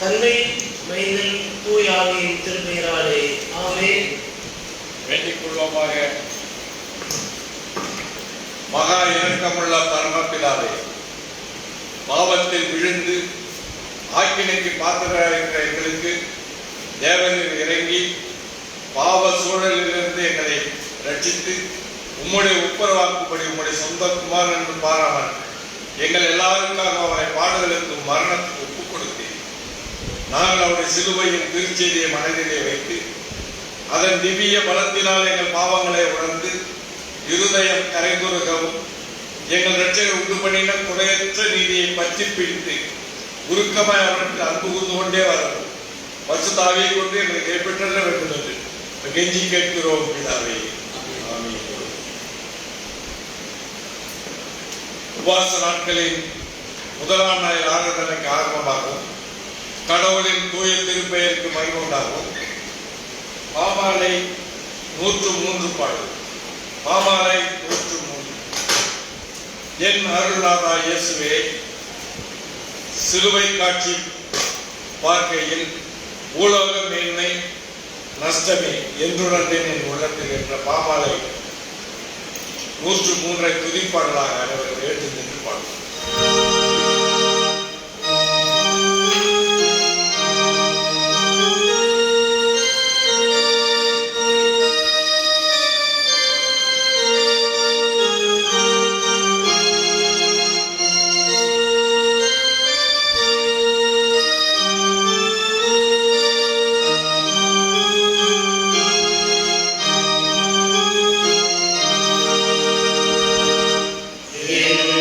தந்தை மைந்தன் தூய் ஆவியின் திருப்பெயராலே ஆமென். வேண்டிக் கொள்வோமாக. மகா இரக்கமுள்ள பரமபிதாவே, பாவத்தில் விழுந்து ஆக்கினைக்கு பாத்திரராகின்ற எங்களுக்கு தேவனில் இறங்கி பாவ சூழலிலிருந்து எங்களை ரட்சித்து உம்முடைய உப்பரவாக்கும்படி உம்முடைய சொந்த குமாரன் என்று பாராமல் எங்கள் எல்லாருக்காக அவரை பாடுதலுக்கும் மரணத்துக்கு ஒப்புக் கொடுத்தேன். நாங்கள் அவருடைய சிலுவையின் திருச்செய்தியை மனதிலே வைத்து அதன் திவ்ய பலத்தினால் எங்கள் பாவங்களை உணர்ந்து இருதயம் கரைந்துருகவும் எங்கள் இரட்சகர் உண்டு பண்ணின குறையற்ற நீதியை பற்றி பிடித்து உருக்கமாய் அவருக்கு அன்பு கூர்ந்து கொண்டே வரவும் பரிசுத்த ஆவியை கொண்டு எங்களை கைப்பற்ற வேண்டும் என்று கெஞ்சி கேட்கிறோம் பிதாவே. ஆமென். உபவாச நாட்களின் முதலாம் நாள் ஆராதனைக்கு ஆரம்பமாகவும் கடவுளின் தூய திருப்பெயருக்கு மகிமை உண்டாகும். பாமாலை 103 பாடல். பாமாலை 103. என் அருள்நாதா இயேசுவே, சிலுவை காட்சி பார்க்கையில் பூலோக மேன்மை நஷ்டமே என்றுணர்ந்தேன் என் உள்ளத்தில் என்ற பாமாலை 103 துதிப்பாடலாக அனைவரும் ஏற்று நின்று பாடும். என்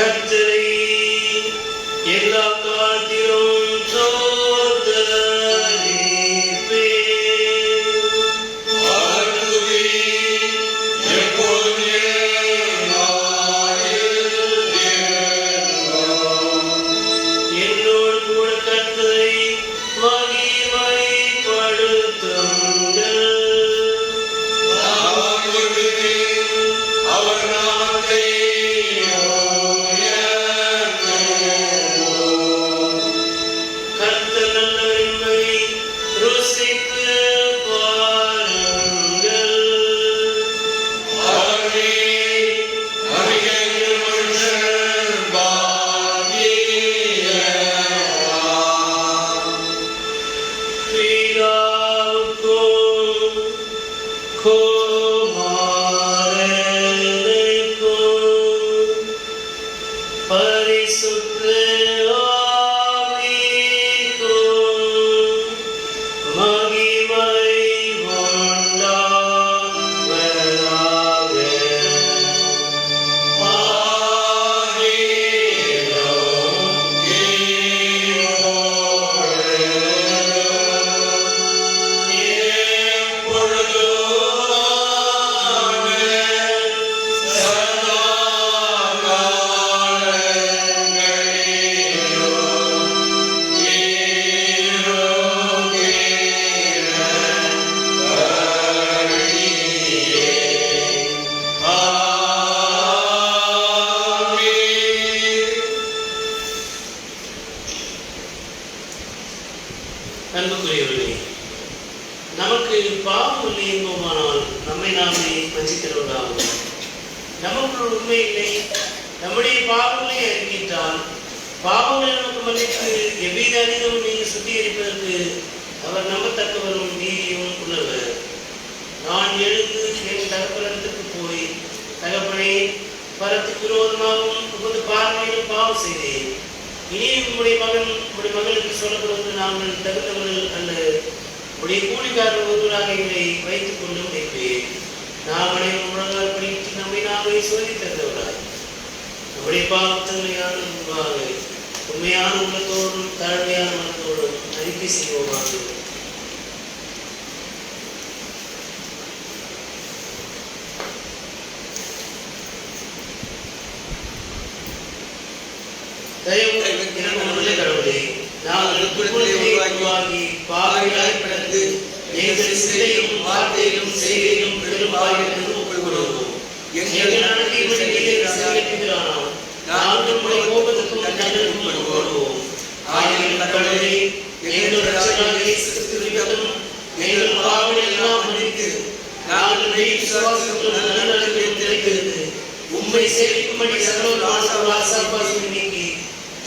கர்த்தரை எல்லா காலத்திலும் சோதரிப்பேன். வாழ்த்துதி எப்போதும் என்னோடு கூட கர்த்தரை மகிமைப்படுத்துங்கள். அவர் நாமத்தை கர்த்தர் நல்லவர் என்பதை ருசித்து பாருங்கள். அவரே மகிமையின் மனுஷன் பாக்கியவான். பிதாவுக்கும் குமாரனுக்கும் பரிசுத்த ஆவிக்கும் மகிமை உண்டாவதாக. அன்புக்குரியவர்களே, நமக்கு பாவம் இல்லை என்போமானால் நம்மை நாமே வஞ்சிக்கிறவர்களாகும். நமக்குள் உண்மை இல்லை, நம்முடைய பாவங்களை அறிவித்தால் பாவங்களை நமக்கு மன்னித்து எவ்வித அநீதமும் சுத்திகரிப்பதற்கு அவர் நம்பத்தக்கவரும் நீதியும் உள்ளவர். நான் எழுந்து என் தகப்பனிடத்துக்கு போய், தகப்பனே, பரத்துக்கு விரோதமாகவும் உமது பார்வையிலும் பாவம் செய்தேன். இனி உம்முடைய மகளுக்கு சொல்லப்படுவது நாங்கள் தகுந்தவர்கள் அல்ல. உடைய கூலிக்காரர் ஒருவராக எங்களை வைத்துக் கொண்டு வைப்பேன். நாம் அனைவரும் முழங்கால் படித்து நம்மை நாமே சோதித்தவராய் நம்முடைய பாவத்தன்மையான முன்பாக உண்மையான உள்ளத்தோடும் தாழ்மையான மனத்தோடும் அறிக்கை செய்வோமாக. கடவுளே, நாங்கள் உருவாகி பாவிகளாய் பிறந்து எங்கள் சிந்தையிலும் வார்த்தையிலும் செய்கையிலும் பெரும்பாலும் ஒப்புக்கொள்வோம். எங்கள் நடத்தைகளை நிறைவேற்றுகிறானால் நாங்கள் உம்முடைய கோபத்துக்கும் தண்டனைக்கும் உட்படுவோம். ஆயினும் கடவுளே, எங்கள் இரட்சகராகிய இயேசு கிறிஸ்துவிடம் எங்கள் பாவங்களை எல்லாம் மன்னித்து நாங்கள் விசுவாசத்திலும் நல்ல நிலைத்திருந்து உம்மை சேவிக்கும்படி சகல ஆசாபாசம் நீக்கி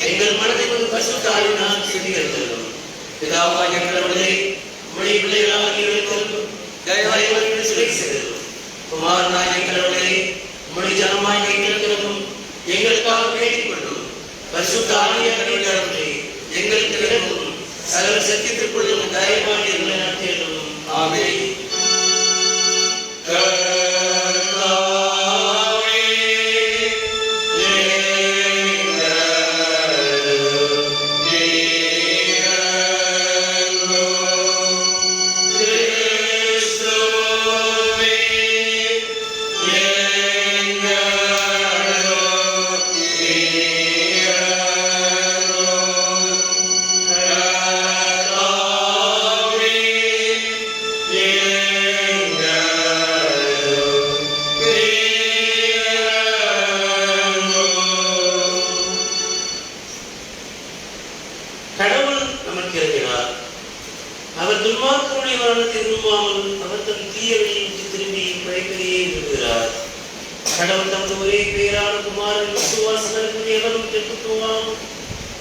எங்கள் மனதை ஒரு பரிசுத்த ஆவியினால் சுத்திகரித்தருளும். பிதாவாகிய கடவுளே, உம்முடைய பிள்ளைகளாகிய எங்களுக்கு தயவாய் சிலை செய்தருளும். குமாரனாகிய கடவுளே, உம்முடைய ஜனமாகிய எங்களுக்கும் எங்களுக்காக வேண்டிக் கொள்ளும். பரிசுத்த ஆவியாகிய கடவுளே, எங்களுக்கு இறங்கும். சகல சத்தியத்திற்குள்ளும் தயவாய் எங்களை நடத்தியருளும். ஆமென். கடவுள் நமக்கு இருக்கிறார். அவர் துன்மார்க்கருடைய மரணத்தை விரும்பாமல் அவர் தன் தீய வழிக்கு திரும்பி பிழைப்பதையே விரும்புகிறார். கடவுள் தமது ஒரே பேரான குமாரன் விசுவாசம் எவரும் கெட்டுப் போவான்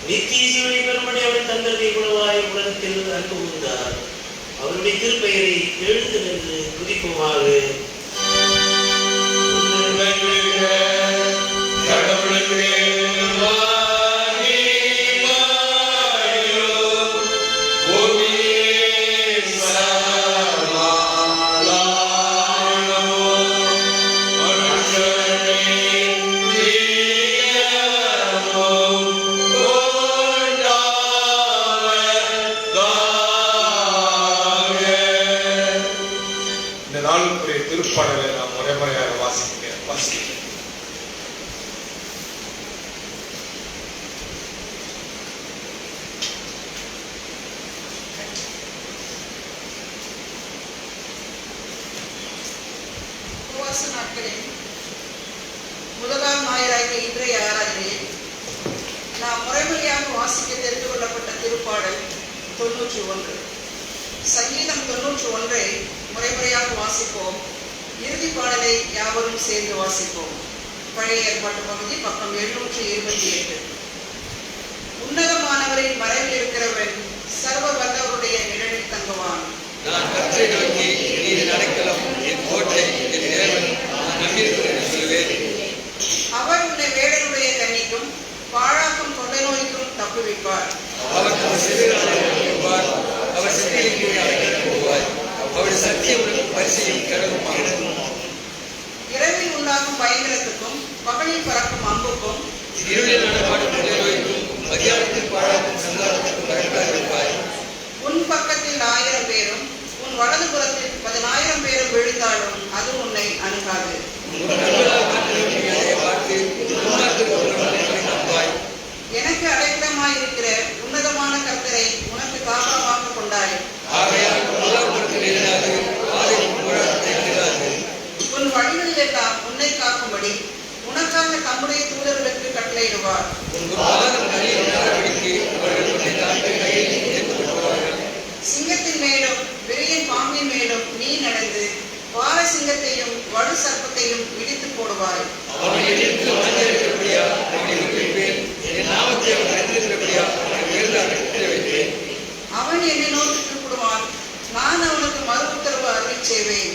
நித்திய ஜீவனை பெறும்படி அவர் தந்ததை உணவாய் உலகத்தில் அன்பு கூர்ந்தார். அவருடைய திருப்பெயரை எழுந்து நின்று துதிப்போமாக. Yeah. விசுவாச நாட்களின் முதலாம் ஞாயிறாகிய இன்றைய ஆராதனையில் நாம் முறைமையாக வாசிக்க தெரிந்து கொள்ளப்பட்ட திருப்பாடல் 91. சங்கீதம் 91 முறைமுறையாக வாசிப்போம். இறுதி பாடலை யாவரும் சேர்ந்து வாசிப்போம். பழைய ஏற்பாட்டு பகுதி பக்கம் 728. உன்னதமானவரின் மறைவில் இருக்கிறவன் சர்வ வல்லவருடைய நிழலில் தங்குவான். நான் கர்த்தரை நோக்கி, நீர் அடைக்கலம், என் கோட்டை, என் தேவன், நான் நம்பியிருக்கிறேன் என்று சொல்வேன். அவர் உன்னை வேடனுடைய கண்ணிக்கும் பாழாக்கும் தொண்டை நோய்க்கும் தப்புவிப்பார். அவர் தம் செவிகளை அடைப்பார், அவர் செவிகளின் கீழ் அடைக்கலம் போவார். அவர் சத்தியமுடன் பரிசையும் கடவுமாகும். இரவில் உண்டாகும் பயங்கரத்துக்கும் பகலில் பறக்கும் அம்புக்கும் இருளில் நடமாடும் கொள்ளை நோய்க்கும் மதியானத்தில் பாழாக்கும் சங்காரத்துக்கும் பயப்படாது இருப்பாய். உன் பக்கத்தில் 1000 பேரும் உன் வலது புறத்தில் 10,000 பேரும் விழுந்தாலும் அது உன்னை அணுகாது. எனக்கு அடைக்கலமாயிருக்கிற உன்னதமான கர்த்தரை உனக்கு தாபனமாக கொண்டாய். உன் வழிகளில் எல்லாம் உன்னை காக்கும்படி உனக்காக தம்முடைய தூதர்களுக்கு கட்டளையிடுவார். சிங்கத்தின் மேலும் விரியன் பாம்பின் மேலும் நீ நடந்து வார சிங்கத்தையும் வடு சர்ப்பத்தையும் இடித்து போடுவாய். அவன் என்னை நோக்கி கூப்பிடுவான், நான் அவனுக்கு மறு உத்தரவு அருளி செய்வேன்.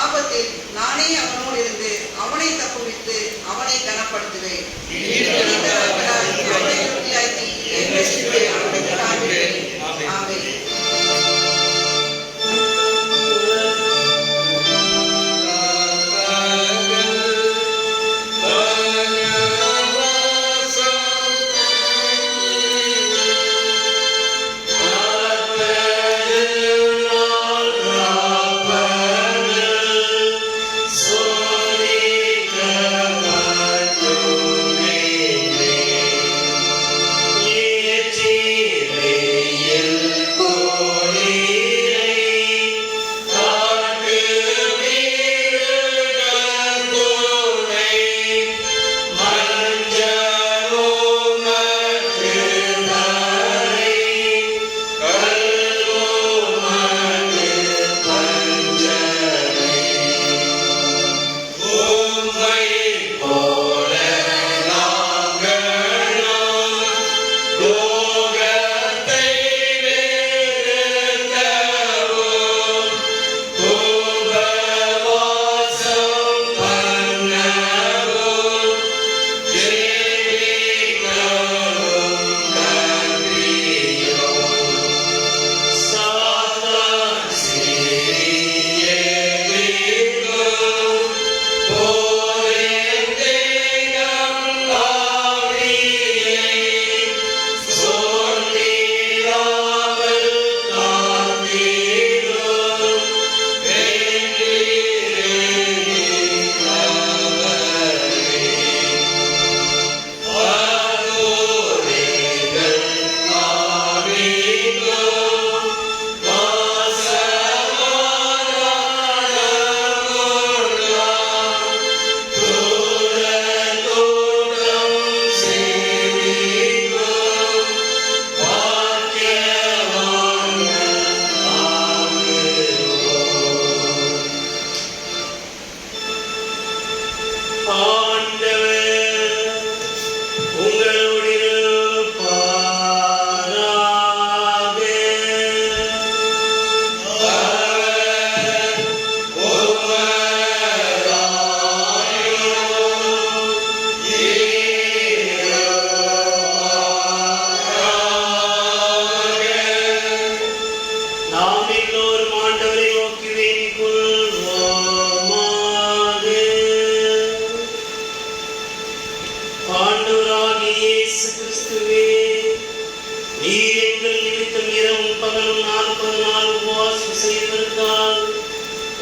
ஆபத்தில் நானே அவனோடு இருந்து அவனை தப்புவித்து அவனை கனப்படுத்துவேன். அவனை உறுதியாக்கி என் ரட்சிப்பை அவனுக்கு காண்பிப்பேன். ஆமென்.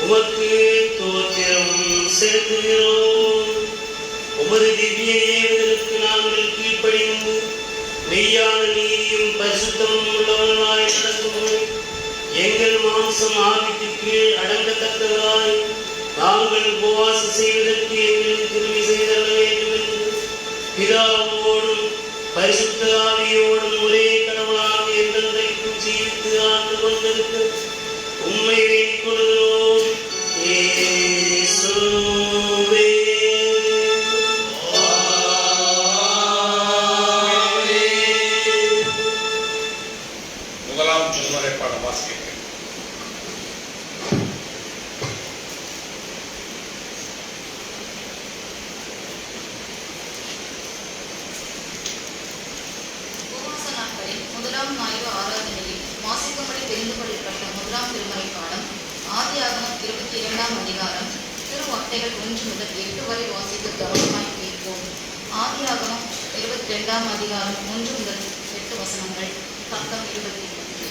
உமக்கு தோத்திரம் செலுத்துகிறோம். உமது திவ்ய ஏவுதலுக்கு நாங்கள் கீழ்ப்படிந்து மெய்யான நீதியும் பரிசுத்தமும் உள்ளவர்களாய் நடக்கும் எங்கள் மாம்சம் ஆவிக்கு கீழ் அடங்கத்தக்கதாய் நாங்கள் உபவாசம் செய்வதற்கு எங்களுக்கு திரும்பி செய்தள்ள வேண்டும் என்று பிதாவோடும் பரிசுத்த ஆவியோடும் ஒரே கடவுளாக என்றென்றைக்கும் ஜீவித்து ஆண்டு கொண்டிருக்க உம்மை வேண்டிக் கொள்கிறோம். இயேசுவே. முதலாம் திருமறை பாடம் வாசிக்கிறேன். முதலாம் ஞாயிறு ஆராதனையில் வாசிக்கும்படி தெரிந்து கொள்ளப்பட்ட முதலாம் திருமறை பாடம் ஆதியாகமம் 22ஆம் அதிகாரம் திருவார்த்தைகள் 1 முதல் 8 வரை வாசித்து கவனமாய் கேட்போம். ஆதியாகமம் 22ஆம் அதிகாரம் 1 முதல் 8 வசனங்கள். பக்கம் 22.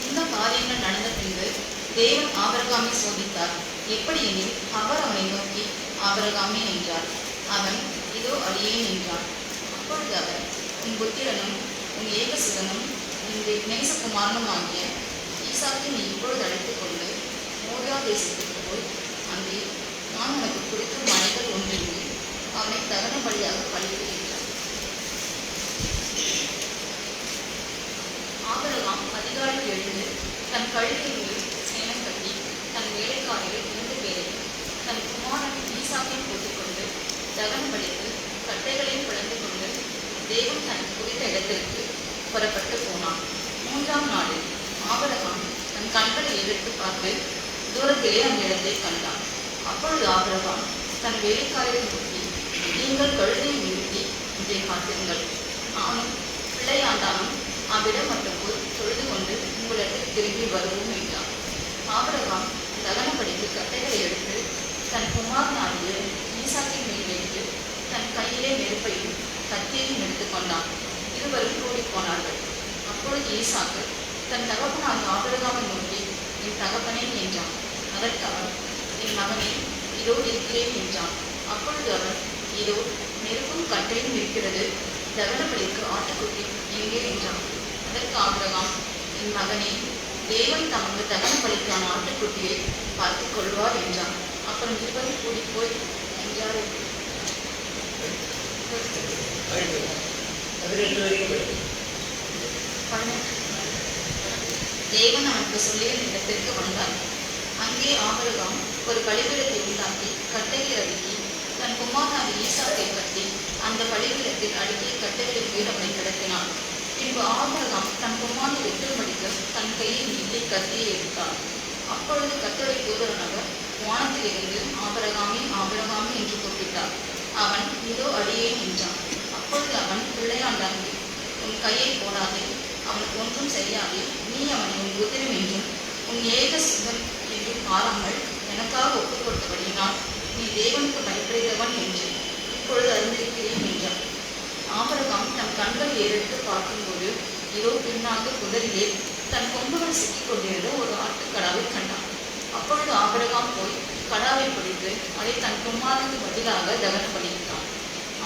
இந்த காரியங்கள் நடந்த பின்பு தேவன் ஆபிரகாமை சோதித்தார். எப்படி எனில் அவர் அவனை நோக்கி ஆபிரகாமே என்றார். அவன் இதோ அடியேன் என்றான். அப்பொழுது அவர் உன் புத்திரனும் உன் ஏகசுதனும் உன் நேசகுமாரனும் ஆகிய ஈசாக்கை நீ இப்பொழுது அழைத்துக் கொண்டு மோரியா தேசத்திற்கு போய் அங்கே நான் உனக்கு கொடுக்கும் மலைகள் ஒன்றிற்கு அவனை தகன பலியாக பலியிடு என்றார். ஆபிரகாம் அதிகாலையில் எழுந்து தன் கழுதையின் மேல் சேணம் கட்டி தன் வேலைக்காரர்கள் 2 பேரையும் தன் குமாரன் ஈசாக்கை போட்டுக்கொண்டு தகன பலிக்கு கட்டைகளையும் பிளந்து கொண்டு தேவன் தனக்கு குறித்த இடத்திற்கு புறப்பட்டு போனான். 3ஆம் நாளில் ஆபிரகாம் தன் கண்களை எடுத்து பார்த்து தூரத்திலே அந்த இடத்தை கண்டான். அப்பொழுது ஆபிரகாம் தன் வேலைக்காரரை நோக்கி, நீங்கள் கழுதையை நிறுத்தி இங்கே காத்திருங்கள், நானும் பிள்ளையாண்டானும் அவ்விடம் மட்டும் போய் தொழுது கொண்டு உங்களிடத்தில் திரும்பி வருவோம் என்றான். ஆபிரகாம் தகனப்படிக்கு கட்டைகளை எடுத்து தன் குமாரனாகிய ஈசாக்கின் மேல் வைத்து தன் கையிலே நெருப்பையும் கத்தியையும் எடுத்துக்கொண்டான். இருவரும் ஓடிப்போனார்கள். அப்பொழுது ஈசாக்கு தன் தகப்பனாக ஆபிரகாமை நோக்கி, என் தகப்பனே என்றான். அதற்கு அவன், என் மகனே, இதோ இருக்கிறேன் என்றான். அப்பொழுது அவன், இதோ நெருப்பும் கட்டையும் இருக்கிறது, தகனபலிக்கு ஆட்டுக்குட்டி எங்கே என்றான். அதற்கு ஆபிரகாம், என் மகனே, தேவன் தமக்கு தகனபலிக்கான ஆட்டுக்குட்டியை பார்த்துக் கொள்வார் என்றான். அப்புறம் இருவரும் கூடி போய் என்றார். 18 வரைக்கும் தேவன் அவனுக்கு சொல்லிய இடத்திற்கு வந்தார். அங்கே ஆபிரகாம் ஒரு பலிபீடத்தை உண்டாக்கி கட்டைகளை அடுக்கி தன் குமாரனாகிய ஈசாக்கை கட்டி அந்த பலிபீடத்தில் அடுக்கிய கட்டைகளின் மேல் அவனை கிடத்தினான். பின்பு ஆபிரகாம் தன் குமாரனை வெட்டும்படிக்கு தன் கையை நீட்டி கத்தியை எடுத்தான். அப்பொழுது கர்த்தருடைய தூதனானவர் வானத்திலிருந்து ஆபிரகாமே ஆபிரகாமே என்று கூப்பிட்டார். அவன் இதோ அடியேன் என்றான். அப்பொழுது அவன் பிள்ளையாண்டாங்கி, உன் கையை போடாதே, அவனுக்கு ஒன்றும் செய்யாதே, நீ அவனை உன் புத்திரன் என்றும் உன் ஏக சுதன் என்றும் பாராமல் எனக்காக ஒப்புக் கொடுத்தபடியினால் நீ தேவனுக்கு பயப்படுகிறவன் என்று இப்பொழுது அறிந்திருக்கிறேன் என்றான். ஆபிரகாம் தன் கண்களை ஏறெடுத்து பார்க்கும்போது இதோ பின்னாக புதரிலே தன் கொம்புகள் சிக்கிக் கொண்டிருந்த ஒரு ஆட்டுக்கடாவை கண்டான். அப்பொழுது ஆபிரகாம் போய் கடாவை பிடித்து அதை தன் குமாரனுக்கு பதிலாக தகன பண்ணிவிட்டான்.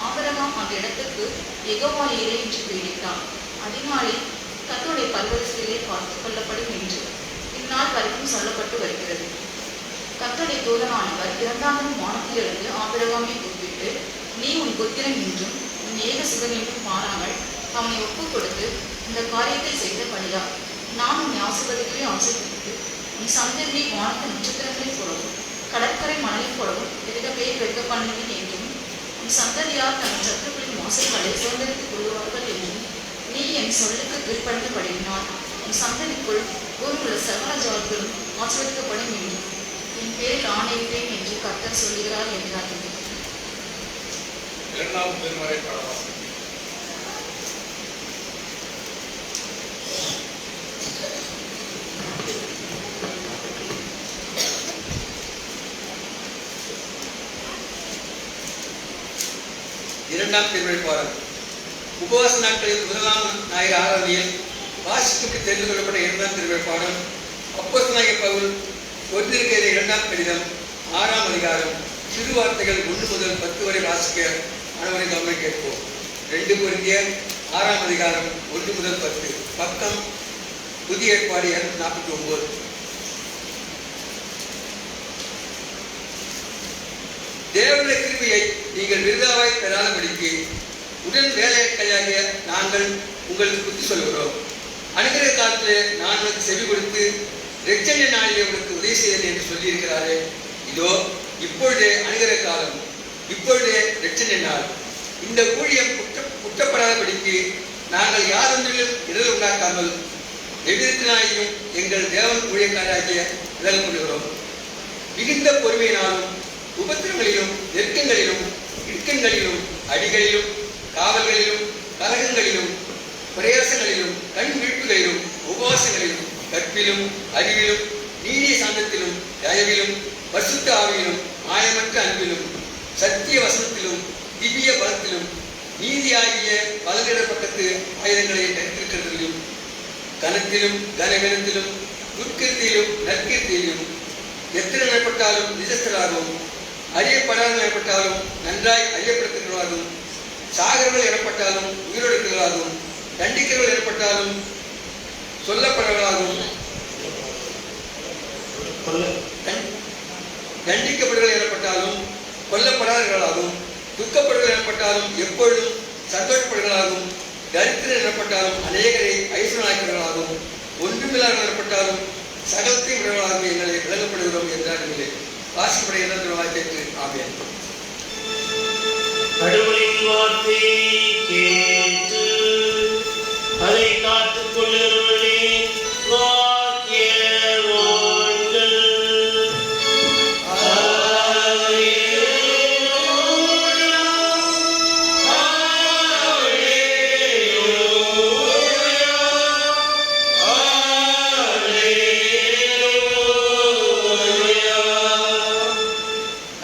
ஆபிரகாம் அந்த இடத்துக்கு யெகோவா ஈரே என்று பெயரிட்டான். அதனாலே கர்த்தருடைய பர்வதத்திலே பார்த்துக் கொள்ளப்படும் என்று இந்நாள் வரைக்கும் சொல்லப்பட்டு வருகிறது. கர்த்தருடைய தூதனானவர் 2ஆம் வானத்திலிருந்து ஆபிரகாமை கூப்பிட்டு, நீ உன் புத்திரன் என்றும் உன் ஏக சுதன் என்றும் மாறாமல் அவனை ஒப்புக் கொடுத்து இந்த காரியத்தை செய்தபடியா நான் உன்னை ஆசீர்வதிக்கவே ஆசீர்வதித்து உன் சந்ததியை வானத்து நட்சத்திரங்களைப் போலவும் கடற்கரை மணலைப் போலவும் பெருக பேர் பெருக பண்ணுவேன் என்றும் உன் சந்ததியார் தன் சத்துருக்களின் மோசங்களை சுதந்திரித்துக் கொள்வார்கள் என்றும் நீ என் சொல்லுக்கு கீழ்ப்படிந்தபடியினால் உன் சந்ததிக்குள் பூமியுள்ள சகல ஜாதிகளும் ஆசீர்வதிக்கப்படும் என்றும் என் பேரில் ஆணையிட்டேன் என்று கர்த்தர் சொல்லுகிறார் என்றார். 2ஆம் திருமறை பாடம் வாசிக்கிறேன். இரண்டாம் திருமறை பாடம். உபவாச நாட்களில் முதலாம் ஞாயிறு ஆராதனையில் வாசிப்புக்கு தெரிந்து கொள்ளப்பட்ட 2ஆம் திருமறை பாடம். அப்போஸ்தலனாகிய பவுல் கொரிந்தியருக்கு 2ஆம் கடிதம் 6ஆம் அதிகாரம் திருவார்த்தைகள் 1 முதல் 10 வரை வாசிக்க அனைவரை கவனம் கேட்போம். 2 கொரிந்தியர் 6ஆம் அதிகாரம் 1 முதல் 10, பக்கம் புதிய ஏற்பாடு 49. தேவனுடைய கிருபையை நீங்கள் விருதாவாய் பெறாதபடிக்கு உடன் வேலையாட்களாகிய நாங்கள் உங்களுக்கு புத்தி சொல்கிறோம். அனுகிற காலத்திலே நான் உனக்கு செவி கொடுத்து இரட்சணிய நாளிலே உனக்கு உதவி செய்தேன் என்று சொல்லியிருக்கிறாரே. இதோ இப்பொழுதே அனுகிற காலம், இப்பொழுதே இரட்சணிய நாள். இந்த ஊழியம் குற்றப்படாதபடிக்கு நாங்கள் யாரொன்றிலும் இடல் உண்டாக்காமல் எவ்விதத்தினாயும் எங்கள் தேவன் ஊழியக்காராகிய விலகல் கொள்கிறோம். மிகுந்த பொறுமையினாலும் உபத்திரங்களிலும் நெருக்கங்களிலும் இடுக்கங்களிலும் அடிகளிலும் காவல்களிலும் கலகங்களிலும் பிரயாசங்களிலும் கண் விழிப்புகளிலும் உபவாசங்களிலும் கற்பிலும் அறிவிலும் நீதிய சாந்தத்திலும் தயவிலும் பரிசுத்த ஆவியிலும் மாயமற்ற அன்பிலும் சத்திய வசனத்திலும் திவ்ய பலத்திலும் நீதியாகிய பலகிட பக்கத்து ஆயுதங்களை தரித்திருக்கிறதிலும் கனத்திலும் கனவீனத்திலும் துர்க்கீர்த்தியிலும் நற்கீர்த்தியிலும் எத்தனை ஏற்பட்டாலும் நிஜஸ்தராகவும் அறியப்படாமல் ஏற்பட்டாலும் நன்றாய் அறியப்படுத்துகிறவர்களாகவும் சாகரங்கள் ஏற்பட்டாலும் உயிரிழப்புகளாகவும் தண்டிக்கிறவர்கள் ஏற்பட்டாலும் சொல்லப்படுவர்களாகவும் தண்டிக்கப்படுகள் ஏற்பட்டாலும் கொல்லப்படாதவர்களாகவும் துக்கப்படுகள் ஏற்பட்டாலும் எப்பொழுதும் சந்தோஷப்படுகளாகவும் தரித்திரம் ஏற்பட்டாலும் அநேகரை ஐஸ்வரனாக்கிறவர்களாகவும் ஒன்றுமில்லாமல் ஏற்பட்டாலும் சகலத்தையும் விடவர்களாகவும் எங்களை விளங்கப்படுகிறோம் என்றார்களே. வாசிப்படைய கேட்டு ஆமென். கடவுளின் வார்த்தை கேட்டு அதை காத்துக் கொள்ளுகிறவர்களே பாக்கியவான்கள்.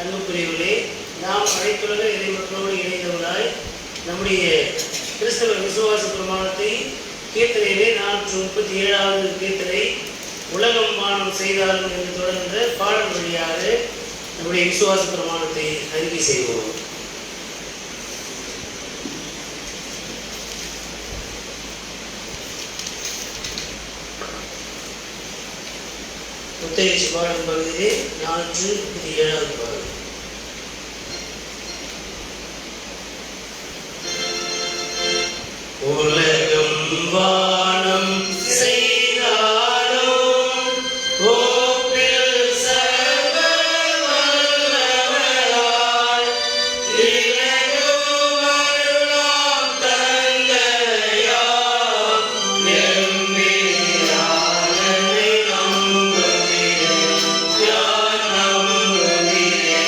அன்புக்குரியவர்களே, நாம் அனைத்துலக இறை மக்களோடு இணைந்தவர்களாய் நம்முடைய கிறிஸ்தவ விசுவாச பிரமாணத்தை கீர்த்தனையிலே 437வது கீர்த்தனை உலகம் மானம் செய்தாலும் என்று தொடர்ந்த பாடல் வழியாக நம்முடைய விசுவாச பிரமாணத்தை அறிக்கை செய்வோம். முத்தையச்சி பாடல் பகுதியிலே 437வது பாடல். உலகம் வானம் செய்தாலும் கோப்பில் சர்வ வல்லவராய் இலகும் அருளாம் தந்தையாம் எம்பிரானை நம்புகிறேன் யான் நம்புகிறேன்.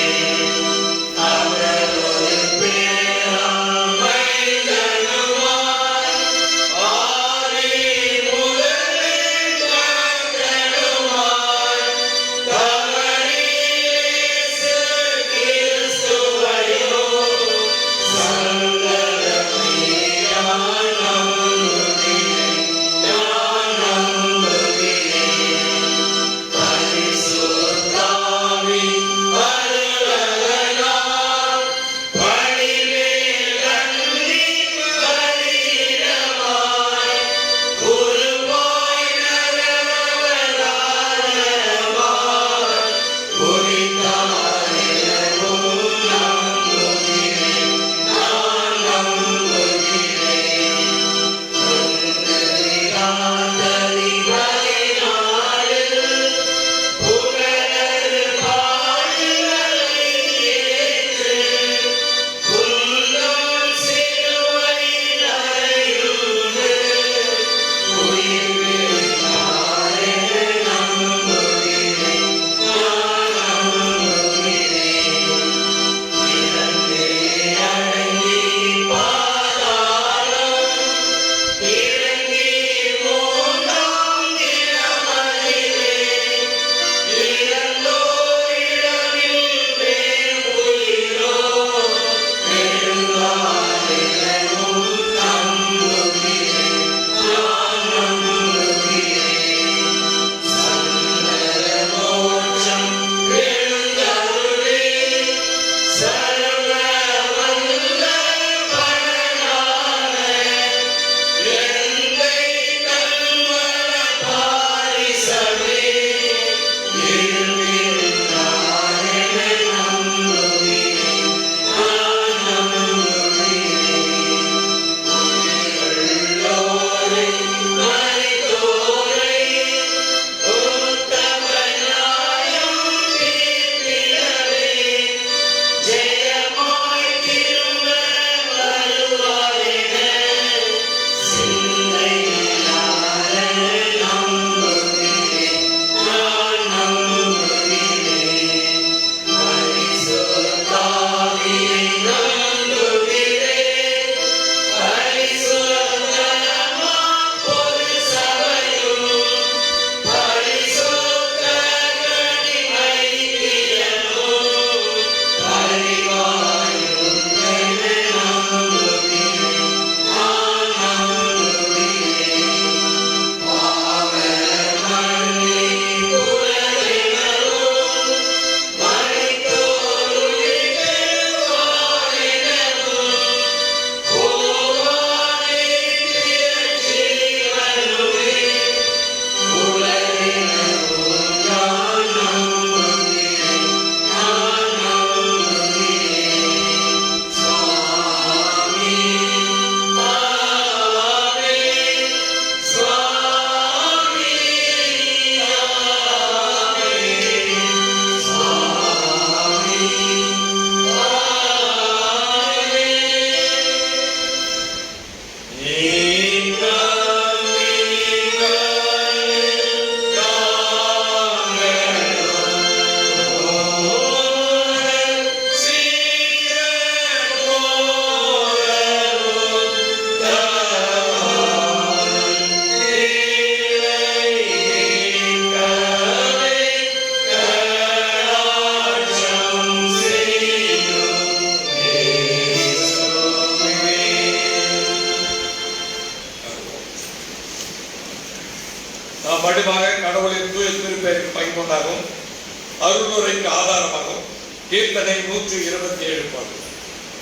முன்னுரைக்கு ஆதாரமாகும். கீர்த்தனை 127 பாடல்.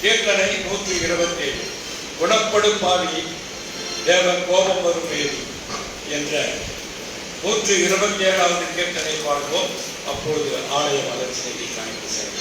கீர்த்தனை 127 குணப்படும் பாவி தேவன் கோபம் வரும் வேதி என்ற 127வது கீர்த்தனை பாடுவோம். அப்பொழுது ஆலய வளர்ச்சியை காணிக்க செய்வோம்.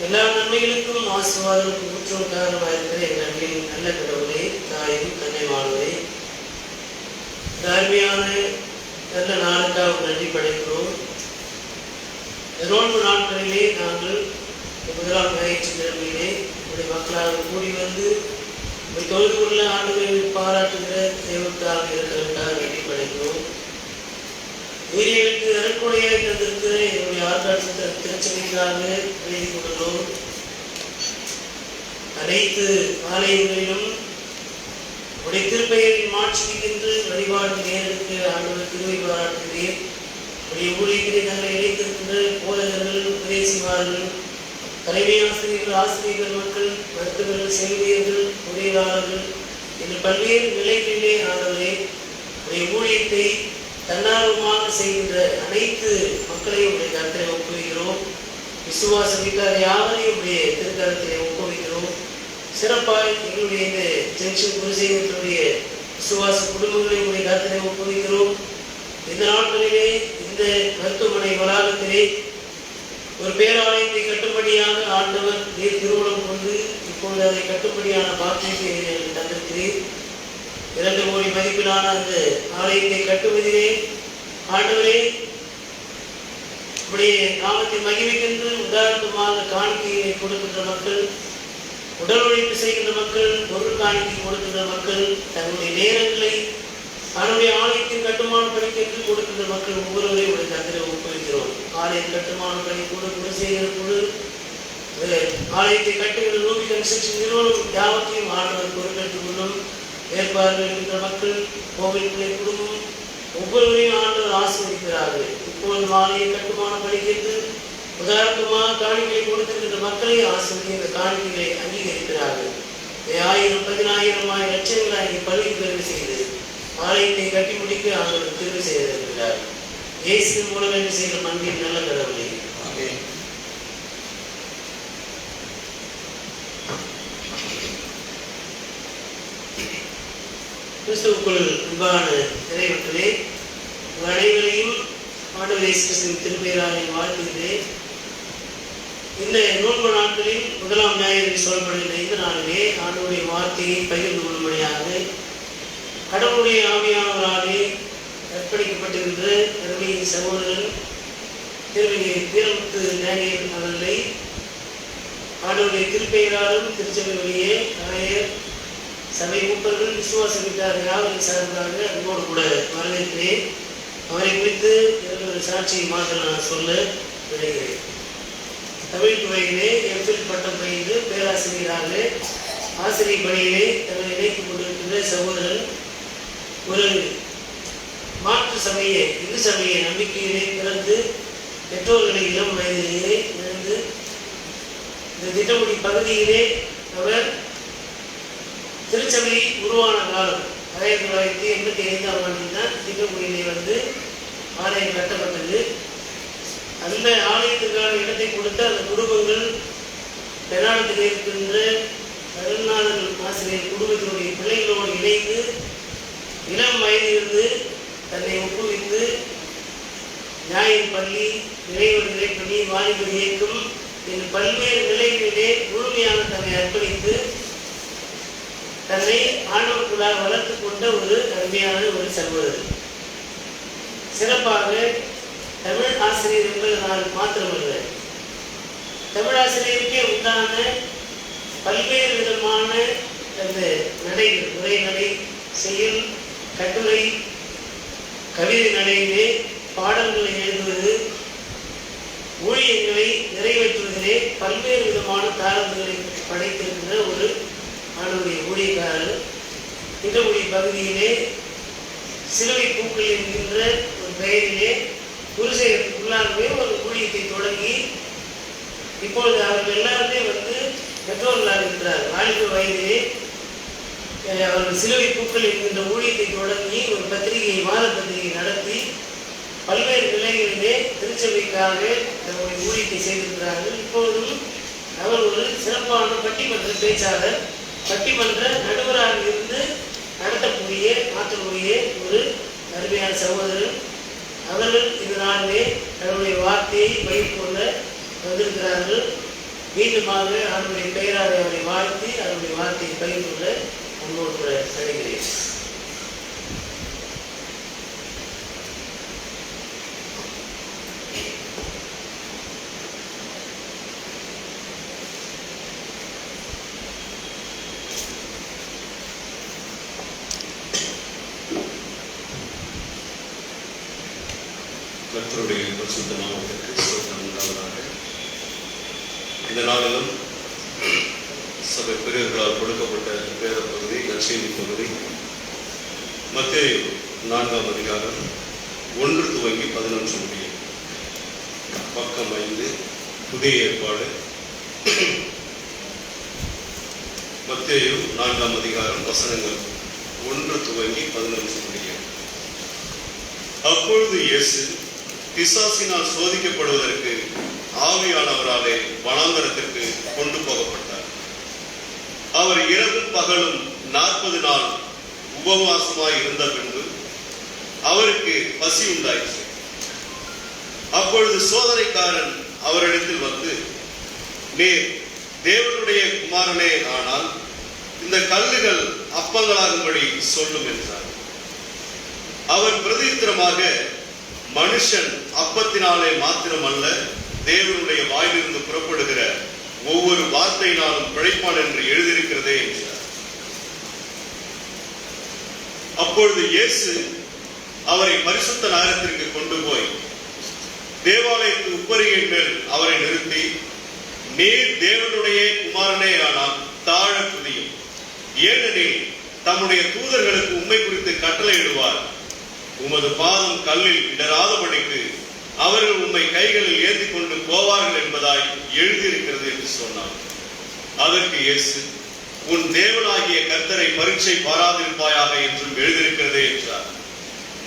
எல்லா நன்மைகளுக்கும் ஆசீர்வாதங்களுக்கும் ஊற்றும் காரணமாயிருக்கிற என் நன்மையின் நல்ல கடவுளே, தாயும் கன்னிமானவரே, தார்மையான நல்ல நாளுக்காக நன்றி படைக்கிறோம். நோன்பு நாட்களிலே நாங்கள் முதலாம் ஞாயிற்று கிழமையிலே உடைய மக்களாக கூடி வந்து தொழுது கொள்ள ஆண்டுகளை பாராட்டுகிற தேவத்தாக இருக்கிறதற்காக நன்றி படைக்கிறோம். உயிர்களுக்கு அருட்கொடையாக தந்திருக்கிற என்னுடைய ஆர்ப்பாட்ட திருச்சபைக்காக எழுதி கொண்டுள்ளோம். அனைத்து ஆலயங்களிலும் உடைய திருப்பெயரின் மாட்சிக்கு வழிபாடு நேருக்கு ஆண்டவர் திருவை பாராட்டுகிறேன். உடைய ஊழியர்களை தங்களை இணைத்திருக்கின்ற போதகர்கள், உபதேசிமார்கள், தலைமை ஆசிரியர்கள், ஆசிரியர்கள், மக்கள், மருத்துவர்கள், செவிலியர்கள், பொறியாளர்கள் என்று பல்வேறு நிலைகளிலே ஆண்டவரே உடைய ஊழியத்தை தன்னார்வமாக செய்கின்ற அனைத்து மக்களையும் உடைய கருத்திலே ஒப்புவிக்கிறோம். விசுவாச வீட்டார் யாவரையும் உடைய திருக்கரத்திலே ஒப்புவிக்கிறோம். சிறப்பாக எங்களுடைய இந்த ஜங்ஷன் குருசேகரனுடைய விசுவாச குடும்பங்களையும் உடைய கருத்திலே ஒப்புவிக்கிறோம். இந்த நாட்களிலே இந்த மருத்துவமனை வளாகத்திலே ஒரு பேராலயத்தை கட்டுப்படியாக ஆண்டவர் நீர் திருமணம் கொண்டு இப்பொழுது அதை கட்டுப்படியான பாக்கியத்தை தந்திருக்கிறேன். 2 கோடி மதிப்பிலான அந்த ஆலயத்தை கட்டுவதிலே ஆண்டவரே உடைய நாமத்தை மகிமைக்கென்று உதாரணமாக காணிக்கையை கொடுக்கின்ற மக்கள், உடல் உழைப்பு செய்கின்ற மக்கள், பொருள் காணிக்கை கொடுக்கின்ற மக்கள், தங்களுடைய நேரங்களை அவருடைய ஆலயத்தின் கட்டுமான பணிக்கென்று கொடுக்கின்ற மக்கள் ஒவ்வொருவரையும் உடைய தந்திர ஒப்புவிக்கிறோம். ஆலய கட்டுமான பணி குழு, குலசேகர குழு, ஆலயத்தை கட்டுகிற ரூபி கன்ஸ்ட்ரக்ஷன் நிறுவனம் யாவற்றையும் ஆண்டவர் பொறுப்பேற்றுக் கொள்ளும். ஏற்பாடுகின்ற மக்கள், கோவில்களை குடும்பம் ஒவ்வொருவரையும் ஆண்டவர் ஆசீர்வதிக்கிறார்கள். இப்பொழுது ஆலய கட்டுமான பணிக்கென்று உதாரணமாக காணிக்கையை கொடுத்திருக்கின்ற மக்களை ஆசீர்வதி இந்த காணிக்கைகளை அங்கீகரிக்கிறார்கள். 1000, 10,000 லட்சங்களாக பள்ளி தேர்வு செய்து ஆலயத்தை கட்டி முடிக்க ஆண்டவர் தேர்வு செய்திருக்கிறார். இயேசு மூலம் என்று செய்த மன்பின் நல்ல கடவுளே, ஆமென். கிறிஸ்துவுக்குள் அன்பான இறைமக்களே, அனைவரையும் ஆண்டவர் இயேசு கிறிஸ்துவின் திருப்பெயரால் வாழ்த்துகிறேன். இந்த நோன்பு நாட்களில் 1ஆம் ஞாயிறு சொல்லப்படுகின்ற இந்த நாளிலே ஆண்டவருடைய வார்த்தையை பகிர்ந்து கொள்ளும்படியாக கடவுளுடைய ஆவியானவராலே அர்ப்பணிக்கப்பட்டிருக்கின்ற அருமையின் சகோதரன் திருவிழி வீரமுத்து டேனியல் அவர்களை ஆண்டவருடைய திருப்பெயராலும் திருச்சபை வழியே ஆயர், சபை மூப்பர்கள், விசுவாச வீட்டார் யாவரின் சார்பாக அன்போடு கூட வரவேற்கிறேன். அவரை குறித்து ஒரு சாட்சியை மாற்ற நான் சொல்ல விளைகிறேன். தமிழ் துறையிலே எம்பில் பட்டம் பயின்று பேராசிரியராக ஆசிரியர் பணியிலே தன்னை இணைத்துக் கொண்டிருக்கின்ற சகோதரன் ஒரு மாற்று சமய, இந்து சமய நம்பிக்கையிலே பிறந்து பெற்றோர்களை இளம் வயதிலேயே இழந்து இந்த திட்டமுடி பகுதியிலே அவர் திருச்சபை உருவான காலம் 1985ஆம் ஆண்டில் தான் திட்டமுடியிலே வந்து ஆலயம் கட்டப்பட்டது. அந்த ஆலயத்திற்கான இடத்தை கொடுத்த அந்த குடும்பங்கள் பெருநாளத்தில் இருக்கின்ற அருள்நாதன் ஆசிரியர் குடும்பத்தினுடைய பிள்ளைகளோடு இணைந்து இளம் வயதிலிருந்து தன்னை ஒப்புவித்து ஞாயிறு பள்ளி, இறைவர் நிலைப்பள்ளி, வாலிபர் இயக்கம் என்று பல்வேறு நிலைகளிலே முழுமையாக தன்னை அர்ப்பணித்து தன்னை ஆண்டவருக்குள்ளாக வளர்த்து கொண்ட ஒரு அருமையான ஒரு சகோதரர். சிறப்பாக தமிழ் ஆசிரியர் என்பதனால் மாத்திரமல்ல, தமிழ் ஆசிரியருக்கே உண்டான பல்வேறு விதமான அந்த நடைகள், உரைநடை, செயல், கட்டுரை, கவிதை நடையிலே பாடல்களை எழுதுவது, ஊழியர்களை நிறைவேற்றுவதிலே பல்வேறு விதமான தாளங்களை படைத்திருக்கின்ற ஒரு ஆளுடைய ஊழியக்காரர். திட்டமுடி பகுதியிலே சிலுவை பூக்கள் என்கின்ற ஒரு பெயரிலே குருசேகரத்துக்குள்ளாகவே ஒரு ஊழியத்தை தொடங்கி இப்பொழுது அவர்கள் எல்லாருமே வந்து பெற்றோர்களாக இருக்கிறார். வாலிப வயதிலே அவர்கள் சிலுவை பூக்கள் என்கின்ற ஊழியத்தை தொடங்கி ஒரு பத்திரிகை, மாத பத்திரிகை நடத்தி பல்வேறு நிலைகளிலே திருச்சபைக்காக தன்னுடைய ஊழியத்தை செய்திருக்கிறார்கள். இப்பொழுதும் அவர் ஒரு சிறப்பான பட்டிமன்ற பேச்சாளர், பட்டிமன்ற நடுவராக இருந்து நடத்தக்கூடிய மாற்றக்கூடிய ஒரு அருமையான சகோதரர். அவர்கள் இந்த நாளிலே அவருடைய வார்த்தையை பகிர்ந்து கொள்ள வந்திருக்கிறார்கள். மீண்டுமாக அவருடைய பெயராக அவரை வாழ்த்தி அவருடைய வார்த்தையை பகிர்ந்து கொள்ள அன்போடு கூட அழைக்கிறேன். கர்த்தருடைய பரிசுத்த நாமத்திற்கு ஸ்தோத்திரம் உண்டாவதாக. இந்த நாளிலும் சபை பிரிவுகளால் கொடுக்கப்பட்ட வேத பகுதி, நற்செய்தி பகுதி மத்தேயு 4ஆம் அதிகாரம் 1 துவங்கி 11 முடிய, பக்கம் 5, புதிய ஏற்பாடு. மத்தேயு 4ஆம் அதிகாரம் வசனங்கள் 1 துவங்கி 11 முடிய. அப்பொழுது இயேசு பிசாசினால் சோதிக்கப்படுவதற்கு ஆவியானவராலே வனாந்தரத்திற்கு கொண்டு போகப்பட்டார். அவர் இரவும் பகலும் 40 நாள் உபவாசமாய் இருந்த பின்பு அவருக்கு பசி உண்டாயிற்று. அப்பொழுது சோதனைக்காரன் அவரிடத்தில் வந்து, நீர் தேவனுடைய குமாரனே ஆனால் இந்த கல்லுகள் அப்பங்களாகும்படி சொல்லும் என்றார். அவர் பிரதியுத்தரமாக, மனுஷன் அப்பத்தினாலே மாத்திரமல்ல, தேவனுடைய வாயிலிருந்து புறப்படுகிற ஒவ்வொரு வார்த்தையினாலும் பிழைப்பான் என்று எழுதியிருக்கிறதே என்றார். அப்பொழுது இயேசு அவரை பரிசுத்த நகரத்திற்கு கொண்டு போய் தேவாலயத்து உப்பரிகையின் மேல் அவரை நிறுத்தி, நீர் தேவனுடைய குமாரனே ஆனால் தாழ குதியும், ஏனெனில் தம்முடைய தூதர்களுக்கு உம்மை குறித்து கட்டளையிடுவார். உமது பாதம் கல்லில் இடராதபடிக்கு அவர்கள் உம்மை கைகளில் ஏந்தி கொண்டு போவார்கள் என்பதாய் எழுதியிருக்கிறது என்று சொன்னார். அதற்கு இயேசு, உன் தேவனாகிய கர்த்தரை பரீட்சை பாராதிருப்பாயாக என்றும் எழுதியிருக்கிறதே என்றார்.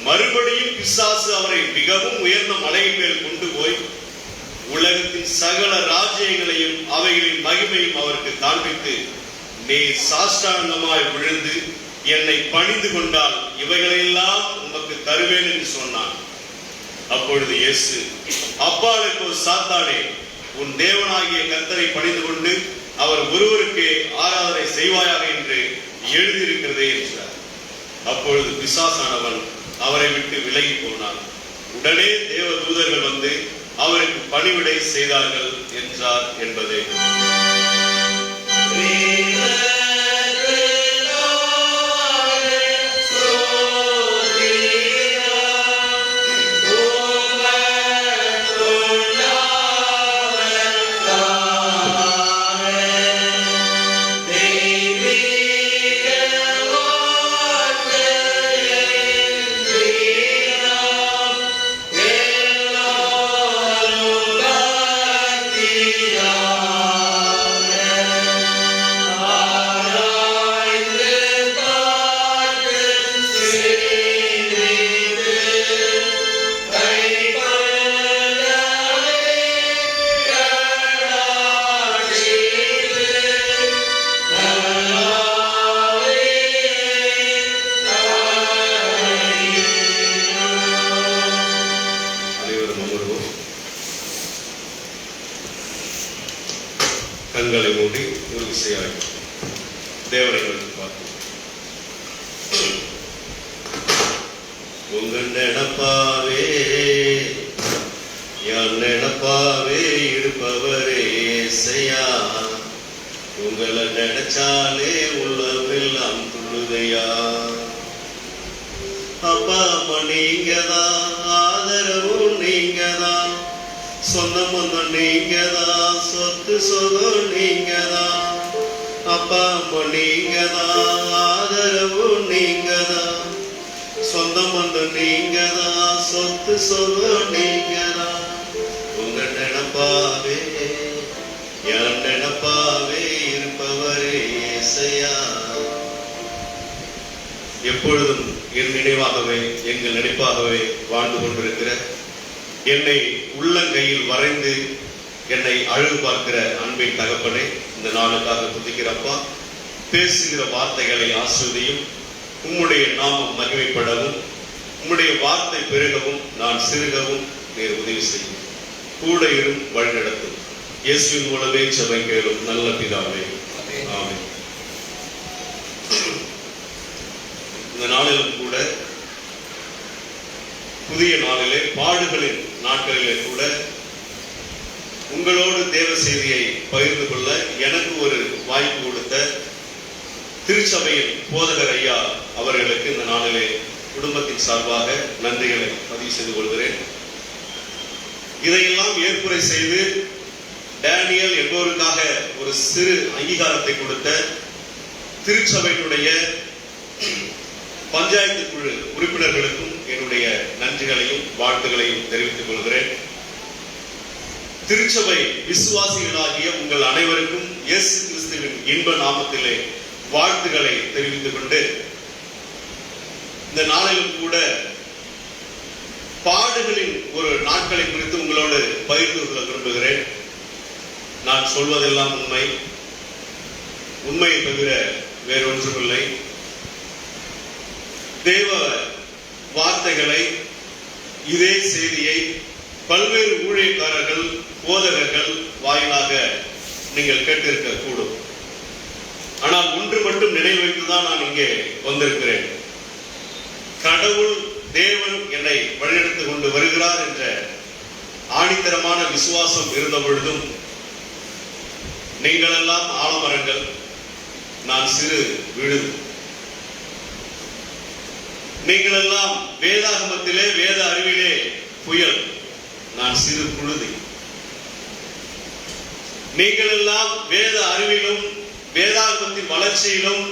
மறுபடியும் பிசாசு அவரை மிகவும் உயர்ந்த மலையின் மேல் கொண்டு போய் உலகத்தின் சகல ராஜ்யங்களையும் அவைகளின் மகிமையும் அவருக்கு காண்பித்து, நீ சாஷ்டாங்கமாய் விழுந்து என்னை பணிந்து கொண்டால் இவைகளெல்லாம் உமக்கு தருவேன் என்று சொன்னான். அப்பொழுது இயேசு, அப்பாலே போ சாத்தானே, உன் தேவனாகிய கர்த்தரை பணிந்து கொண்டு அவர் ஒருவருக்கே ஆராதனை செய்வாயாக என்று எழுதியிருக்கிறதே என்றார். அப்பொழுது பிசாசானவன் அவரை விட்டு விலகி போனான். உடனே தேவ தூதர்கள் வந்து அவருக்கு பணிவிடை செய்தார்கள் என்றார் என்பதே. கண்களை மூடி ஒரு விசையாய் தேவனை பார்ப்போம். உங்க நினப்பாவே என் நினப்பாவே இருப்பவரே ஏசையா, உங்களை நினைச்சாலே உள்ளமெல்லாம் துள்ளுதையா. அப்பா அம்மா நீங்கதான், ஆதரவும் நீங்கதான், சொந்தம் வந்தம் நீங்கதான், சொத்து சொகம் நீங்கதான். அப்பா அம்மா நீங்கதான், ஆதரவும் நீங்கதான், சொந்தம் வந்தம் நீங்கதான், சொத்து சொகம் நீங்கதான். உங்க நினப்பாவே என் நினப்பாவே இருப்பவரே ஏசையா. எப்பொழுதும் என் நினைவாகவே எங்கள் நினைப்பாகவே வாழ்ந்து கொண்டிருக்கிற, என்னை உள்ளங்கையில் வரைந்து என்னை அழகு பார்க்கிற அன்பின் தகப்பனே, இந்த நாளுக்காக துதிக்கிறப்பா. பேசுகிற வார்த்தைகளை ஆஸ்வதியும், உம்முடைய நாமம் மகிமைப்படவும், உம்முடைய வார்த்தை பெருகவும், நான் சிறுகவும் நீர் உதவி செய்யும். கூட இரும், வழிநடத்தும். இயேசுவின் மூலமே ஜெபம் கேளும் நல்ல பிதாவே, ஆமென். இந்த நாளிலும் கூட, புதிய நாளிலே, பாடுகளின் நாட்களிலே கூட உங்களோடு தேவ செய்தியை பகிர்ந்து கொள்ள எனக்கு ஒரு வாய்ப்பு கொடுத்த திருச்சபையின் போதகர் ஐயா அவர்களுக்கு இந்த நாளிலே குடும்பத்தின் சார்பாக நன்றிகளை பதிவு செய்து கொள்கிறேன். இதையெல்லாம் ஏற்புரை செய்து டேனியல் என்பவருக்காக ஒரு சிறு அங்கீகாரத்தை கொடுத்த திருச்சபையினுடைய பஞ்சாயத்து குழு உறுப்பினர்களுக்கும் என்னுடைய நன்றிகளையும் வாழ்த்துகளையும் தெரிவித்துக் கொள்கிறேன். திருச்சபை விசுவாசிகளாகிய உங்கள் அனைவருக்கும் இயேசு கிறிஸ்துவின் இன்ப நாமத்திலே வாழ்த்துக்களை தெரிவித்துக் கொண்டு, இந்த நாளிலும் கூட பாடுகளின் ஒரு நாட்களை குறித்து உங்களோடு பகிர்ந்து கொள்ள விரும்புகிறேன். நான் சொல்வதெல்லாம் உண்மை, உண்மையை தவிர வேறொன்றுமில்லை. தேவ வார்த்தைகளை, இதே செய்தியை பல்வேறு ஊழியக்காரர்கள், போதகர்கள் வாயிலாக நீங்கள் கேட்டிருக்க கூடும். ஆனால் ஒன்று மட்டும் நினைவு வைத்துதான் நான் இங்கே வந்திருக்கிறேன். கடவுள் தேவன் என்னை வழிநடத்தி கொண்டு வருகிறார் என்ற ஆணித்தரமான விசுவாசம் இருந்த பொழுதும், நீங்களெல்லாம் ஆலமரங்கள், நான் சிறு விழுது. நீங்களெல்லாம் வேதாகமத்திலே, வேத அறிவிலே புயல், நான் சிறு புழுதி. நீங்கள் எல்லாம் வேத அறிவிலும் வேதாகமத்தின் வளர்ச்சியிலும்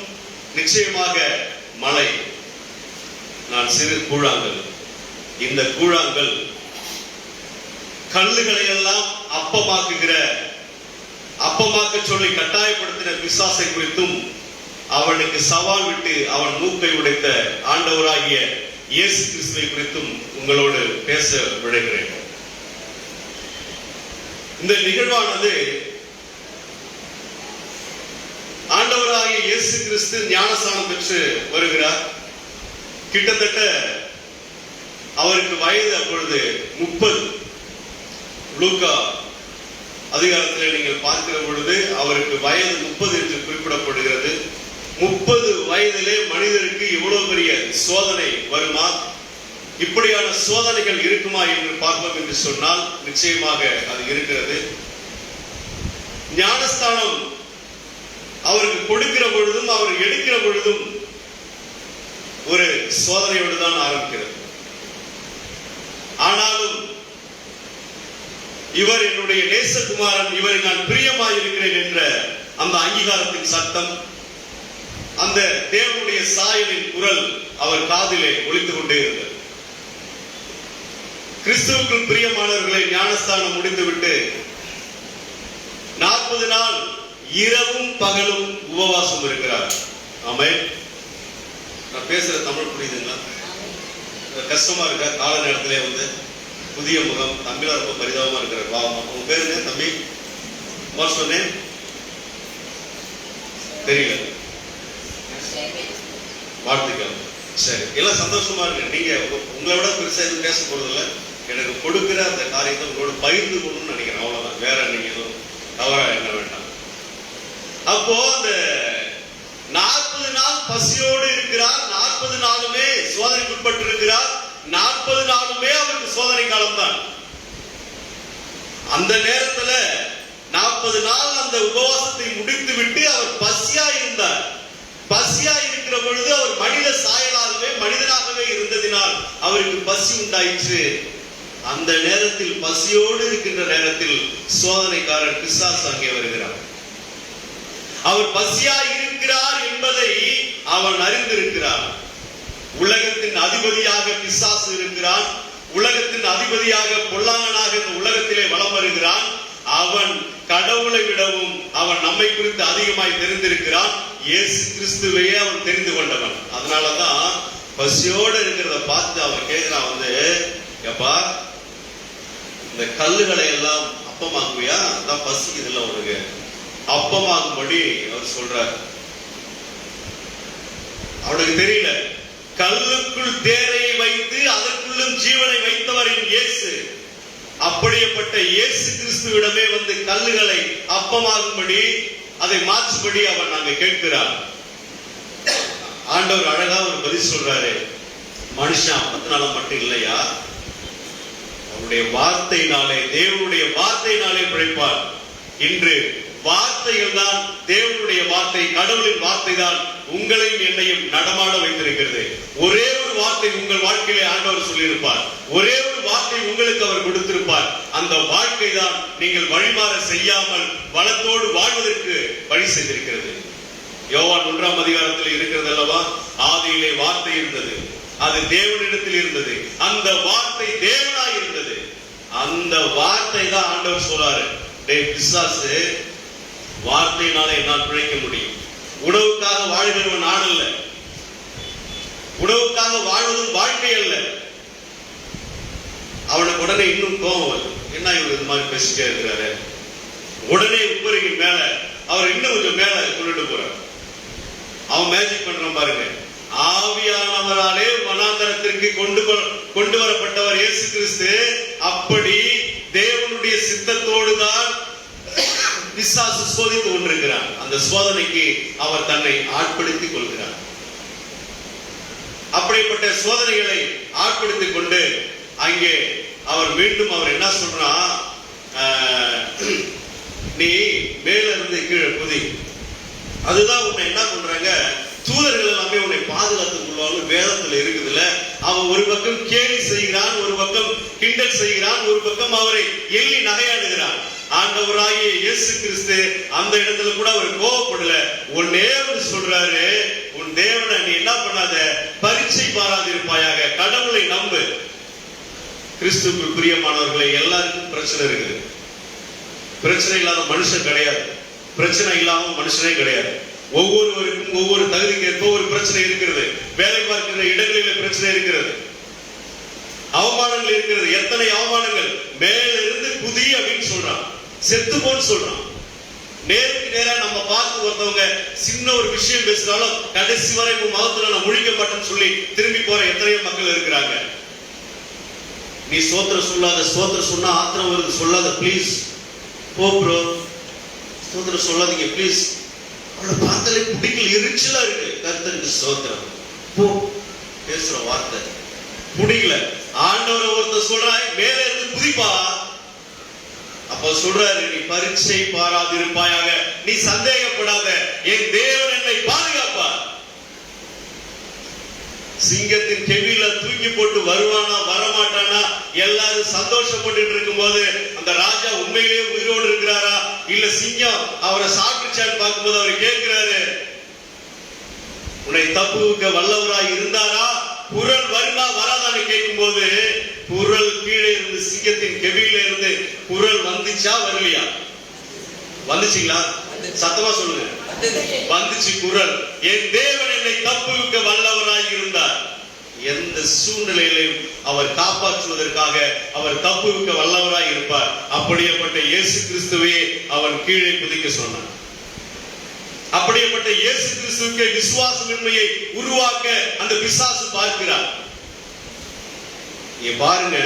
நிச்சயமாக மலை, நான் சிறு கூழாங்கல். இந்த கூழாங்கல் கல்லுகளை எல்லாம் அப்பமாக்க சொல்லி கட்டாயப்படுத்தின பிசாசை குறித்தும், அவனுக்கு சவால் விட்டு அவன் மூக்கை உடைத்த ஆண்டவராகிய இயேசு கிறிஸ்துவை குறித்தும் உங்களோடு பேச விளைகிறேன். இந்த நிகழ்வானது ஆண்டவராகிய இயேசு கிறிஸ்து ஞானஸ்நானம் பெற்று வருகிறார். கிட்டத்தட்ட அவருக்கு வயது அப்பொழுது 30. லூக்கா அதிகாரத்தில் நீங்கள் பார்க்கிற பொழுது அவருக்கு வயது 30 என்று குறிப்பிடப்படுகிறது. 30 வயதிலே மனிதருக்கு இவ்வளவு பெரிய சோதனை வருமா? இப்படியான சோதனைகள் இருக்குமா என்று பார்ப்போம் என்று சொன்னால் நிச்சயமாக அது இருக்கிறது. ஞானஸ்தானம் அவருக்கு கொடுக்கிற பொழுதும் அவர் எடுக்கிற பொழுதும் ஒரு சோதனையோடு தான் ஆரம்பிக்கிறது. ஆனாலும் இவர் என்னுடைய நேசகுமாரன், இவரை நான் பிரியமாய் இருக்கிறேன் என்ற அந்த அங்கீகாரத்தின் சத்தம், அந்த தேவனுடைய சாயலின் குரல் அவர் காதிலே ஒலித்துக் கொண்டே இருந்தது. கிறிஸ்துவுக்குள் பிரியமானவர்களை, ஞானஸ்தானம் முடிந்துவிட்டு 40 நாள் இரவும் பகலும் உபவாசம் இருக்கிறார். ஆமென். நான் பேசுற தமிழ் புரியுதுங்களா? கஷ்டமா இருக்கா? கால நேரத்திலே வந்து புதிய முகம், தம்பிலாம் ரொம்ப பரிதாபமா இருக்கிற பாவமா. உங்க பேரு என்ன தம்பி? சொன்னேன் தெரியல. வாழ்த்துக்கள். சரி, எல்லாம் சந்தோஷமா இருக்கு. நீங்க உங்களை விட பெருசா எதுவும் பேச போறது இல்லை. எனக்கு கொடுக்கிற அந்த காரியத்தை உங்களோட பகிர்ந்து கொள்ளணும்னு நினைக்கிறேன், அவ்வளவுதான். வேற நீங்க எதுவும் தவறா என்ன வேண்டாம். அப்போ அந்த 40 நாள் பசியோடு இருக்கிறார். 40 நாளுமே சோதனைக்கு உட்பட்டு இருக்கிறார். 40 நாளுமே அவருக்கு சோதனை காலம் தான். அந்த நேரத்துல 40 நாள் அந்த உபவாசத்தை முடித்து விட்டு அவர் பசியா இருந்தார். பசியா இருக்கிற பொழுது அவர் மனித சாயலாகவே, மனிதனாகவே இருந்ததினால் அவருக்கு பசி உண்டாயிற்று. அந்த நேரத்தில், பசியோடு இருக்கின்ற நேரத்தில் சோதனைக்காரர் பிசாசு அங்கே வருகிறார். அவர் பசியா இருக்கிறார் என்பதை அவன் அறிந்திருக்கிறார். உலகத்தின் அதிபதியாக பிசாசு இருக்கிறான். உலகத்தின் அதிபதியாக பொல்லாங்கனாக இந்த உலகத்திலே வலம் வருகிறான். அவன் கடவுளை விடவும் அவன் நம்மை குறித்து அதிகமாய் தெரிந்திருக்கிறான். இயேசு கிறிஸ்துவையே அவன் தெரிந்து கொண்டவன். அதனாலதான் பசியோடு இருக்கிறத பார்த்து அவன் கேட்கிறான், வந்து எப்பா இந்த கல்லுகளை எல்லாம் அப்பமாக்குவியா? அதான் பசிக்குதுல்ல உனக்கு, அப்பமாகும்படி அவர் சொல்றார். அவனுக்கு தெரியல, கல்லுக்குள் தேரையை வைத்து அதற்குள்ளும் ஜீவனை வைத்தவரின் இயேசு. அப்படிப்பட்ட இயேசு கிறிஸ்துவிடமே வந்து கல்லுகளை அப்பமாகும்படி, அதை மாற்றும்படி அவன் நாங்க கேட்கிறார். ஆண்டவர் அழகா ஒரு பதில் சொல்றாரு, மனுஷன் அப்பத்தினால மட்டும் இல்லையா, அவருடைய வார்த்தையினாலே, தேவனுடைய வார்த்தையினாலே பிழைப்பார். இன்று வார்த்தைகள் தான், தேவனுடைய வார்த்தை, கடவுளின் வார்த்தை தான் உங்களையும் என்னையும் நடமாட வைத்திருக்கிறது. ஒரே ஒரு வார்த்தை வார்த்தை உங்கள் வாழ்க்கையிலே ஆண்டவர் சொல்லியிருப்பார். ஒரே ஒரு வார்த்தை உங்களுக்கு அவர் கொடுத்திருப்பார். அந்த வாழ்க்கை தான் நீங்கள் வழிமாற செய்யாமல் வளத்தோடு வாழ்வதற்கு வழி செய்திருக்கிறது. யோவான் 1ஆம் அதிகாரத்தில் இருக்கிறது அல்லவா, ஆதியிலே வார்த்தை இருந்தது, அது தேவனிடத்தில் இருந்தது, அந்த வார்த்தை தேவனாய் இருந்தது. அந்த வார்த்தை தான் ஆண்டவர் சொல்றாரு, டேய் பிசாசு, வார்த்தையினால என்னால் பிழைக்க முடியும். உணவுக்காக வாழ்கிறவன் நான் அல்ல, உணவுக்காக வாழ்வதும் வாழ்க்கை அல்ல. அவனுக்கு உடனே இன்னும் கோபம் வருது, என்ன இவர் இது மாதிரி பேசிட்டே இருக்கிறாரு. உடனே உப்பரிக்கு மேல அவர் இன்னும் கொஞ்சம் மேல கொண்டுட்டு போறார். அவன் மேஜிக் பண்றான் பாருங்க. ஆவியானவராலே வனாந்தரத்திற்கு கொண்டு வரப்பட்டவர் இயேசு கிறிஸ்து. அப்படி தேவனுடைய சித்தத்தோடு தான் பிசாசு சோதித்து கொண்டிருக்கிறார். அந்த சோதனைக்கு அவர் தன்னை ஆட்படுத்திக் கொள்கிறார். அப்படிப்பட்ட சோதனைகளை ஆட்படுத்திக் கொண்டு அங்கே அவர் மீண்டும் அவர் என்ன சொல்றான், நீ மேல இருந்து கீழே குதி. அதுதான் உன்னை என்ன பண்றாங்க, தூதர்கள் எல்லாமே உன்னை பாதுகாத்துக் கொள்வாங்க வேதத்துல இருக்குதுல்ல. அவன் ஒரு பக்கம் கேலி செய்கிறான், ஒரு பக்கம் கிண்டல் செய்கிறான், ஒரு பக்கம் அவரை எள்ளி நகையாடுகிறான். ஆண்டவராகிய இயேசு கிறிஸ்து அந்த இடத்துல கூட அவர் கோபப்படல. ஒன்னே ஒன்று சொல்றாரு, உன் தேவனை நீ என்ன பண்ணாத, பரீட்சை பாராதிருப்பாயாக, கடவுளை நம்பு. கிறிஸ்துவுக்கு பிரியமானவர்களை, எல்லாருக்கும் பிரச்சனை இருக்குது. பிரச்சனை இல்லாத மனுஷன் கிடையாது, பிரச்சனை இல்லாம மனுஷனே கிடையாது. ஒவ்வொருவருக்கும் ஒவ்வொரு தகுதிக்கு ஏற்ப ஒரு பிரச்சனை இருக்கிறது. வேலை பார்க்கிற இடங்களில் பிரச்சனை இருக்கிறது, அவமானங்கள் இருக்கிறது. எத்தனை அவமானங்கள்! மேல இருந்து குதி அப்படின்னு சொல்றான், செத்து போன்னு சொல்றான். நேருக்கு நேரா நம்ம பார்த்து ஒருத்தவங்க சின்ன ஒரு விஷயம் பேசுறாலும் கடைசி வரை உன் மகத்துல நான் முழிக்க மாட்டேன்னு சொல்லி திரும்பி போற எத்தனையோ மக்கள் இருக்கிறாங்க. நீ ஸ்தோத்திரம் சொல்லாத, ஸ்தோத்திரம் சொன்னா ஆத்திரம் வருது, சொல்லாத ப்ளீஸ். போ ப்ரோ, ஸ்தோத்திரம் சொல்லாதீங்க ப்ளீஸ். அவளை பார்த்தாலே பிடிக்கல, எரிச்சலா இருக்கு. கர்த்தருக்கு ஸ்தோத்திரம். போ, பேசுற வார்த்தை பிடிக்கல. ஆண்டவரை ஒருத்தர் சொல்றாய், மேல இருந்து குதிப்பா. அப்ப சொல்றாரு, நீ பரீட்சை பாராதிருப்பாயாக, நீ சந்தேகப்படாத, என் தேவன் என்னை பாதுகாப்பார். சிங்கத்தின் கெவியில தூக்கி போட்டு வருவானா வரமாட்டானா எல்லாரும் சந்தோஷப்பட்டு இருக்கும் போது அந்த ராஜா உண்மையிலேயே உயிரோடு இருக்கிறாரா இல்ல சிங்கம் அவரை சாப்பிட்டுச்சான்னு பார்க்கும்போது அவர் கேட்கிறாரு, உன்னை தப்புவிக்க வல்லவராய் இருந்தாரா, குரல் வருமா வராதான்னு கேட்கும் போது குரல் கீழே இருந்து சிங்கத்தின் கெவியில இருந்து குரல் வந்துச்சா வரலையா? வந்துச்சுங்களா? சத்தமா சொல்லுங்க. வந்துச்சு குரல். என் தேவன் என்னை தப்புவிக்க வல்லவராய் இருந்தார். எந்த சூழ்நிலையிலும் அவர் காப்பாற்றுவதற்காக அவர் தப்புவிக்க வல்லவராய் இருப்பார். அப்படியேப்பட்ட இயேசு கிறிஸ்துவே அவன் கீழே குதிக்க சொன்னான். அப்படியேப்பட்ட இயேசு கிறிஸ்துவுக்கு விசுவாசமின்மையை உருவாக்க அந்த பிசாசு பார்க்கிறார். பாருங்க,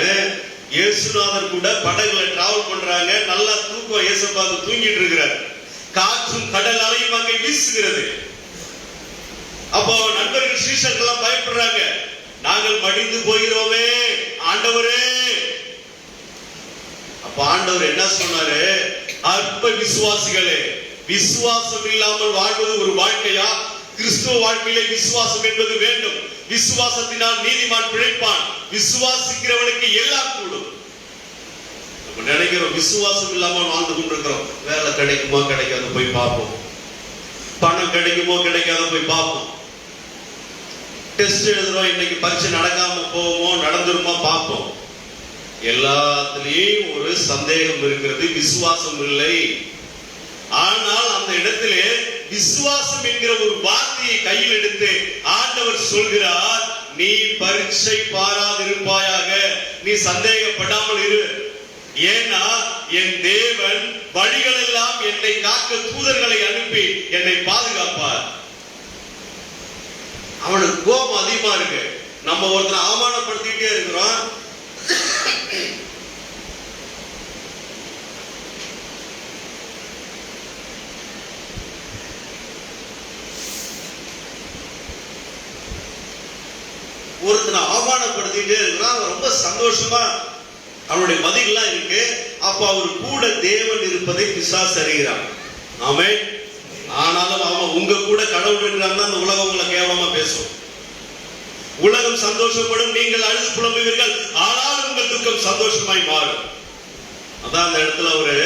இயேசுநாதர் கூட படகுல டிராவல் பண்றாங்க, நல்லா தூக்கம், இயேசுநாதர் தூங்கிட்டு இருக்கிறார். காற்றும் கடல் அலையும் அங்கே வீசுகிறது. அப்போ நண்பர்கள் சீஷர்கள் எல்லாம் பயப்படுறாங்க, நாங்கள் மடிந்து போகிறோமே ஆண்டவரே. அப்ப ஆண்டவர் என்ன சொன்னாரு, அற்ப விசுவாசிகளே, விசுவாசம் இல்லாமல் வாழ்வது ஒரு வாழ்க்கையா? கிறிஸ்துவ வாழ்க்கையிலே விசுவாசம் என்பது வேண்டும். விசுவாசத்தினால் நீதிமான் பிழைப்பான். விசுவாசிக்கிறவனுக்கு எல்லாம் கூடும். நம்ம நினைக்கிறோம் விசுவாசம் இல்லாமல் வாழ்ந்து கொண்டிருக்கிறோம். வேலை கிடைக்குமோ கிடைக்காத போய் பார்ப்போம், பணம் கிடைக்குமோ கிடைக்காத போய் பார்ப்போம், டெஸ்ட் எழுதுறோம், இன்னைக்கு பரீட்சை நடக்காம போவோமோ நடந்துருமோ பார்ப்போம். எல்லாத்திலையும் ஒரு சந்தேகம் இருக்கிறது, விசுவாசம் இல்லை. ஆனால் அந்த இடத்திலே விசுவாசம் என்கிற ஒரு வார்த்தையை கையில் எடுத்து ஆண்டவர் சொல்கிறார், நீ பரீட்சை பாராதிருப்பாயாக, நீ சந்தேகப்படாமல் இரு. ஏன்னா என் தேவன் வழிகள் எல்லாம் என்னை காக்க தூதர்களை அனுப்பி என்னை பாதுகாப்பார். அவனுக்கு கோபம் அதிகமா இருக்கு. நம்ம ஒருத்தர் அவமானப்படுத்திட்டே இருக்கிறோம். ஒருத்தனை அவமானப்படுத்திட்டே இருக்கிறான், ரொம்ப சந்தோஷமா அவனுடைய பதிலாம் இருக்கு. அப்ப அவர் கூட தேவன் இருப்பதை பிசாசு அறிகிறான். ஆமென். ஆனாலும் அவன் உங்க கூட கடவுள் இருக்கிறான்னா அந்த உலகம் உங்களை கேவலமா பேசும். உலகம் சந்தோஷப்படும், நீங்கள் அழுது புலம்புவீர்கள், ஆனால் உங்கள் துக்கம் சந்தோஷமாய் மாறும். அதான் அந்த இடத்துல அவரு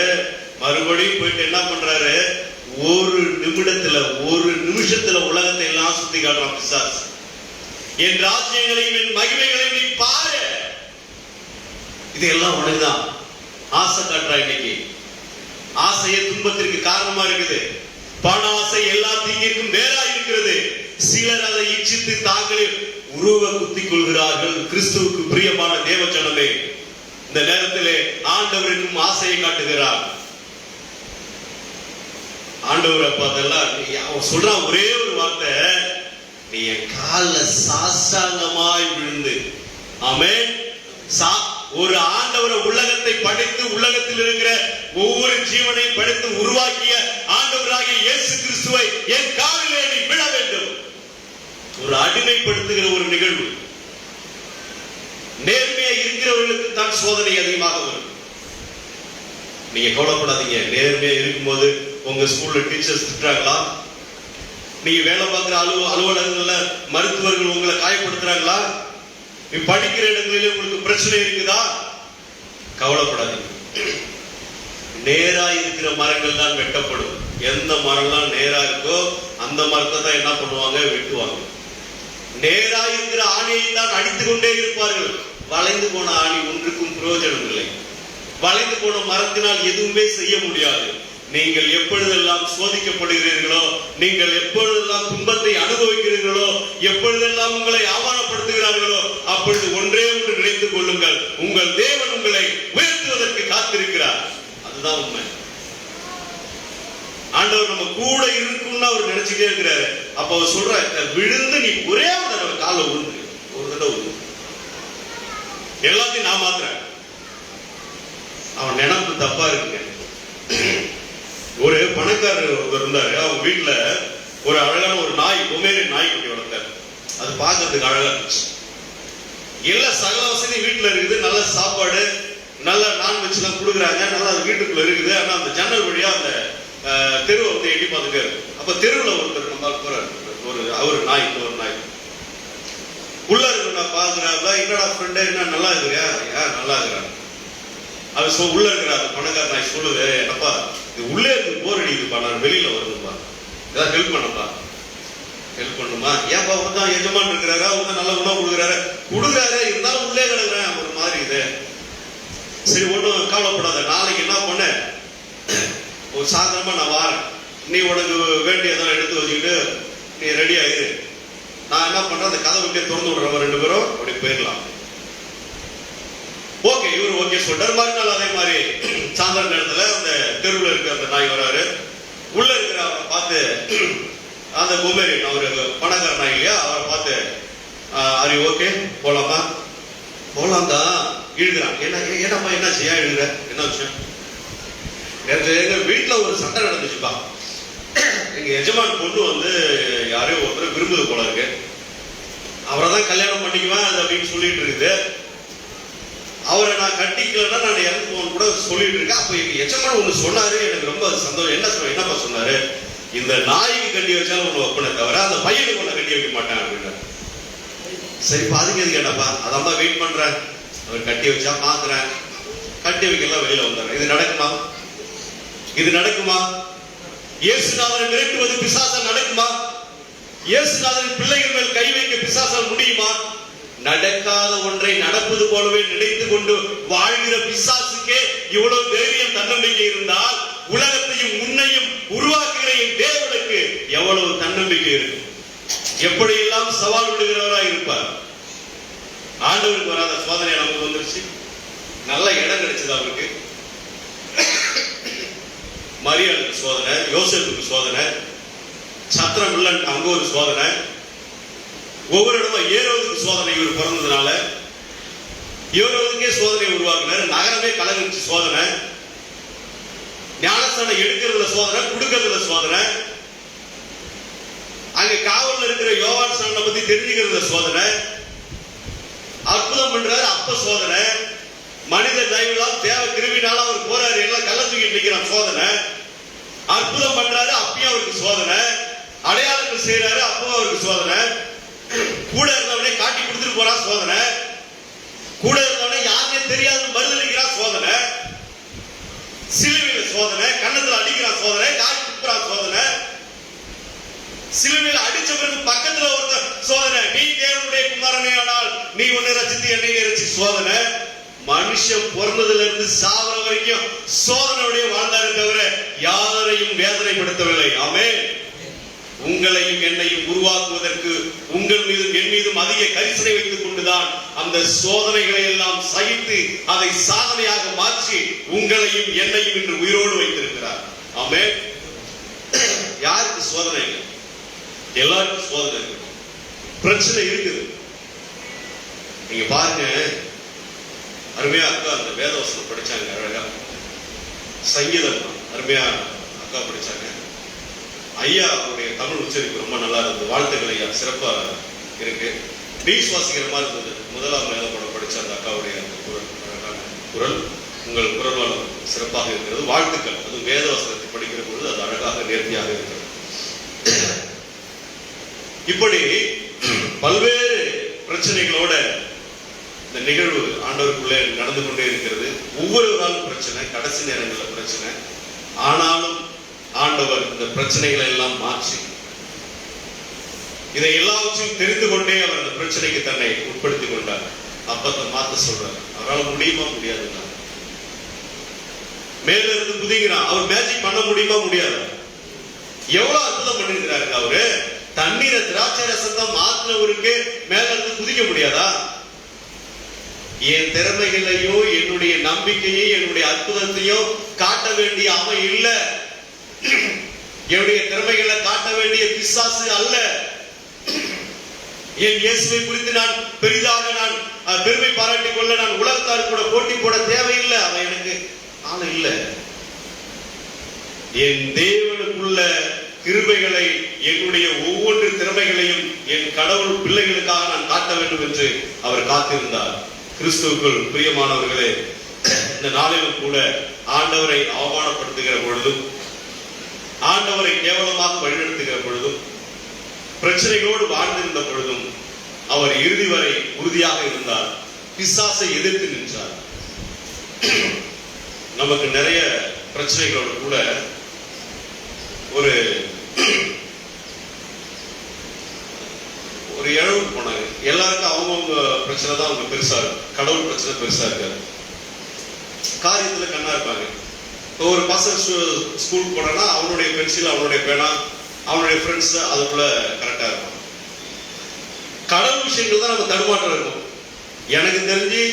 மறுபடியும் போயிட்டு என்ன பண்றாரு, ஒரு நிமிடத்துல ஒரு நிமிஷத்துல உலகத்தை எல்லாம் சுத்தி காட்டுறான் பிசாசு. என் ராஜ்யங்களையும் என் மகிமைகளையும் நீ பாரு, இதெல்லாம் உனக்குதான் ஆசை காட்டுறா. இன்னைக்கு ஆசையே துன்பத்திற்கு காரணமா இருக்குது. பண ஆசை எல்லா தீங்கிற்கும் வேறா இருக்கிறது. சிலர் அதை இச்சித்து தாங்களே உருவ குத்திக் கொள்கிறார்கள். கிறிஸ்துவுக்கு பிரியமான தேவஜனமே, இந்த நேரத்திலே ஆண்டவருக்கும் ஆசையை காட்டுகிறார். ஆண்டவர் அப்ப அதெல்லாம் அவன் சொல்றான் ஒரே ஒரு வார்த்தை, நீ என் காலில் சாஷ்டாங்கமாய் விழுந்து. ஆமென். ஒரு ஆண்டவரை உலகத்தை படைத்து உலகத்தில் இருக்கிற ஒவ்வொரு ஜீவனை படைத்து உருவாக்கிய ஆண்டவராகிய இயேசு கிறிஸ்துவை என் காலிலே நீ விழ வேண்டும். ஒரு அடிமைப்படுத்துகிற ஒரு நிகழ்வு. நேர்மையா இருக்கிறவர்களுக்கு தான் சோதனை அதிகமாக வரும். நீங்க கவலைப்படாதீங்க. நேர்மையா இருக்கும்போது உங்க ஸ்கூல்ல டீச்சர்ஸ் திட்டுறாங்களா? நீங்க வேலை பார்க்கிற அலுவலகங்கள்ல மருத்துவர்கள் உங்களை காயப்படுத்துறாங்களா? நீ படிக்கிற இடங்களிலே உங்களுக்கு பிரச்சனை இருக்குதா? கவலைப்படாதீங்க. நேரா இருக்கிற மரங்கள் தான் வெட்டப்படும். எந்த மரம்லாம் நேரா இருக்கோ அந்த மரத்தை தான் என்ன பண்ணுவாங்க, வெட்டுவாங்க. நேரா இருக்கிற ஆணியை தான் அடித்துக் கொண்டே இருப்பார்கள். வளைந்து போன ஆணி ஒன்றுக்கும் பிரயோஜனம் இல்லை. வளைந்து போன மரத்தினால் எதுவுமே செய்ய முடியாது. நீங்கள் எப்பொழுதெல்லாம் சோதிக்கப்படுகிறீர்களோ, நீங்கள் எப்பொழுதெல்லாம் துன்பத்தை அனுபவிக்கிறீர்களோ, எப்பொழுதெல்லாம் உங்களை அவமானப்படுத்துகிறார்களோ, அப்பொழுது ஒன்றே ஒன்று நினைத்துக் கொள்ளுங்கள், உங்கள் தேவன் உங்களை உயர்த்துவதற்கு காத்திருக்கிறார். அதுதான் உண்மை. ஆண்டவர் நம்ம கூட இருக்கும்னு அவர் நினைச்சுட்டே இருக்கிறாரு. அப்ப அவர் சொல்ற, விழுந்து நீ ஒரே ஒரு தடவை கால விழுந்து, ஒரு தடவை விழுந்து, எல்லாத்தையும் நான் மாத்துறேன். அவன் நினைப்பு தப்பா இருக்குங்க. ஒரு பணக்காரர் ஒருத்தர் இருந்தாரு. அவங்க வீட்டுல ஒரு அழகான ஒரு நாய், பொமேரியன் நாய்க்குட்டி வளர்த்தாரு. அது பார்க்கறதுக்கு அழகா இருந்துச்சு. எல்லா சகல வசதி வீட்டுல இருக்குது. நல்ல சாப்பாடு, நல்ல நான்வெஜ் எல்லாம் கொடுக்குறாங்க. நல்லா அது வீட்டுக்குள்ள இருக்குது. ஆனா அந்த ஜன்னல் வழியா அந்த தெருவை வந்து எட்டி பார்த்துட்டே இருக்கு. அப்ப தெருவில் ஒருத்தர் நம்ம போறாரு. ஒரு நாய் உள்ள இருக்கு. நான் பாக்குறாங்க, என்னடா ஃப்ரெண்டு, என்ன நல்லா இருக்கிறியா? நல்லா இருக்கிறாங்க. அது உள்ள இருக்கிற அந்த பணக்கார நாய் சொல்லுது, என்னப்பா இது உள்ளே இருக்கு, போர் அடிக்குதுப்பா, நான் வெளியில வரணும்பா, ஏதாவது ஹெல்ப் பண்ணப்பா. ஹெல்ப் பண்ணுமா? ஏன்பா வந்து எஜமான் இருக்கிறாரா, அவங்க நல்ல உணவு கொடுக்குறாரு, இருந்தாலும் உள்ளே கிடக்குறேன் ஒரு மாதிரி இது. சரி, ஒன்றும் கவலைப்படாத, நாளைக்கு என்ன பண்ண, ஒரு சாயந்தரமா நான் வாரேன், நீ உனக்கு வேண்டியதெல்லாம் எடுத்து வச்சுக்கிட்டு நீ ரெடி ஆயிரு. நான் என்ன பண்றேன், அந்த கதை விட்டே திறந்து விடுறவங்க 2 பேரும் அப்படி போயிடலாம். ஓகே, இவரு ஓகே சொல்றாரு. மறுநாள் அதே மாதிரி சாயந்தர நேரத்துல அந்த தெருவில் இருக்கிற அந்த நாய் வராரு. உள்ள இருக்கிற அவரை பார்த்து, அந்த பொமேரியன், அவரு பணக்கார நாய் இல்லையா, அவரை பார்த்து, அது ஓகே போலாமா? போலாம் தான் இழுக்கிறான். என்னப்பா என்ன செய்ய இழுகிற, என்ன விஷயம்? எங்க வீட்டுல ஒரு சண்டை நடந்துச்சுப்பா. எங்க எஜமான் பொண்ணு வந்து யாரையும் ஒருத்தர் விரும்புது போல இருக்கு. அவரை தான் கல்யாணம் பண்ணிக்குவேன் அப்படின்னு சொல்லிட்டு இருக்குது. அவரை நான் கட்டிக்கலன்னா நான் இறந்து போகணும் கூட சொல்லிட்டு இருக்கேன். அப்ப எங்க எஜமான் ஒண்ணு சொன்னாரு, எனக்கு ரொம்ப சந்தோஷம். என்னப்பா சொன்னாரு? இந்த நாய்க்கு கட்டி வச்சாலும் ஒண்ணு வைப்பனே தவிர அந்த பையனுக்கு ஒண்ணு கட்டி வைக்க மாட்டேன் அப்படின்னா. சரி, பாதுக்கு எதுக்கு என்னப்பா? அதான் வெயிட் பண்றேன். அவர் கட்டி வச்சா பாக்குறேன், கட்டி வைக்கலாம், வெளியில வந்துடுறேன். இது நடக்குமா? இது நடக்குமா? இயேசுநாதனை மிரட்டுவது பிசாசால் நடக்குமா? இயேசுநாதன் பிள்ளைகள் மேல் கை வைக்க பிசாசால் முடியுமா? நடக்காத ஒன்றை நடப்பது போலவே நினைத்து கொண்டு வாழ்கிற பிசாசுக்கே இவ்வளவு தைரியம், தன்னம்பிக்கை இருந்தால் உலகத்தையும் உன்னையும் உருவாக்குகிற என் தேவனுக்கு எவ்வளவு தன்னம்பிக்கை இருக்கு? எப்படியெல்லாம் சவால் விடுகிறவராக இருப்பார். ஆண்டவருக்கு வராத சோதனை நமக்கு வந்துருச்சு. நல்ல இடம் கிடைச்சது அவருக்கு. மரியாளுக்கு சோதனை, யோசேப்புக்கு சோதனை, சத்திரம் இல்ல அங்க ஒரு சோதனை, ஒவ்வொரு இடமும் ஏரோதுக்கு சோதனை. இவர் பிறந்ததுனால ஏரோதுக்கே சோதனை உருவாக்குனாரு. நகரமே கலந்துச்சு சோதனை. ஞானஸ்தானம் எடுக்கிறதுல சோதனை, கொடுக்கறதுல சோதனை. அங்க காவல்ல இருக்கிற யோவான் ஸ்நானனை பத்தி தெரிஞ்சுக்கிறதுல சோதனை. அற்புதம் பண்றாரு, அப்ப சோதனை. மனித தயவுலாம் தேவ கிருவினால அவர் போறாரு, எல்லாம் கள்ள தூக்கிட்டு நிக்கிறான், சோதனை. அற்புதம் பண்றாரு, அப்பயும் அவருக்கு சோதனை. அடையாளங்கள் செய்யறாரு, அப்பவும் அவருக்கு சோதனை. கூட இருந்தவனே காட்டி கொடுத்துட்டு போறான் சோதனை, கூட இருந்தவனே யாருமே தெரியாத மறுதளிக்கிறான் சோதனை, சிலுவையில சோதனை, கண்ணத்துல அடிக்கிறான் சோதனை, காட்டி கொடுக்குறான் சோதனை, சிலுவையில அடிச்ச பிறகு பக்கத்துல ஒருத்தர் சோதனை, நீ தேவனுடைய குமாரனே ஆனால் நீ உன்னை ரசித்து என்னை ரசிச்சு சோதனை. மனுஷன் பிறந்ததுல இருந்து சாவர வரைக்கும் சோதனையுடைய வாழ்ந்தாரு தவிர யாரையும் வேதனைப்படுத்தவில்லை. ஆமென். உங்களையும் என்னையும் உருவாக்குவதற்கு உங்கள் மீதும் என் மீதும் அதிக கரிசனை வைத்துக் கொண்டுதான் அந்த சோதனைகளை எல்லாம் சகித்து அதை சாதனையாக மாற்றி உங்களையும் என்னையும் இன்று உயிரோடு வைத்திருக்கிறார். ஆமென். யாருக்கு சோதனை இல்லை? எல்லாருக்கும் சோதனை இருக்கு, பிரச்சனை இருக்குது. நீங்க பாருங்க, அருமையா அக்கா அந்த வேதவசனம் படிச்சாங்க, அழகா சங்கீதம் அருமையா அக்கா படிச்சாங்க. ஐயா அவருடைய தமிழ் உச்சரிப்பு ரொம்ப நல்லா இருந்தது. வாழ்த்துக்கள் ஐயா, சிறப்பா இருக்கு. நீஸ் வாசிக்கிற மாதிரி இருந்தது. முதலாம் வேதப்படம் படிச்ச அந்த அக்காவுடைய அந்த குரல், அழகான குரல், உங்கள் குரல் வளம் சிறப்பாக இருக்கிறது. வாழ்த்துக்கள். அது வேதவசனத்தை படிக்கிற பொழுது அது அழகாக நேர்த்தியாக இருக்கிறது. இப்படி பல்வேறு பிரச்சனைகளோட இந்த நிகழ்வு ஆண்டவருக்குள்ளே நடந்து கொண்டே இருக்கிறது. ஒவ்வொரு நாளும் பிரச்சனை, கடைசி நேரங்களில் பிரச்சனை. ஆனாலும் ஆண்டவர் இந்த பிரச்சனைகளை எல்லாம் மாற்றி இதை எல்லாவற்றையும் தெரிந்து கொண்டே அவர் அந்த பிரச்சனைக்கு தன்னை உட்படுத்திக் கொண்டார். அப்பத்தை மாத்த சொல்றார். அவரால் முடியுமா? முடியாது. மேல இருந்து குதிக்கிறான். அவர் மேஜிக் பண்ண முடியுமா? முடியாது. எவ்வளவு அற்புதம் பண்ணிருக்கிறாரு அவரு. தண்ணீரை திராட்சை ரசத்தை மாத்தினவருக்கு மேல இருந்து குதிக்க முடியாதா? என் திறமைகளையோ என்னுடைய நம்பிக்கையை என்னுடைய அற்புதத்தையோ காட்ட வேண்டிய அவன் இல்ல. என்னுடைய திறமைகளை காட்ட வேண்டிய பிசாசு அல்ல. என் இயேசுவை குறித்து நான் பெரிதாக நான் பெருமை பாராட்டிக் கொள்ள நான் உலகத்தார் கூட போட்டி போட தேவையில்லை. அவன் எனக்கு ஆள் இல்லை. என் தேவனுக்குள்ள கிருபைகளை, என்னுடைய ஒவ்வொரு திறமைகளையும் என் கடவுள் பிள்ளைகளுக்காக நான் காட்ட வேண்டும் என்று அவர் காத்திருந்தார். கிறிஸ்துவுக்குள் பிரியமானவர்களே, இந்த நாளிலும் கூட ஆண்டவரை அவமானப்படுத்துகிற பொழுதும், ஆண்டவரை கேவலமாக வழிநடத்துகிற பொழுதும், பிரச்சனைகளோடு வாழ்ந்திருந்த பொழுதும் அவர் இறுதி வரை உறுதியாக இருந்தார். பிசாசை எதிர்த்து நின்றார். நமக்கு நிறைய பிரச்சனைகளோடு கூட ஒரு இழவுக்கு போனாங்க. எல்லாருக்கும் அவங்கவுங்க பிரச்சனை தான் அவங்க பெருசா இருக்கு. கடவுள் பிரச்சனை பெருசா இருக்காது. காரியத்துல கண்ணா இருப்பாங்க. ஒரு பசங்க ஸ்கூலுக்கு போனா அவனுடைய பென்சில், அவனுடைய பேனா, அவனுடைய ஃப்ரெண்ட்ஸ் அதுக்குள்ள கரெக்டா இருக்கும். கடவுள் விஷயங்கள் தான் நம்ம தடுமாற்றம் இருக்கும். எனக்கு தெரிஞ்சு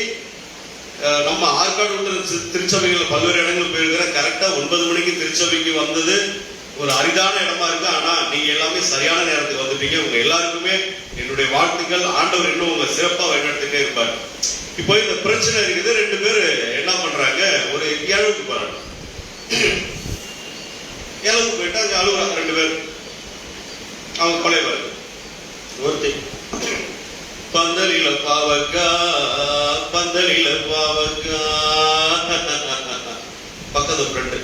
நம்ம ஆற்காடு திருச்சபைகள் பல்வேறு இடங்கள் போயிருக்கிற கரெக்டா 9 மணிக்கு திருச்சபைக்கு வந்தது ஒரு அரிதான இடமா இருக்கு. ஆனா நீங்க எல்லாமே சரியான நேரத்துக்கு வந்துட்டீங்க. உங்க எல்லாருக்குமே என்னுடைய வாழ்த்துக்கள். ஆண்டவர் இன்னும் உங்க சிறப்பா வழிநடத்திட்டே இருப்பார். இப்போ இந்த பிரச்சனை இருக்குது. 2 பேர் என்ன பண்றாங்க, ஒரு ஏழுக்கு போறாங்க. ஏழுக்கு போயிட்டு அங்க அழுகுறாங்க 2 பேர். அவங்க கொலைவாரு. ஒருத்தி பந்தலில பாவக்கா, பந்தலில பாவக்கா, பக்கத்து ஃப்ரெண்டு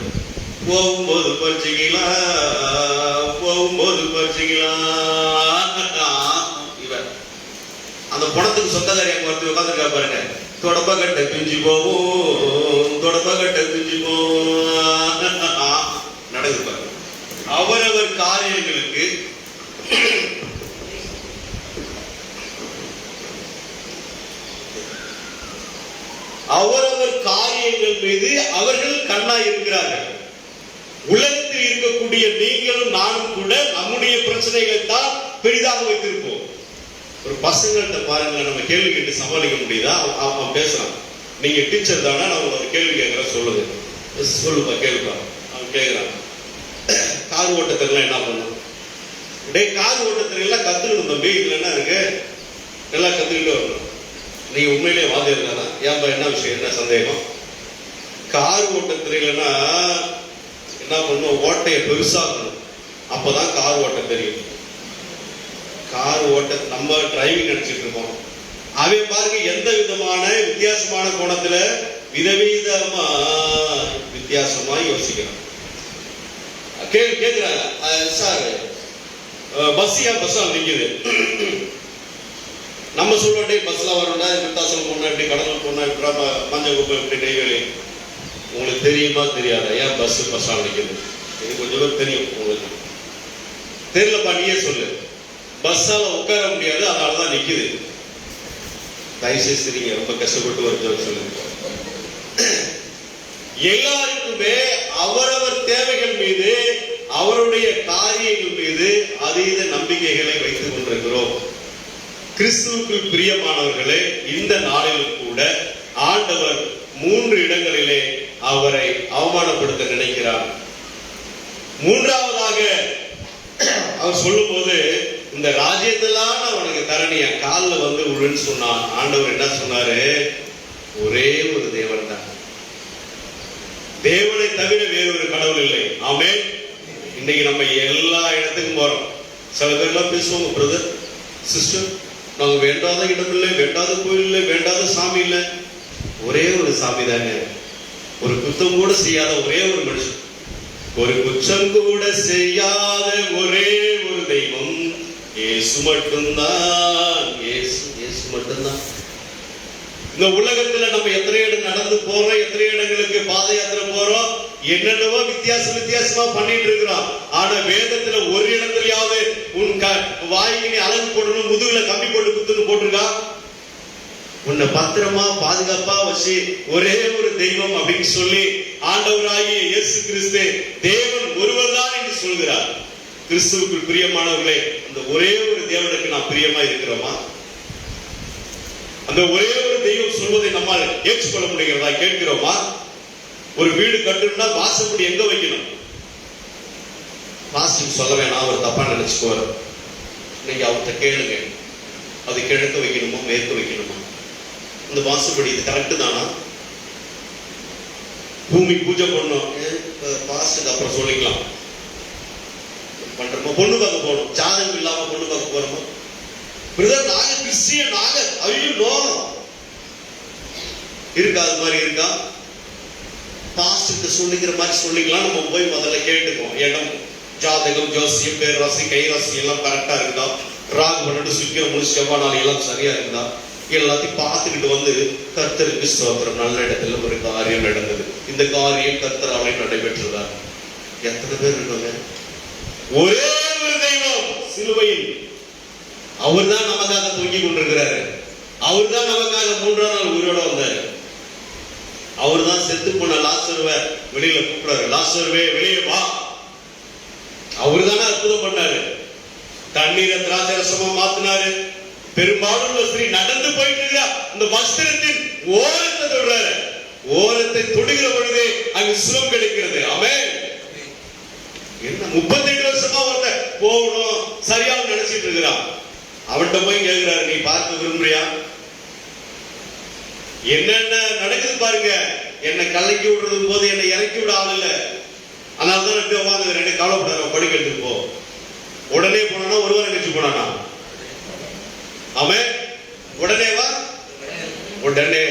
போகும்போது பறிச்சுக்கலாம், போகும்போது பறிச்சுக்கலாம். இவன் அந்த பணத்துக்கு சொந்தக்காரி அங்க ஒருத்தர் உட்காந்துருக்கா பாருங்க. தொடப்ப கட்ட பிஞ்சு போவோம், தொடப்ப கட்ட பிஞ்சு போவோம் நடக்குது பாருங்க. அவரவர் காரியங்களுக்கு அவரவர் காரியங்கள் மீது அவர்கள் கண்ணாய் இருக்கிறார்கள். உலகத்தில் இருக்கக்கூடிய நீங்களும் நானும் கூட நம்முடைய பிரச்சனைகள் தான் பெரிதாக வைத்திருப்போம். ஒரு பசங்கள்கிட்ட பாருங்க, நம்ம கேள்வி கேட்டு சமாளிக்க முடியுதா? அவன் பேசுறான், நீங்க டீச்சர் தானே, நான் ஒரு கேள்வி கேட்கிறேன், சொல்லுங்க. சொல்லுப்பா, கேளுப்பா. அவன் கேட்கிறான், கார் ஓட்டத்திலாம் என்ன பண்ணும்? டே, கார் ஓட்டத்திலாம் கத்துக்கணும் தம்பி. இதுல என்ன இருக்கு? நல்லா கத்துக்கிட்டு வரணும். நீங்க உண்மையிலே வாதியம் தானா? ஏன்பா, என்ன விஷயம், என்ன சந்தேகம்? கார் ஓட்டத்திலன்னா என்ன பண்ணும்? ஓட்டையை பெருசாக்கணும். அப்பதான் கார் ஓட்ட தெரியும். கார் ஓட்ட நம்ம டிரைவிங் நினைச்சிட்டு இருக்கோம். அவன் பாருங்க எந்த விதமான வித்தியாசமான கோணத்துல வித்தியாசமா யோசிக்கிறான். கேக்குறாங்க, சார் பஸ் ஏன் பஸ்ஸா நிக்குது? நம்ம சொல்லுவோம், டே பஸ்ல வரணும்னா விருத்தாசலம் போனா இப்படி, கடலூர் போனா இப்படி, மஞ்சக்குப்பம் இப்படி, நெய்வேலி. உங்களுக்கு தெரியுமா தெரியாதா ஏன் பஸ் ஸ்டாண்ட் நிற்குது? இது கொஞ்சம் பேர் தெரியும். உங்களுக்கு தெரியலப்பா, நீயே சொல்லு. பஸ்ஸால உட்கார முடியாது, அதனாலதான் நிக்குது. தயவுசெய்து சரிங்க, ரொம்ப கஷ்டப்பட்டு ஒரு சொல்லுங்க. எல்லாருக்குமே அவரவர் தேவைகள் மீது, அவருடைய காரியங்கள் மீது அதீத நம்பிக்கைகளை வைத்துக் கொண்டிருக்கிறோம். கிறிஸ்துவுக்குள் பிரியமானவர்களே, இந்த நாளிலும் கூட ஆண்டவர் 3 இடங்களிலே அவரை அவமானப்படுத்த நினைக்கிறார். மூன்றாவதாக அவர் சொல்லும் போது, இந்த ராஜ்யத்தெல்லாம் நான் உனக்கு தரணிய காலில் வந்து விழுன்னு சொன்னான். ஆண்டவர் என்ன சொன்னாரு? ஒரே ஒரு தேவன் தான், தேவனை தவிர வேறொரு கடவுள் இல்லை. ஆமென். இன்னைக்கு நம்ம எல்லா இடத்துக்கும் போறோம். சில பேர் எல்லாம் பேசுவாங்க, பிரதர் சிஸ்டர், நாங்க வேண்டாத இடம் இல்லை, வேண்டாத கோயில் இல்லை, வேண்டாத சாமி இல்லை. ஒரே ஒரு சாமி தாங்க, ஒரு குத்தம் கூட செய்யாத ஒரே ஒரு மனுஷன், ஒரு குற்றம் கூட செய்யாத ஒரே ஒரு தெய்வம் இயேசு மட்டும்தான். இயேசு மட்டும்தான். இந்த உலகத்துல நம்ம எத்தனை இடம் நடந்து போறோம், எத்தனை இடங்களுக்கு பாத யாத்திரை போறோம், என்னென்னவோ வித்தியாசமா பண்ணிட்டு இருக்கிறோம். ஆனா வேதத்துல ஒரு இடத்துலயாவது உன் வாய்க்கு நீ அழகு போடணும், முதுகுல கம்பி போட்டு குத்துன்னு போட்டிருக்கா? உன்னை பத்திரமா பாதுகாப்பா வச்சு ஒரே ஒரு தெய்வம் அப்படின்னு சொல்லி ஆண்டவராகிய இயேசு கிறிஸ்து தேவன் ஒருவர் தான் என்று சொல்கிறார். கிறிஸ்துவுக்குள் பிரியமானவர்களே, அந்த ஒரே ஒரு தேவனுக்கு நாம் பிரியமா இருக்கிறோமா? அந்த ஒரே ஒரு தெய்வம் சொல்வதை நம்மால் ஏற்றுக்கொள்ள முடிகிறதா? கேட்கிறோமா? ஒரு வீடு கட்டணும்னா வாசப்படி எங்க வைக்கணும்? பாஸ்டர் சொல்ல வேணாம், அவர் தப்பா நினைச்சுக்குவார். நீங்க அவர்கிட்ட கேளுங்க, அது கிழக்கு வைக்கணுமோ மேற்கு வைக்கணுமா? இந்த வாசப்படி இது கரெக்டு தானா? பூமி பூஜை பண்ணோம், பாஸ்டர் அப்புறம் சொல்லிக்கலாம் பண்றோமா? பொண்ணு பார்க்க போகணும், ஜாதகம் இல்லாம பொண்ணு பார்க்க போறோமா? பிரதர் நாங்க கிறிஸ்டியன், நாங்க ஐயோ இருக்கா? அது மாதிரி இருக்கா? பாஸ்டர் சொல்லிக்கிற மாதிரி சொல்லிக்கலாம். நம்ம போய் முதல்ல கேட்டுக்கோம், இடம் ஜாதகம் ஜோசியம் பேராசி கைராசி எல்லாம் கரெக்டா இருக்குதா, ராகு 12 சுக்கிரம் 3 செவ்வாய் நாள் எல்லாம் சரியா இருக்குதா, எல்லாத்தையும் பார்த்துக்கிட்டு வந்து கர்த்தருக்கு ஸ்தோத்திரம், நல்ல இடத்துல ஒரு காரியம் நடந்தது, இந்த காரியம் கர்த்தராலே நடைபெற்றதா? எத்தனை பேர் இருக்காங்க? ஒரே ஒரு தெய்வம் சிலுவையில், அவர் தான் நமக்காக தூங்கி கொண்டிருக்கிறாரு. அவர் தான் நமக்காக 3ஆம் நாள் உயிரோட வந்தாரு. அவர் தான் செத்து போன லாசருவை வெளியில கூப்பிடாரு, லாசருவே வெளியே வா. அவரு தானே அற்புதம் பண்ணாரு, தண்ணீரை திராட்சை ரசமா மாத்தினாரு. பெரும்பாலும் ஸ்திரீ நடந்து போயிட்டு இருக்கிற அந்த வஸ்திரத்தின் ஓரத்தை தொடுறாரு, ஓரத்தை தொடுகிற பொழுது அங்கு சுகம் கிடைக்கிறது. ஆமென். என்ன 38 வருஷமா ஒருத்தர் போகணும் சரியா நினைச்சிட்டு இருக்கிறான். அவன்கிட்ட போய் கேட்கிறாரு, நீ பார்க்க விரும்புறியா? என்னென்ன நடக்குது பாருங்க. என்னை கலக்கி விடுறது போது என்னை இறக்கி விட ஆள் இல்லை, அதனாலதான் இப்படி உட்காந்து 2 கவலைப்படாத படுக்க எடுத்துட்டு போ. உடனே போனா ஒரு வாரம் கழிச்சு போனானா? அவன் உடனே வா, உடனே.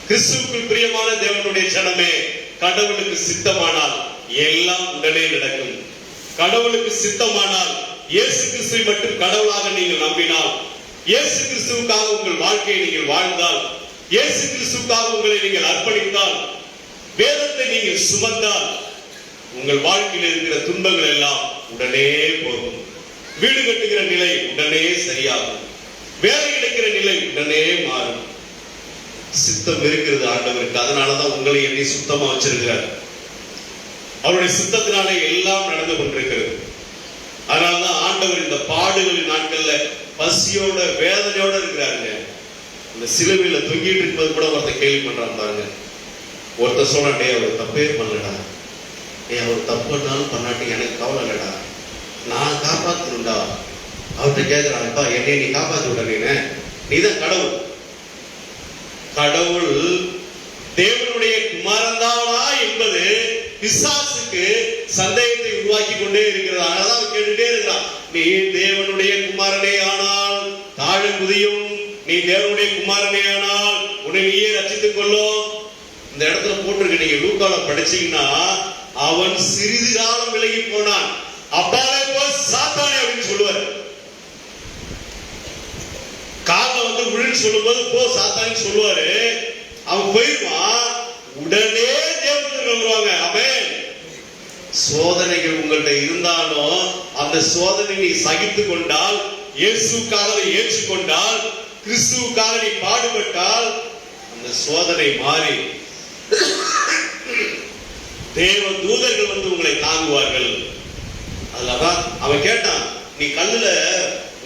கிறிஸ்துவுக்குள் பிரியமான தேவனுடைய ஜனமே, கடவுளுக்கு சித்தமானால் எல்லாம் உடனே நடக்கும். கடவுளுக்கு சித்தமானால் இயேசு கிறிஸ்துவை மட்டும் கடவுளாக நீங்கள் நம்பினால், இயேசு கிறிஸ்துவுக்காக உங்கள் வாழ்க்கையை நீங்கள் வாழ்ந்தால், இயேசு கிறிஸ்துவுக்காக உங்களை நீங்கள் அர்ப்பணித்தால், வேதத்தை நீங்கள் சுமந்தால், உங்கள் வாழ்க்கையில் இருக்கிற துன்பங்கள் எல்லாம் உடனே போகும். வீடு கட்டுகிற நிலை உடனே சரியாகும், வேலை கிடைக்கிற நிலை உடனே மாறும். சித்தம் இருக்கிறது ஆண்டவருக்கு, அதனாலதான் உங்களை என்னை சுத்தமா வச்சிருக்கிறார். அவருடைய சித்தத்தினாலே எல்லாம் நடந்து கொண்டிருக்கிறது. அதனாலதான் ஆண்டவர் இந்த பாடுகளின் நாட்கள்ல பசியோட வேதனையோட இருக்கிறாருங்க. இந்த சிலுவையில தொங்கிட்டு இருப்பது கூட ஒருத்தர் கேள்வி பண்றான் பாருங்க. ஒருத்தர் சொன்னா, டே அவர் தப்பே பண்ணலடா, அவர் தப்பு பண்ணாலும் பண்ணாட்டி எனக்கு கவலை இல்லடா, நான் காப்பாத்தணும்டா. அவர்கிட்ட கேட்கிறான்ப்பா, என்னை நீ காப்பாத்தி விட, நீதான் கடவுள். கடவுள் தேவனுடைய குமாரன்தானா என்பது பிசாசுக்கு சந்தேகத்தை உருவாக்கி கொண்டே இருக்கிறது. அதனால கேட்டுட்டே இருக்கிறான், நீ தேவனுடைய குமாரனே ஆனால் தாழ குதியும், நீ தேவனுடைய குமாரனே ஆனால் உன்னை நீயே ரட்சித்துக் கொள்ளும். இந்த இடத்துல போட்டிருக்கு, நீங்க லூக்கால படிச்சீங்கன்னா, அவன் சிறிது காலம் விலகி போனான், அப்பாலே போய் சாத்தானே அப்படின்னு சொல்லுவார். ஆளை வந்து விழுன்னு சொல்லும்போது போ சாத்தான்னு சொல்லுவாரு, அவன் போயிடுவான். உடனே தேவதூதர்கள் வருவாங்க. ஆமென். சோதனைகள் உங்கள்கிட்ட இருந்தாலும் அந்த சோதனை நீ சகித்து கொண்டால், இயேசுக்காக ஏற்றுக்கொண்டால், கிறிஸ்துவுக்காக நீ பாடுபட்டால், அந்த சோதனை மாறி தேவ தூதர்கள் வந்து உங்களை தாங்குவார்கள். அதுலதான் அவன் கேட்டான், நீ கல்லுல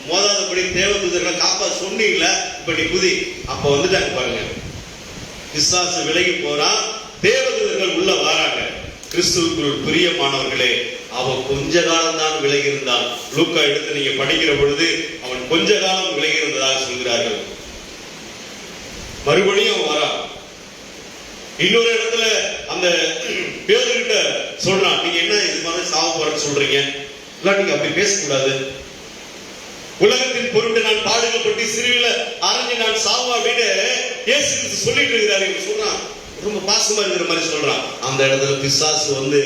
மோதாதபடி தேவ தூதர்களை காப்பா சொன்னீங்கள, இப்ப நீ குதி. அப்ப வந்துட்டாங்க பாருங்க, பிசாசு விலகி போறான், தேவதூதர்கள் உள்ள வராங்க. கிறிஸ்துவுக்குள் பிரியமானவர்களே, அவன் கொஞ்ச காலம் தான் விலகி இருந்தான். லூக்கா எடுத்து நீங்க படிக்கிற பொழுது அவன் கொஞ்ச காலம் விலகி இருந்ததாக சொல்கிறார்கள். மறுபடியும் அவன் வரான். இன்னொரு இடத்துல அந்த பேதுருகிட்ட சொல்றான், நீங்க என்ன இது மாதிரி சாவ போறேன்னு சொல்றீங்க, இல்ல நீங்க அப்படி பேசக்கூடாது. உலகத்தின் பொருட்டு நான் பாடுகப்பட்டு சிறுவில அரைஞ்சு நான் சாவா அப்படின்னு இயேசு கிறிஸ்து சொல்லிட்டு இருக்கிறாரு. சொல்றான், ரொம்ப பாசமா இருக்கிற மாதிரி சொல்றான். அந்த இடத்துல பிசாசு வந்து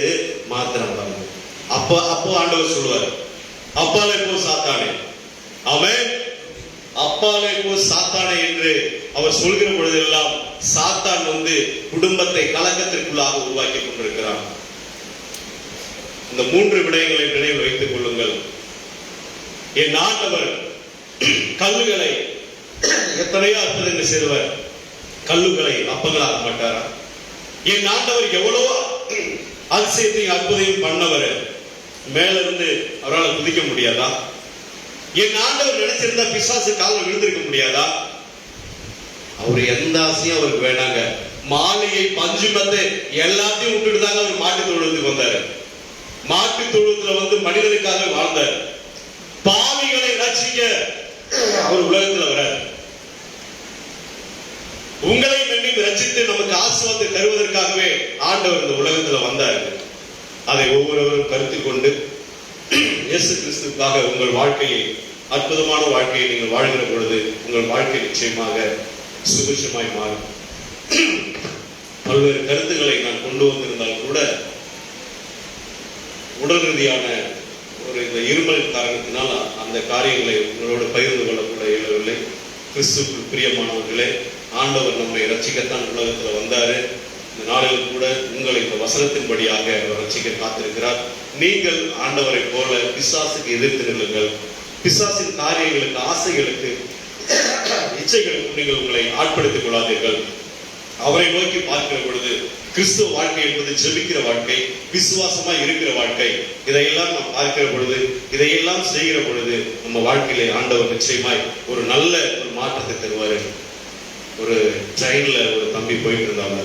மாத்திரம் பாருங்க. அப்போ ஆண்டவர் சொல்லுவார், அப்பாலே போ சாத்தானே. அவன் அப்பாலே போ சாத்தானே என்று அவர் சொல்கிற பொழுதெல்லாம் சாத்தான் வந்து குடும்பத்தை கலக்கத்திற்குள்ளாக உருவாக்கி கொண்டிருக்கிறான். இந்த 3 விடயங்களை நினைவில் வைத்துக் கொள்ளுங்கள். என் ஆண்டவர் கல்லுகளை எத்தனையோ அற்புதங்கள் செய்வார், கல்லுகளை அப்பங்களாக மாட்டாரா? என் ஆண்டவர் எவ்வளவோ அதிசயத்தையும் அற்புதத்தையும் பண்ணவர், மேல இருந்து அவரால் குதிக்க முடியாதா? என் ஆண்டவர் நினைச்சிருந்தா பிசாசு காலில் விழுந்திருக்க முடியாதா? அவர் எந்த ஆசையும் அவருக்கு வேணாங்க. மாளிகை பஞ்சு மத்தை எல்லாத்தையும் விட்டுட்டு தாங்க அவர் மாட்டு தொழுவத்துக்கு வந்தாரு. மாட்டு தொழுவத்துல வந்து மனிதனுக்காக வாழ்ந்தார். பாவிகளை ரட்சிக்க அவர் உலகத்துல வரார். உங்களை என்னையும் ரட்சித்து நமக்கு ஆசீர்வாதத்தை தருவதற்காகவே ஆண்டவர் இந்த உலகத்துல வந்தார். அதை ஒவ்வொருவரும் கருத்தில் கொண்டு இயேசு கிறிஸ்துக்காக உங்கள் வாழ்க்கையை, அற்புதமான வாழ்க்கையை நீங்கள் வாழ்கிற பொழுது உங்கள் வாழ்க்கை நிச்சயமாக சுபிட்சமாய் மாறும். பல்வேறு கருத்துக்களை நான் கொண்டு வந்திருந்தால் கூட உடல் ரீதியான ஒரு இந்த இருமல் காரணத்தினால் அந்த காரியங்களை உங்களோடு பகிர்ந்து கொள்ளக்கூட இயலவில்லை. கிறிஸ்துவுக்குள் பிரியமானவர்களே, ஆண்டவர் நம்மை ரட்சிக்கத்தான் உலகத்தில் வந்தாரு. இந்த நாளில் கூட உங்களை இந்த வசனத்தின்படியாக அவர் ரட்சிக்க காத்திருக்கிறார். நீங்கள் ஆண்டவரை போல பிசாசுக்கு எதிர்த்து நில்லுங்கள். பிசாசின் காரியங்களுக்கு, ஆசைகளுக்கு, இச்சைகளுக்கு நீங்கள் உங்களை ஆட்படுத்திக் கொள்ளாதீர்கள். அவரை நோக்கி பார்க்கிற பொழுது கிறிஸ்துவ வாழ்க்கை என்பது ஜெபிக்கிற வாழ்க்கை, விசுவாசமாய் இருக்கிற வாழ்க்கை. இதையெல்லாம் நாம் பார்க்கிற பொழுது, இதையெல்லாம் செய்கிற பொழுது நம்ம வாழ்க்கையிலே ஆண்டவர் நிச்சயமாய் ஒரு நல்ல ஒரு மாற்றத்தை தருவாரு. ஒரு ட்ரெயின்ல ஒரு தம்பி போயிட்டு இருந்தாங்க.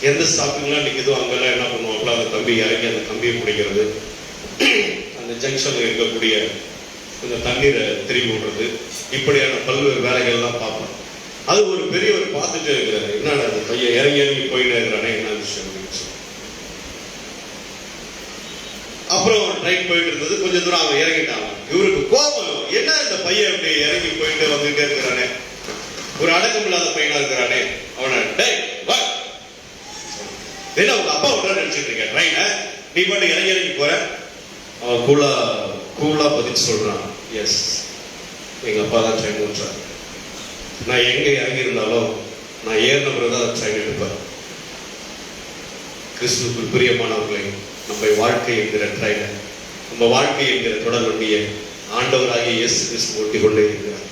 எந்த ஸ்டாப்பிங்லாம் நிற்குதோ அங்கெல்லாம் என்ன பண்ணுவாங்களோ அந்த தம்பி இறங்கி அந்த கம்பியை பிடிக்கிறது, அந்த ஜங்ஷன்ல இருக்கக்கூடிய இந்த தண்ணீரை திரும்பி விடுறது, இப்படியான பல்வேறு வேலைகள்லாம் பார்ப்போம். அது ஒரு பெரியவர் பார்த்துட்டே இருக்கிறாரு, என்னடா அந்த பையன் இறங்கி இறங்கி போயிட்டே இருக்கிறானே, என்ன விஷயம். அப்புறம் ட்ரெயின் போயிட்டு இருந்தது, கொஞ்சம் தூரம் அவன் இறங்கிட்டாங்க. இவருக்கு கோபம், என்ன இந்த பையன் இப்படி இறங்கி போயிட்டு வந்துட்டே இருக்கிறானே, ஒரு அடக்கம் இல்லாத பையனா இருக்கிறானே, அவனை டேய் வா, என்ன உங்க அப்பா விட நினைச்சிட்டு இருக்க ட்ரெயினை, நீ பாட்டு இறங்கி இறங்கி போற. அவன் கூலா பதிச்சு சொல்றான், எஸ் எங்க அப்பா தான் ட்ரெயின் ஓட்டுறாரு, நான் எங்க இறங்கி இருந்தாலும் நான் ஏறின பிறகுதான் ட்ரெயின் எடுப்பேன். கிறிஸ்துவுக்குள் பிரியமானவர்களை, நம்ம வாழ்க்கை என்கிற ட்ரெயினை, நம்ம வாழ்க்கை என்கிற தொடர் வண்டியை ஆண்டவராகிய இயேசு கிறிஸ்து ஓட்டி கொண்டே இருக்கிறார்.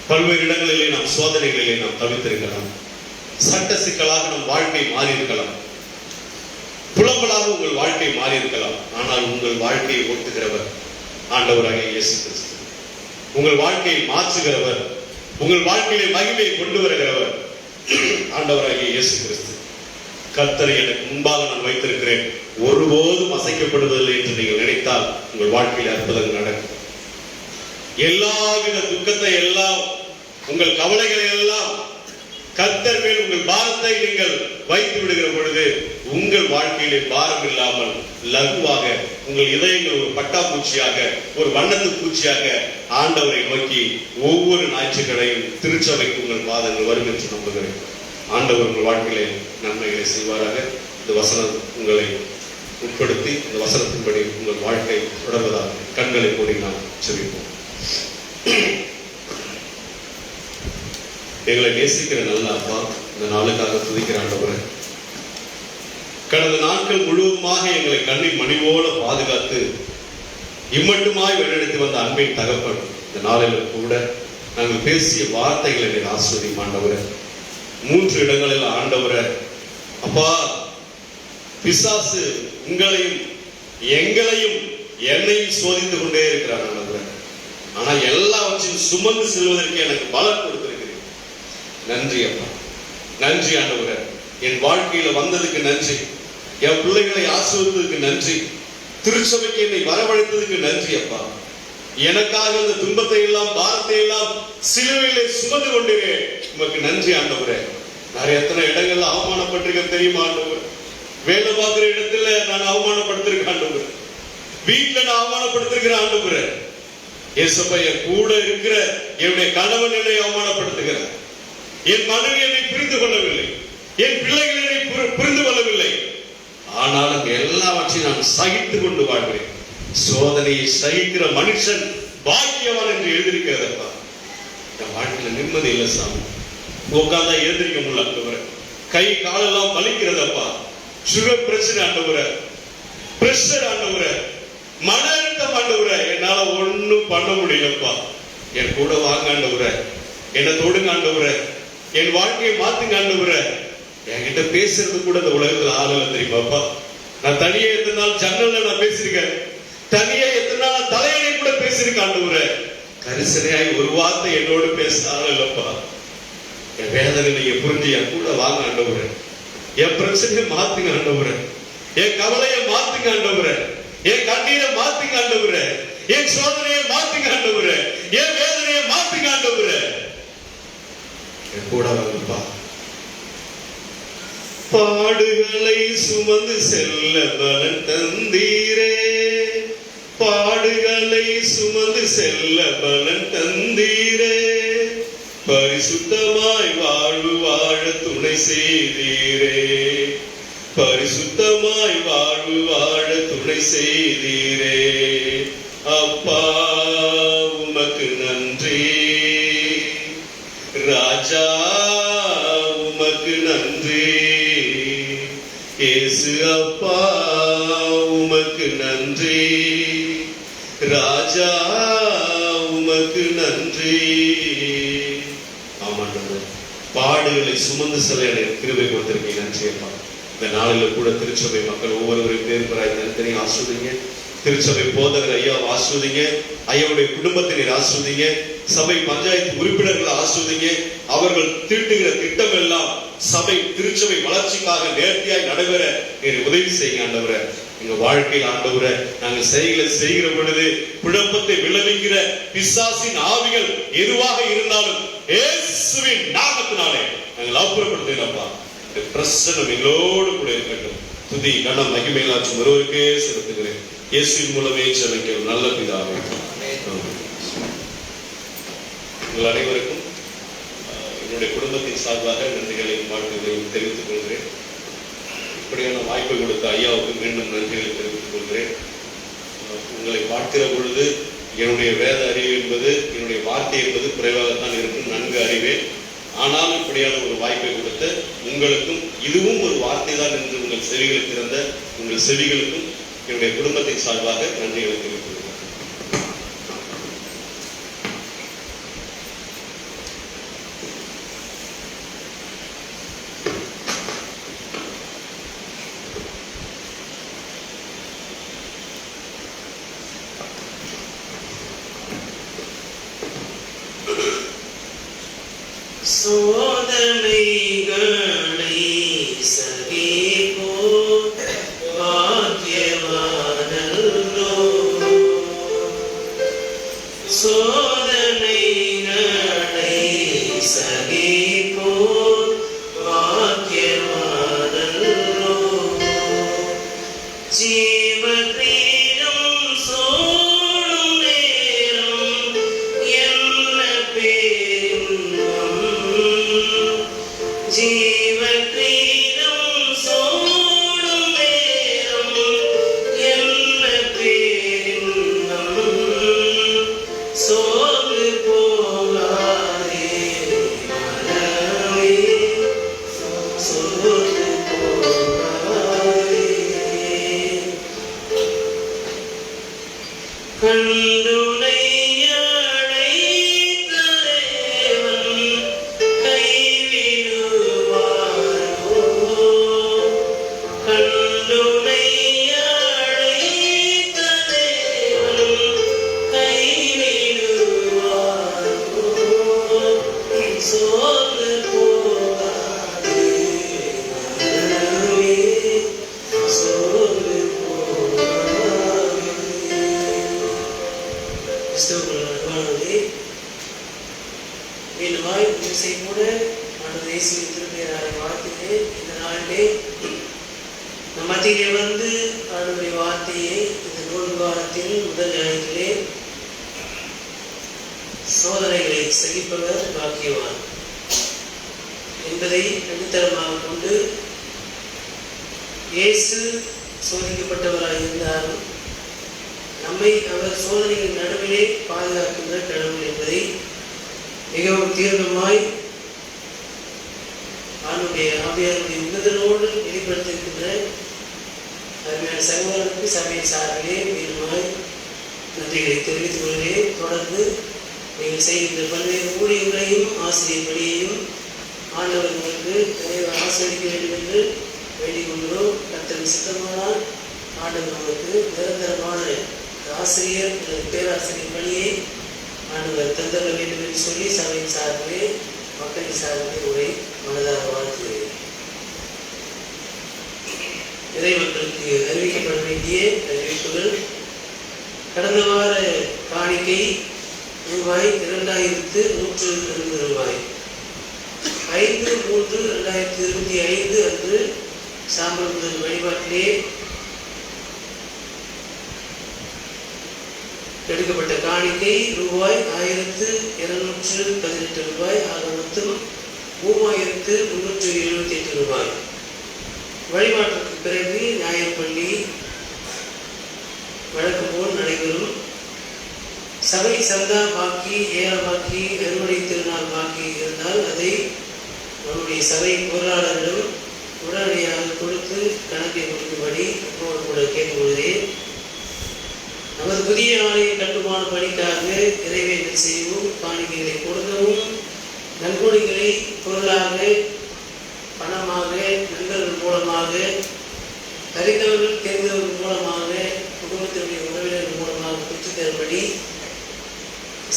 பல்வேறு இடங்களிலே நாம் சோதனைகளிலே நாம் தவித்திருக்கலாம், சட்ட சிக்கலாக நம் வாழ்க்கை மாறி இருக்கலாம், புலம்பலாக உங்கள் வாழ்க்கை மாறி இருக்கலாம். ஆனால் உங்கள் வாழ்க்கையை ஓட்டுகிறவர் ஆண்டவராகிய இயேசு கிறிஸ்து. உங்கள் வாழ்க்கையை மாற்றுகிறவர், உங்கள் வாழ்க்கையிலே மகிமையை கொண்டு வருகிறவர் ஆண்டவராகிய இயேசு கிறிஸ்து. கர்த்தரை எனக்கு முன்பாக நான் வைத்திருக்கிறேன், ஒருபோதும் அசைக்கப்படுவதில்லை என்று நீங்கள் நினைத்தால் உங்கள் வாழ்க்கையில் அற்புதங்கள் நடக்கும். எல்லாவித துக்கத்தை எல்லாம், உங்கள் கவலைகளை எல்லாம் கர்த்தர் மேல் உங்கள் பாரத்தை நீங்கள் வைத்து விடுகிற பொழுது உங்கள் வாழ்க்கையிலே பாரம் இல்லாமல் லகுவாக உங்கள் இதயங்கள் ஒரு பட்டாப்பூச்சியாக, ஒரு வண்ணத்து பூச்சியாக ஆண்டவரை நோக்கி ஒவ்வொரு ஞாயிற்றுக்கிழையும் திருச்சபைக்கு உங்கள் பாதங்கள் வரும் என்று நம்புகிறேன். ஆண்டவர் உங்கள் வாழ்க்கையிலே நன்மைகளை செய்வாராக. இந்த வசனம் உங்களை உட்படுத்தி இந்த வசனத்தின்படி உங்கள் வாழ்க்கை தொடர்வதாக கண்களை மூடி நாம் செபிப்போம். எங்களை நேசிக்கிற நல்ல அப்பா, இந்த நாளுக்காக துதிக்கிற ஆண்டவரே, கடந்த நாட்கள் முழுவதுமாக எங்களை கண்ணின் மணி போல பாதுகாத்து இம்மட்டுமாய் வழிநடத்தி வந்த அன்பின் தகப்பன், இந்த நாளில் கூட நாங்கள் பேசிய வார்த்தைகளை நீர் ஆஸ்வதியும் ஆண்டவரே. 3 இடங்களில் ஆண்டவரே அப்பா, பிசாசு உங்களையும் எங்களையும் என்னையும் சோதித்துக் கொண்டே இருக்கிறார் ஆண்டவரே. ஆனா எல்லாவற்றையும் சுமந்து செல்வதற்கு எனக்கு பலம் கொடுத்திருக்கிறேன். நன்றி அப்பா, நன்றி ஆண்டவரே. என் வாழ்க்கையில வந்ததுக்கு நன்றி, என் பிள்ளைகளை ஆசிர்வதித்ததுக்கு நன்றி, திருச்சபைக்கு என்னை வரவழைத்ததுக்கு நன்றி அப்பா. எனக்காக அந்த துன்பத்தை எல்லாம் பாரத்தை எல்லாம் சிலுவையிலே சுமந்து கொண்டிருக்கிறேன். உமக்கு நன்றி ஆண்டவரே. நான் எத்தனை இடங்கள்ல அவமானப்பட்டிருக்கேன் தெரியுமா ஆண்டவரே? வேலை பார்க்கிற இடத்துல நான் அவமானப்படுத்திருக்கேன் ஆண்டவரே. வீட்டுல நான் அவமானப்படுத்திருக்கிறேன் ஆண்டவரே. ஏசப்பா, என் கூட இருக்கிற என்னுடைய கணவன் என்னை அவமானப்படுத்துகிறார். என் மனைவி என்னை புரிந்து கொள்ளவில்லை, என் பிள்ளைகள் என்னை புரிந்து கொள்ளவில்லை. ஆனாலும் எல்லாவற்றையும் நான் சகித்துக் கொண்டு வாழ்கிறேன். சோதனையை சகிக்கிற மனுஷன் பாக்கியவான் என்று எழுதியிருக்கிறதப்பா. என் வாழ்க்கையில நிம்மதி இல்லை சாமி. உட்கார்ந்தா எழுந்திருக்க முடியல ஆண்டவரே. கை காலெல்லாம் வலிக்கிறதப்பா. சுகர் பிரச்சனை ஆண்டவரே, பிரஷர் ஆண்டவரே, மன அழுத்தம் ஆண்டவரே. என்னால ஒண்ணும் பண்ண முடியலப்பா. என் கூட வாங்க ஆண்டவரே, என்ன தொடுங்க ஆண்டவரே, என் வாழ்க்கையை மாத்துங்க ஆண்டவரே. என்கிட்ட பேசுறது கூட இந்த உலகத்துல ஆளுநர் தெரியுமாப்பா. நான் தனியே எத்தனை நாள் ஜன்னல்ல நான் பேசியிருக்கேன், தனியே எத்தனை நாள் தலையணை கூட பேசியிருக்கேன் ஆண்டவரே. கரிசனையாய் ஒரு வார்த்தை என்னோடு பேச ஆளுப்பா. என் வேதனை நீங்க புரிஞ்சு என் கூட வாங்க ஆண்டவரே. என் பிரச்சனையை மாத்துங்க ஆண்டவரே, என் கவலையை மாத்துங்க ஆண்டவரே, என் கண்ணீரை மாத்துங்க ஆண்டவரே, என் சோதனையை மாத்துங்க ஆண்டவரே, என் வேதனையை மாத்துங்க ஆண்டவரே. என் கூட வாங்கப்பா. பாடுகளை சுமந்து செல்ல பலன் தந்தீரே, பாடுகளை சுமந்து செல்ல பலன் தந்தீரே, பரிசுத்தமாய் வாழ்வு வாழ துணை செய்தீரே, பரிசுத்தமாய் வாழ்வு வாழ துணை செய்தீரே. அப்பா உமக்கு நன்றி, ராஜா உமக்கு நன்றி, இயேசு அப்பா உமக்கு நன்றி, ராஜா உமக்கு நன்றி. ஆமாண்டவர், பாடுகளை சுமந்து செல்ல எனக்கு கிருபை கொடுத்திருக்கீங்க, நன்றி அப்பா. இந்த நாளில் கூட திருச்சபை மக்கள் ஒவ்வொருவரையும் பேர் பெறாய் தனித்தனியும் ஆஸ்வதிங்க. திருச்சபை போதகர் ஐயா ஆஸ்வதிங்க, ஐயாவுடைய குடும்பத்தினர் ஆஸ்வதிங்க, சபை பஞ்சாயத்து உறுப்பினர்களை ஆஸ்வதிங்க. அவர்கள் தீட்டுகிற திட்டம் எல்லாம் சபை திருச்சபை வளர்ச்சிக்காக நேர்த்தியாய் நடைபெற உதவி செய்யுங்க ஆண்டவரே. எங்க வாழ்க்கையில் ஆண்டவரே, நாங்கள் செய்கிற பொழுது குழப்பத்தை விளைவிக்கிற பிசாசின் ஆவிகள் எதுவாக இருந்தாலும் இயேசுவின் நாமத்தினாலே நாங்கள் அப்புறப்படுத்துகிறோம்ப்பா. பிரசன்னம் எங்களோடு கூட இருக்கட்டும். துதி கனம் மகிமையிலாச்சும் ஒருவருக்கே செலுத்துகிறேன். இயேசுவின் மூலமே ஜெபிக்கிறோம் நல்ல பிதாவே. உங்கள் அனைவருக்கும் என்னுடைய குடும்பத்தின் சார்பாக நன்றிகளையும் வாழ்த்துகளையும் தெரிவித்துக் கொள்கிறேன். இப்படியான வாய்ப்பை கொடுத்த ஐயாவுக்கு மீண்டும் நன்றிகளை தெரிவித்துக் கொள்கிறேன். உங்களை பார்க்கிற பொழுது என்னுடைய வேத அறிவு என்பது, என்னுடைய வார்த்தை என்பது குறைவாகத்தான் இருக்கும், நன்கு அறிவேன். ஆனாலும் இப்படியான ஒரு வாய்ப்பை கொடுத்த உங்களுக்கும் இதுவும் ஒரு வார்த்தை தான் என்று உங்கள் செவிகளுக்கு இருந்த உங்கள் செவிகளுக்கும் என்னுடைய குடும்பத்தின் சார்பாக நன்றிகளை தெரிவித்துக் கொள்கிறேன். சோதனைகளை சகிப்போ பாக்கியவானல்லோ, சோதனைகளை சகிப்போ பாக்கியவானல்லோ, ஜீவகிரீடம் சோடும் நேரம் என்ன பேரின்பம், ஜீவகிரீடம் சோடும் நேரம் என்ன பேரின்பம், சோர்ந்து போகாதே மன இயேசுவின் திருப்பெயராலே வாழ்த்துகிறேன். இந்த நாளிலே நம் மத்தியிலே வந்து அவருடைய வார்த்தையை இந்த நோன்பு வாரத்தின் முதல் ஞாயிற்றிலே சோதனைகளை சகிப்பவர் பாக்கியவான் என்பதை அடித்தளமாக கொண்டு இயேசு சோதிக்கப்பட்டவராக இருந்தாலும் நம்மை அவர் சோதனையின் நடுவிலே பாதுகாக்கின்ற கடவுள் என்பதை மிகவும் தீர்க்கமாய் அவனுடைய ஆவியாருடைய உறுதலோடு வெளிப்படுத்தியிருக்கின்ற அருமையான சகோதரனுக்கு சபையின் சார்பிலே மீண்டுமாய் நன்றிகளை தெரிவித்துக் கொள்கிறேன். தொடர்ந்து நீங்கள் செய்கின்ற பல்வேறு ஊழியங்களையும் ஆசிரியர் பணியையும் ஆண்டவர் உங்களுக்கு ஆசிரியக்க வேண்டும் என்று வேண்டிக் கொள்கிறோம். கர்த்தரின் சித்தமானால் ஆண்டவர் நமக்கு நிரந்தரமான ஆசிரியர் அல்லது பேராசிரியர் பணியை ஆண்டவர் தந்தர வேண்டும் என்று சொல்லி சபையின் சார்பிலே மக்களின் சார்பிலே உரை மனதாக வாழ்த்துகிறேன். இறைமக்களுக்கு அறிவிக்கப்பட வேண்டிய அறிவிப்புகள். கடந்த வார காணிக்கை ரூபாய் 2160 ரூபாய். 5/3/2025 அன்று சாம்பல் முதல் வழிபாட்டிலே எடுக்கப்பட்ட காணிக்கை ரூபாய் 1218 ரூபாய். ஆக மொத்தம் 3378 ரூபாய். வழிபாட்டிற்கு பிறகு ஞாயிறு பள்ளி வழக்கம் போல் நடைபெறும். சபை சந்தா பாக்கி, ஏல பாக்கி, அறுவடை திருநாள் பாக்கி இருந்தால் அதை நம்முடைய சபை பொருளாளரிடம் உடனடியாக கொடுத்து கணக்கை கொடுக்கும்படி அப்போது கூட கேட்டுக்கொள்கிறேன். நமது புதிய ஆலய கட்டுமான பணிக்காக இறைவேண்டல் செய்யவும், காணிக்கைகளை கொடுக்கவும், நன்கொடைகளை பொருளாக, பணமாக, நண்பர்கள் மூலமாக, அறிந்தவர்கள் தெரிந்தவர்கள் மூலமாக, குடும்பத்தினுடைய உறவினர்கள் மூலமாக பெற்றுத்தரும்படி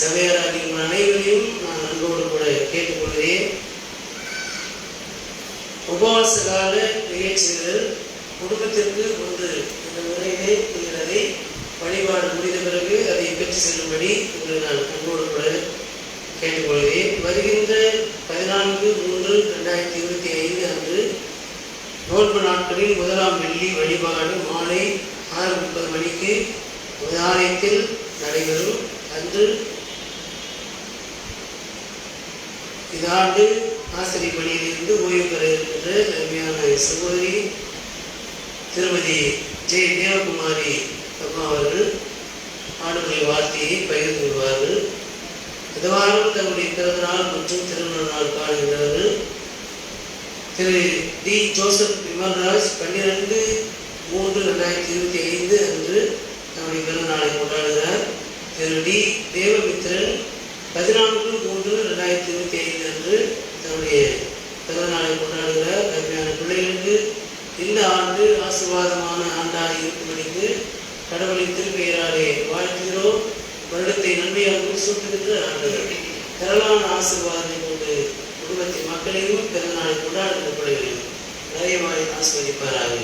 சபையாராகிய அனைவரையும் நான் அன்போடு கூட கேட்டுக்கொள்கிறேன். உபவாச கால நிகழ்ச்சிகள் குடும்பத்திற்கு ஒன்று இந்த முறையிலே இருக்கிறதை வழிபாடு முடிந்த பிறகு அதை பெற்று செல்லும்படி உங்களை நான் அன்போடு கூட கேட்டுக்கொள்கிறேன். வருகின்ற 14/3/2025 அன்று நோன்பு நாட்களில் முதலாம் வெள்ளி வழிபாடு மாலை 6:30 மணிக்கு ஆலயத்தில் நடைபெறும். அன்று இந்த ஆண்டு ஆசிரியர் பணியிலிருந்து ஓய்வு பெற இருக்கின்ற அருமையான சகோதரி திருமதி ஜெய தேவகுமாரி அம்மா அவர்கள் ஆண்டுடைய வார்த்தையை பகிர்ந்து கொள்வார்கள். இந்த வாரம் தன்னுடைய பிறந்த நாள் மற்றும் திருமண நாள் காணுகின்றவர்கள் திரு டி. ஜோசப் விமல்ராஜ் 12/3/2025 அன்று தன்னுடைய பிறந்த நாளை கொண்டாடுகிறார். திரு டி. தேவமித்ரன் 14/3/2025 அன்று தன்னுடைய பிறந்த நாளை கொண்டாடுகிறார். அருமையான பிள்ளைகளுக்கு இந்த ஆண்டு ஆசீர்வாதமான ஆண்டாக இருக்கும்படிக்கு கடவுளின் திருப்பெயராலே வாழ்த்துகிறோம். வருடத்தை நன்மையாக முடிசூட்டுகின்ற ஆண்டுகள் திரளான ஆசீர்வாதத்தை கொண்டு குடும்பத்தின் மக்களையும் பிறந்த நாளை கொண்டாடுகின்ற பிள்ளைகளையும் நிறையமாய் ஆசீர்வதிப்பாராக.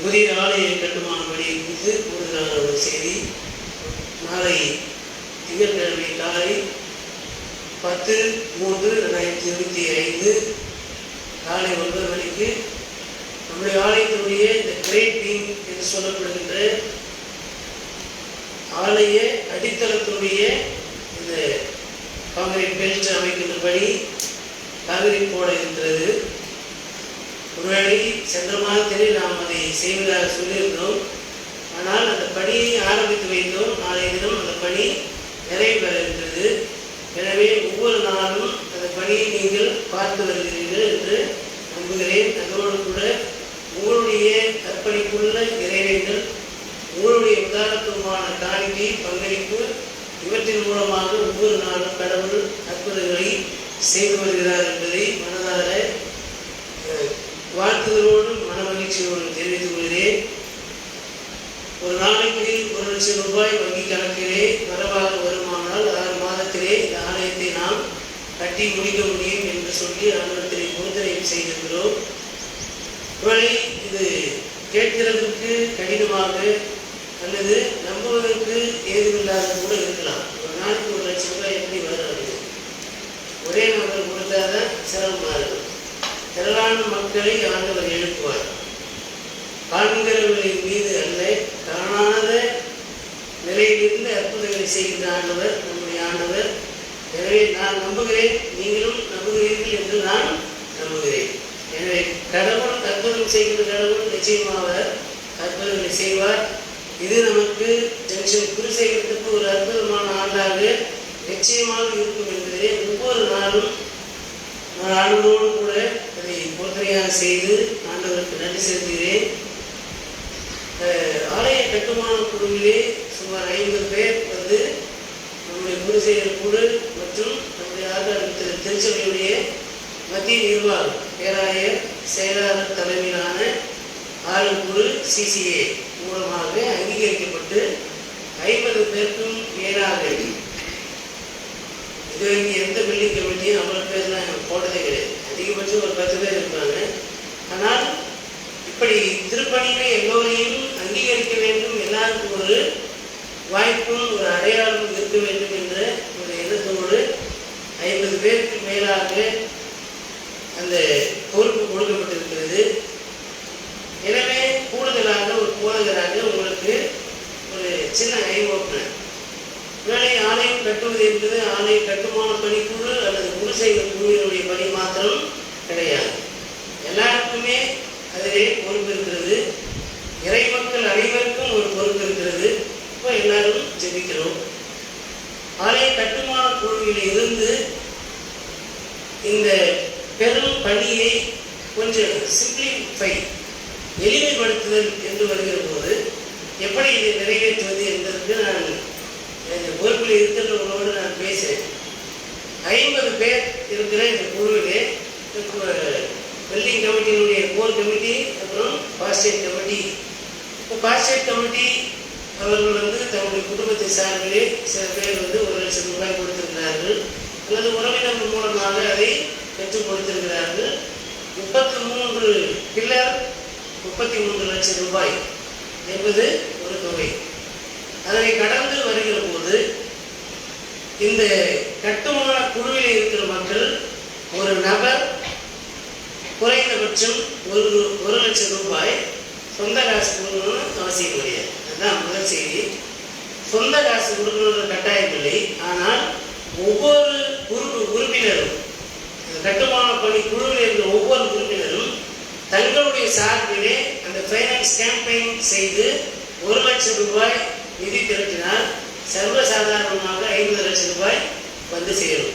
புதிய ஆலய கட்டுமான பணியை குறித்து கூடுதலான ஒரு செய்தி. நாளை திங்கட்கிழமை காலை 10/3/2025 காலை 9 மணிக்கு நம்முடைய ஆலயத்தினுடைய இந்த கிரேட் பீம் என்று சொல்லப்படுகின்ற ஆலய அடித்தளத்தினுடைய இந்த காங்கிரீட் பெல்ட் அமைக்கின்ற பணி காங்கிரீட் போட இருக்கிறது. ஒருவேளை சென்ற மாதத்திலே நாம் அதை செய்வதாக சொல்லியிருந்தோம். ஆனால் அந்த பணியை ஆரம்பித்து வைத்தோம். நாளைய தினம் அந்த பணி நிறைவு பெற இருக்கிறது. எனவே ஒவ்வொரு நாளும் அந்த பணியை நீங்கள் பார்த்து வருகிறீர்கள் என்று நம்புகிறேன். அதோடு கூட உங்களுடைய அர்ப்பணிப்புள்ள இறைவேண்டல், உங்களுடைய உதாரணத்துவமான காணிக்கை, பங்களிப்பு இவற்றின் மூலமாக ஒவ்வொரு நாளும் கடவுள் அற்புதங்களை செய்து வருகிறார் என்பதை மனதார வாழ்த்துதலோடு மன மகிழ்ச்சியோடு தெரிவித்துக் கொள்கிறேன். ஒரு நாளைக்கு 1,00,000 ரூபாய் வங்கி கணக்கிலே வரவாக வருமானால் 6 மாதத்திலே இந்த ஆலயத்தை நாம் கட்டி முடிக்க முடியும் என்று சொல்லி ஆண்டவரத்திலே பொருத்தனை செய்திருக்கிறோம். இது கேட்கிறதுக்கு கடினமாக அல்லது நம்புவதற்கு ஏதுமில்லாத கூட இருக்கலாம். ஒரு நாளைக்கு 1,00,000 ரூபாய் எப்படி வராது? ஒரே நபர் கொடுத்தாதான் சிரமமாக இருக்கும். திரளான மக்களை ஆண்டவர் எழுப்புவார். காண்கிறவர்களின் மீது அல்ல, காணாத நிலையிலிருந்து அற்புதங்களை செய்கின்ற ஆண்டவர் நம்முடைய ஆண்டவர். எனவே நான் நம்புகிறேன், நீங்களும் நம்புகிறீர்கள் என்று நான் நம்புகிறேன். எனவே கடவுள் அற்புதம் செய்கின்ற கடவுள் நிச்சயமாக அற்புதங்களை செய்வார். இது நமக்கு ஜங்ஷன் குருசேகரத்துக்கு ஒரு அற்புதமான ஆண்டாக நிச்சயமாக இருக்கும் என்பதை ஒவ்வொரு நாளும் நான் ஆண்டவரோடு கூட அதை போர்த்தனையாக செய்து ஆண்டவருக்கு நன்றி செலுத்துகிறேன். ஆலய கட்டுமான குழுவிலே சுமார் 50 பேர் வந்து நம்முடைய குருசேகர் குழு மற்றும் நம்முடைய ஆதார திருச்சபையுடைய மத்திய நிர்வாகம் பேராயர் செயலாளர் தலைமையிலான ஆளுக்குழு CCA மூலமாக அங்கீகரிக்கப்பட்டு 50 பேருக்கும் மேலாக இதுவரைக்கும் எந்த பில்டிங் கமிட்டியும் அவ்வளோ பேர்லாம் போட்டதே கிடையாது. அதிகபட்சம் ஒரு 10 பேர் இருப்பாங்க. ஆனால் இப்படி திருப்பணியிலே எல்லோரையும் அங்கீகரிக்க வேண்டும், எல்லாருக்கும் ஒரு வாய்ப்பும் ஒரு அடையாளமும் இருக்க வேண்டும் என்ற ஒரு எண்ணத்தோடு 50 பேருக்கு மேலாக அந்த பொறுப்பு கொடுக்கப்பட்டிருக்கிறது. எனவே கூடுதலாக ஒரு போதகராக உங்களுக்கு ஒரு சின்ன ஓப்பனர் வேலை ஆலயம் கட்டுவது என்பது ஆலய கட்டுமான பணிக்குழு அல்லது குருசேகர் குழுவினுடைய பணி மாத்திரம் கிடையாது. எல்லாருக்குமே அதிலே பொறுப்பு இருக்கிறது. இறை மக்கள் அனைவருக்கும் ஒரு பொறுப்பு இருக்கிறது. இப்போ எல்லாரும் ஜெபிக்கிறோம். ஆலய கட்டுமான குழுவில் இருந்து இந்த பெரும் பணியை கொஞ்சம் சிம்பிளிஃபை எளிமைப்படுத்துதல் என்று வருகிற போது எப்படி இதை நிறைவேற்றுவது என்பதற்கு நான் பொறுப்பில் இருக்கின்றவர்களோடு நான் பேசுகிறேன். 50 பேர் இருக்கிற இந்த குழுவிலே பில்டிங் கமிட்டியினுடைய கோர் கமிட்டி, அப்புறம் பாஸ்டேட் கமிட்டி. இப்போ பாஸ்டேட் கமிட்டி அவர்கள் வந்து தங்களுடைய குடும்பத்தை சார்பிலே சில பேர் வந்து 1 லட்சம் ரூபாய் கொடுத்திருக்கிறார்கள், அல்லது உறவினர்கள் மூலமாக அதை பெற்றுக் கொடுத்திருக்கிறார்கள். 33 பில்லர் 33 லட்சம் ரூபாய் என்பது ஒரு தொகை. அதனை கடந்து வருகிற போது இந்த கட்டுமான குழுவில் இருக்கிற மக்கள் ஒரு நபர் குறைந்தபட்சம் 1 லட்சம் ரூபாய் சொந்த காசு கொடுக்கணும்னு அவசியம் கிடையாது. அதுதான் முதல் செய்தி. சொந்த காசு கொடுக்கணுன்ற கட்டாயம் இல்லை. ஆனால் ஒவ்வொரு உறுப்பினரும், கட்டுமான பணி குழுவில் இருக்கிற ஒவ்வொரு உறுப்பினரும் தங்களுடைய சார்பிலே அந்த ஃபைனான்ஸ் கேம்பெயின் செய்து 1 லட்சம் ரூபாய் நிதி திரட்டினால் சர்வசாதாரணமாக 50 லட்சம் ரூபாய் வந்து சேரும்.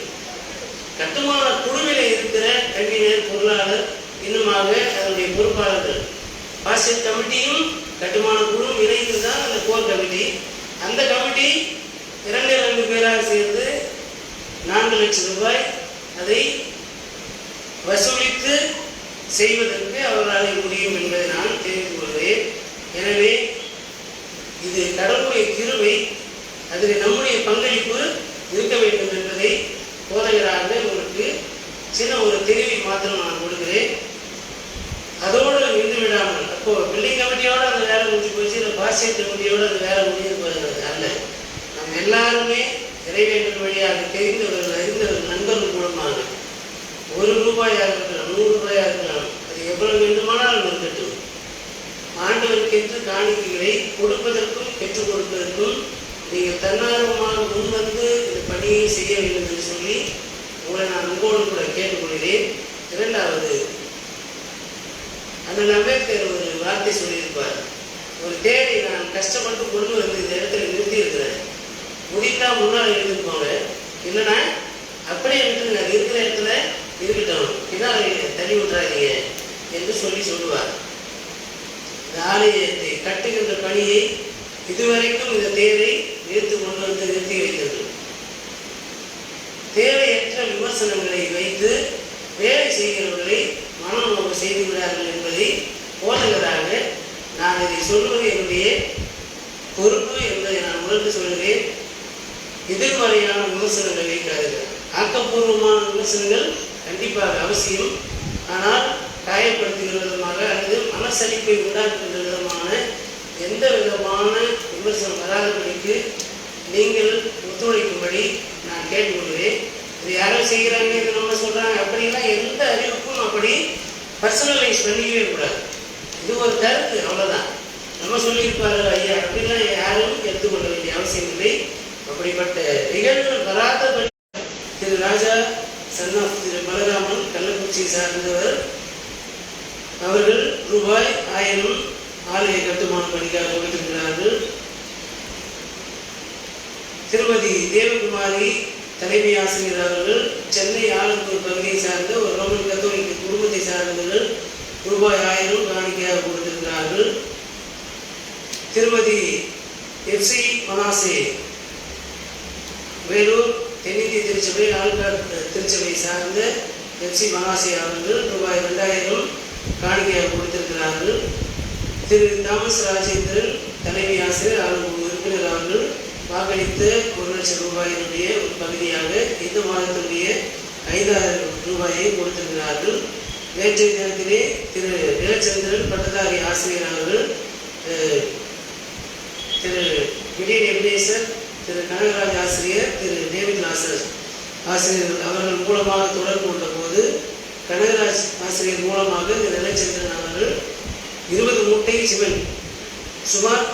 கட்டுமான குழுவில் இருக்கிற கவிஞர், பொருளாளர், இன்னுமாக அதனுடைய பொறுப்பாளர்கள், பாஸ்டேட் கமிட்டியும் கட்டுமான குழுவும் இணைந்து தான் அந்த கோர் கமிட்டி. அந்த கமிட்டி 2 பேராக சேர்ந்து 4 லட்சம் ரூபாய் அதை வசூலித்து செய்வதற்கு அவர்களால் முடியும் என்பதை நான் தெரிந்து கொள்கிறேன். எனவே இது கடவுளுடைய கிருபை, அதில் நம்முடைய பங்களிப்பு இருக்க வேண்டும் என்பதை போதகராக உங்களுக்கு சின்ன ஒரு தெரிவை மாத்திரம் நான் கொடுக்கிறேன். அதோடு நின்று விடாமல், அப்போ பில்டிங் கமிட்டியோடு அந்த வேலை முடிஞ்சு போச்சு, இல்லை பாஸ்டேட் கமிட்டியோடு அந்த வேலை முடிஞ்சு அல்ல. நம்ம எல்லாருமே இறைவேண்டல் வழியாக தெரிந்தவர்கள், அறிந்தவர்கள், நண்பர்கள் மூலமாக 1 ரூபாயாக இருக்கலாம், 100 ரூபாயாக இருக்கலாம், அது எவ்வளவு வேண்டுமானாலும் இருக்கட்டும், ஆண்டவருக்கென்று காணிக்கைகளை கொடுப்பதற்கும் பெற்றுக் கொடுப்பதற்கும் நீங்கள் தன்னார்வமாக முன்வந்து இந்த பணியை செய்ய வேண்டும் என்று சொல்லி உங்களை நான் உங்களோடு கூட கேட்டுக்கொள்கிறேன். 2வது, அண்ணன் அம்பேத்கர் ஒரு வார்த்தை சொல்லியிருப்பார். ஒரு தேரை நான் கஷ்டப்பட்டு கொண்டு வந்து இந்த இடத்துல நிறுத்தி இருக்கிறேன், முடித்தா முன்னால் எழுதிருப்பாங்க, இல்லைன்னா அப்படியே விட்டு நான் இருக்கிற இடத்துல இருக்கட்டும், பின்னால் தள்ளி விட்டுறாதீங்க என்று சொல்லுவார். இந்த ஆலயத்தை கட்டுகின்ற பணியை இதுவரைக்கும் இந்த தேரை நிறுத்தி கொண்டு வந்து நிறுத்தி வைத்தது. தேவையற்ற விமர்சனங்களை வைத்து வேலை செய்கிறவர்களை மனநோவு செய்து விடார்கள் என்பதை போதகராக நான் இதை சொல்வது என்னுடைய பொறுப்பு என்பதை நான் உணர்ந்து சொல்கிறேன். எதிர்மறையான விமர்சனங்கள் வைக்காதீர்கள். ஆக்கப்பூர்வமான விமர்சனங்கள் கண்டிப்பாக அவசியம். ஆனால் காயப்படுத்துகிற விதமாக அல்லது மனசலிப்பை உண்டாக்குகின்ற விதமான எந்த விதமான விமர்சனம் வராதபடிக்கு நீங்கள் ஒத்துழைக்கும்படி நான் கேட்டுக்கொள்கிறேன். இது யாரோ செய்கிறாங்க, இது நம்ம சொல்கிறாங்க அப்படின்லாம் எந்த அறிவிப்பும் அப்படி பர்சனலைஸ் பண்ணிக்கவே கூடாது. இது ஒரு கருத்து, அவ்வளோதான். நம்ம சொல்லியிருப்பாரு ஐயா அப்படின்லாம் யாரும் எடுத்துக்கொள்ள வேண்டிய அவசியம் இல்லை. அப்படிப்பட்ட நிகழ்வுகள் வராதபடி திரு ராஜா சன் ஆஃப் திரு பலராமன் கள்ளக்குறிச்சியை சார்ந்தவர் அவர்கள் ரூபாய் 1000 ஆலய கட்டுமான பணிக்காக கொடுத்திருக்கிறார்கள். திருமதி தேவகுமாரி தலைமை ஆசிரியர் அவர்கள் சென்னை ஆலந்தூர் பகுதியை சார்ந்த ஒரு ரோமன் கத்தோலிக்க குடும்பத்தை சார்ந்தவர்கள் ரூபாய் 1000 காணிக்கையாக கொடுத்திருக்கிறார்கள். திருமதி எஃப்சி மனாசே வேலூர் தென்னிந்திய திருச்சபை ஆழ்கார் திருச்சபை சார்ந்த எஃப்சி மனாசே அவர்கள் ரூபாய் 2000 காணிக்கையாக கொடுத்திருக்கிறார்கள். திரு தாமஸ் ராஜேந்திரன் தலைமை ஆசிரியர் ஆளுநர் உறுப்பினர் அவர்கள் வாக்களித்த 1,00,000 ரூபாயினுடைய ஒரு பகுதியாக இந்த மாதத்தினுடைய 5,000 ரூபாயை கொடுத்திருக்கிறார்கள். நேற்றைய தினத்திலே திரு நிலச்சந்திரன் பட்டதாரி ஆசிரியர் அவர்கள் திரு விடியன் எபினேசர், திரு கனகராஜ் ஆசிரியர், திரு டேவிட் லாசர் ஆசிரியர் அவர்கள் மூலமாக தொடர்பு கொண்ட போது கனகராஜ் ஆசிரியர் மூலமாக திரு நிலச்சந்திரன் அவர்கள் 20 மூட்டை சிமெண்ட் சுமார்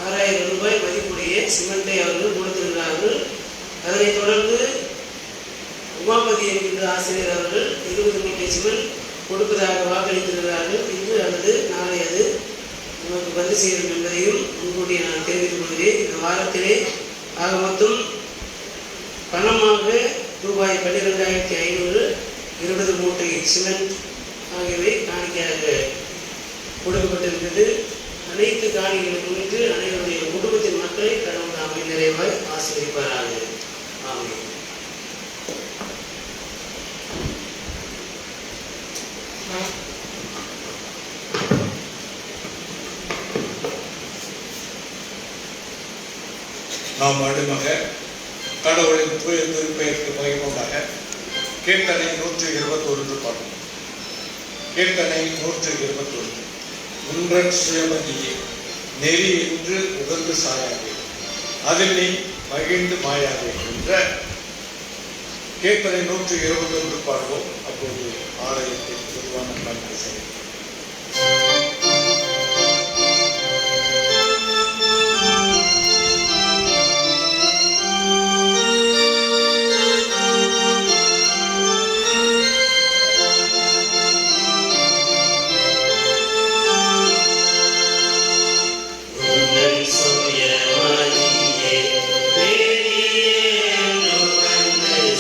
6,000 ரூபாய் மதிப்புடைய சிமெண்டை அவர்கள் கொடுத்திருக்கிறார்கள். அதனைத் தொடர்ந்து உமாபதி என்கின்ற ஆசிரியர் அவர்கள் 20 மூட்டை சிமெண்ட் கொடுப்பதாக வாக்களித்திருக்கிறார்கள். இன்று அல்லது நாளை அது நமக்கு வந்து சேரும் என்பதையும் முன்கூட்டி நான் தெரிவித்துக் கொள்கிறேன். இந்த வாரத்திலே ஆக மொத்தம் பணமாக ரூபாய் 12,500 20 மூட்டை சிமெண்ட் ஆகியவை காணிக்கையாக கொடுக்கப்பட்டிருக்கிறது. அனைத்து காணிகளும் முன்னிட்டு அனைவருடைய குடும்பத்தின் மக்களை கடவுள் நாமே நிறைவாய் ஆசீர்வதிப்பாராக. ஆமென். நாம் அடுமாக கடவுளின் தூய திருப்பெயருக்கு மகிழ்வுண்டாக கீர்த்தனை 121 பாடும். கீர்த்தனை 121. உன்றன் சுயமதியே நெறி என்று உகந்து சாயாதே, அதில் நீ மகிழ்ந்து மாயாதே என்ற கீர்த்தனை 121 பாடுவோம். அப்போது ஆலயத்தை பொதுவான காணிக்கை செய்யும்.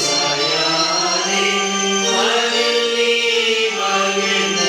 சாயாதே அதில் நீ மகிழ்ந்து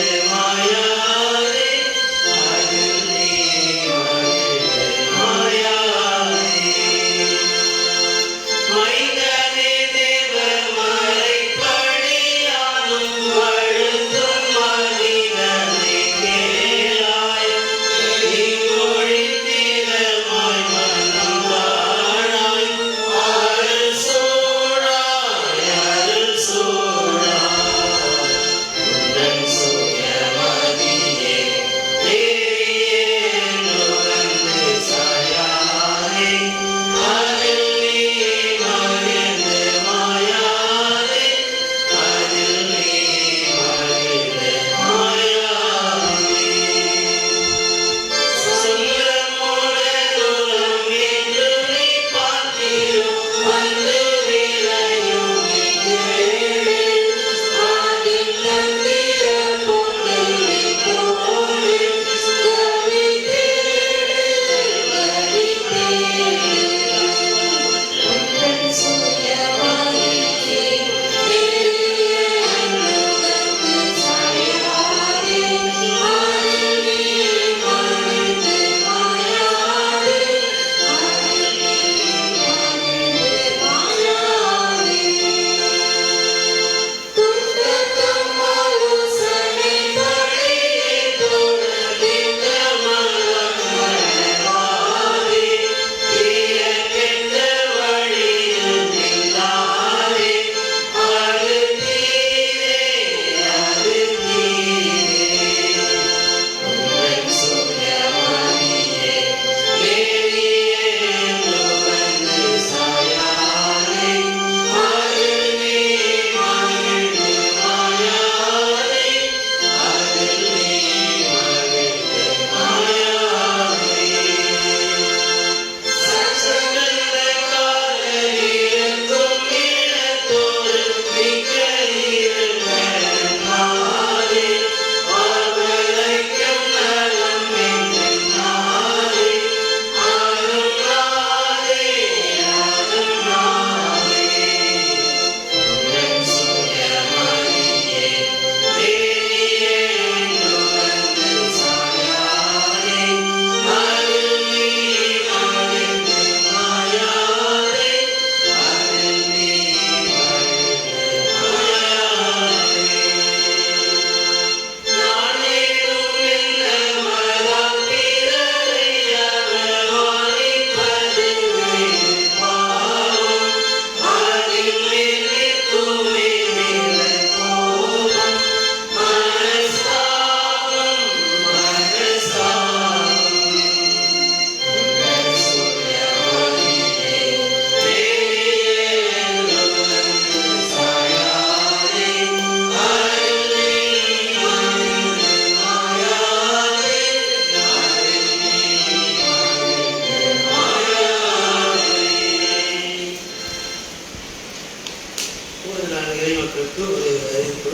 உங்களுக்கு ஒரு அறிவிப்பு.